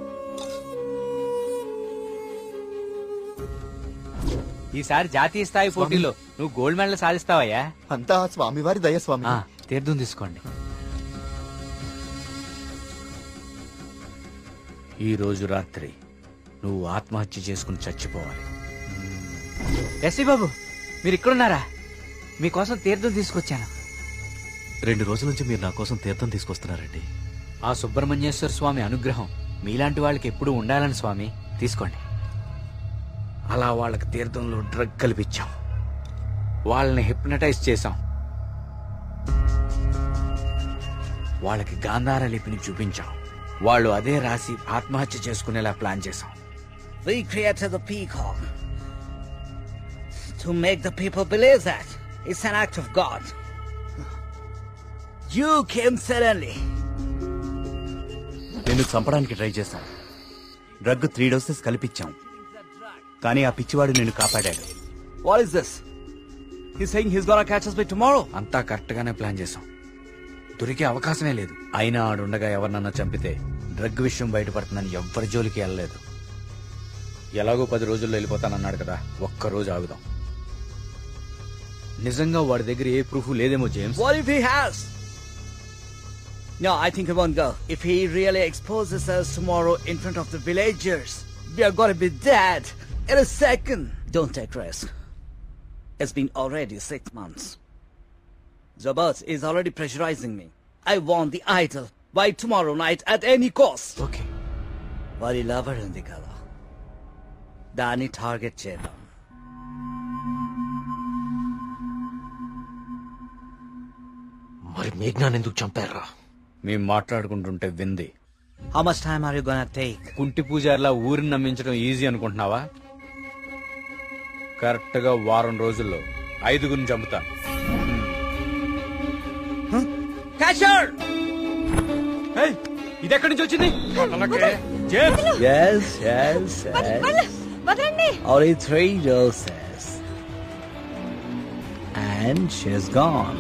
ఈసారి జాతీయ స్థాయి పోటీలో నువ్వు గోల్డ్ మెడల్ సాధిస్తావయ్యా. అంతా స్వామివారి దయ స్వామి. తీర్థం తీసుకోండి. ఈ రోజు రాత్రి నువ్వు ఆత్మహత్య చేసుకుని చచ్చిపోవాలి. ఎస్సీ బాబు, మీరు ఇక్కడున్నారా? మీకోసం తీర్థం తీసుకొచ్చాను. 2 రోజుల నుంచి మీరు నా కోసం తీర్థం తీసుకొస్తున్నారండి. ఆ సుబ్రహ్మణ్యేశ్వర స్వామి అనుగ్రహం మీలాంటి వాళ్ళకి ఎప్పుడూ ఉండాలని స్వామి. తీసుకోండి. అలా వాళ్ళకి తీర్థంలో డ్రగ్ కల్పించాం, వాళ్ళని హిప్నటైజ్ చేశాం, వాళ్ళకి గాంధార లిపిని చూపించాం. వాళ్ళు అదే రాసి ఆత్మహత్య చేసుకునేలా ప్లాన్ చేశాం. We created the peacock to make the people believe that it's an act of God. You came suddenly. నిన్ను చంపడానికి ట్రై చేశాం. డ్రగ్ 3 డోసెస్ కల్పించాం, కానీ ఆ పిచ్చివాడు నిన్ను కాపాడాడు. What is this? He's saying he's gonna catch us by tomorrow. అంతా correct గానే ప్లాన్ చేశాం. దొరికే అవకాశమే లేదు. అయినా ఆడుండగా ఎవరినన్నా చంపితే డ్రగ్ విషయం బయటపడుతుందని ఎవ్వరి జోలికి వెళ్ళలేదు. ఎలాగో 10 రోజుల్లో వెళ్ళిపోతానన్నాడు కదా, ఒక్కరోజు ఆగుదాం. నిజంగా వాడి దగ్గర ఏ ప్రూఫ్ లేదేమో James. What if he has? No, I think he won't go. If he really exposes us tomorrow in front of the villagers, we are gonna be dead in a second. Don't take risk. It's been already 6 months. Zabas is already pressurizing me. I want the idol by tomorrow night at any cost. Okay. Vari lover undi kada. Dani target chedam. మరి మేఘ్నాన్ని ఎందుకు చంపారా? మేము మాట్లాడుకుంటుంటే వింది. How much time are you gonna take? కుంటి పూజారిలా ఊరిని నమ్మించడం easy అనుకుంటున్నావా? Correct గా 1 వారం రోజుల్లో 5గురిని చంపుతా. Catcher! Hey, ఇది ఎక్కడి నుంచి వచ్చింది? Yes. Only 3 doses. And she's gone.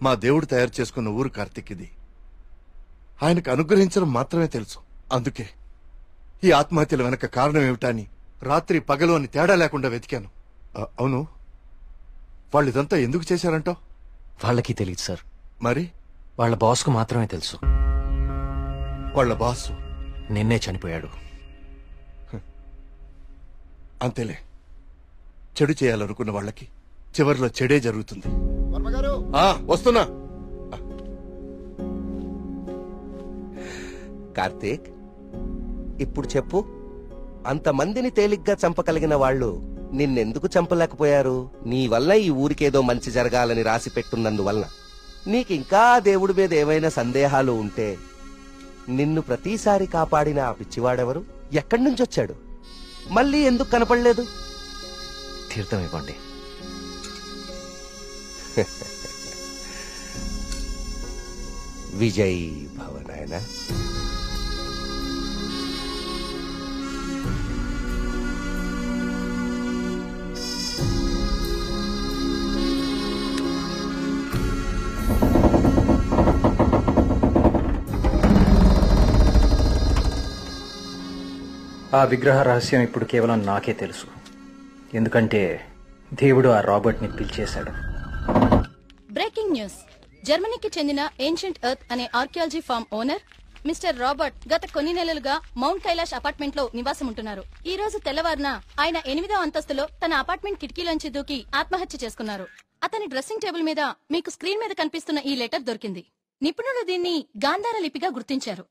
మా దేవుడు తయారు చేసుకున్న ఊరు కార్తీక్ ఇది. ఆయనకు అనుగ్రహించడం మాత్రమే తెలుసు. అందుకే ఈ ఆత్మహత్యల వెనక కారణం ఏమిటా అని రాత్రి పగలు అని తేడా లేకుండా వెతికాను. అవును, వాళ్ళు ఇదంతా ఎందుకు చేశారంటావు? వాళ్ళకి తెలియదు సార్. మరి వాళ్ళ బాస్కు మాత్రమే తెలుసు. వాళ్ళ బాసు నిన్నే చనిపోయాడు. అంతేలే, చెడు చేయాలనుకున్న వాళ్ళకి చివరిలో చెడే జరుగుతుంది. వస్తున్నా. కార్తీక్, ఇప్పుడు చెప్పు, అంతమందిని తేలిగ్గా చంపగలిగిన వాళ్ళు నిన్నెందుకు చంపలేకపోయారు? నీ వల్ల ఈ ఊరికేదో మంచి జరగాలని రాసి పెట్టున్నందువల్ల. నీకింకా దేవుడి మీద ఏవైనా సందేహాలు ఉంటే నిన్ను ప్రతిసారి కాపాడిన ఆ పిచ్చివాడెవరు? ఎక్కడి నుంచి వచ్చాడు? మళ్ళీ ఎందుకు కనపడలేదు? తీర్థం ఇవ్వండి. విజయ్ భవ నాయనా. ఆ విగ్రహ రహస్యం ఇప్పుడు కేవలం నాకే తెలుసు. ఎందుకంటే దేవుడు ఆ రాబర్ట్ ని పిలిచేశాడు. Breaking news. జర్మనీకి చెందిన ఏన్షియంట్ ఎర్త్ అనే archaeology firm owner mister Robert గత కొన్ని నెలలుగా మౌంట్ కైలాష్ అపార్ట్మెంట్ లో నివాసం ఉంటున్నారు. ఈ రోజు తెల్లవారున ఆయన 8వ అంతస్తులో తన అపార్ట్మెంట్ కిటికీలోంచి దూకి ఆత్మహత్య చేసుకున్నారు. అతని డ్రెస్సింగ్ టేబుల్ మీద మీకు స్క్రీన్ మీద కనిపిస్తున్న ఈ లెటర్ దొరికింది. నిపుణులు దీన్ని గాంధార లిపిగా గుర్తించారు.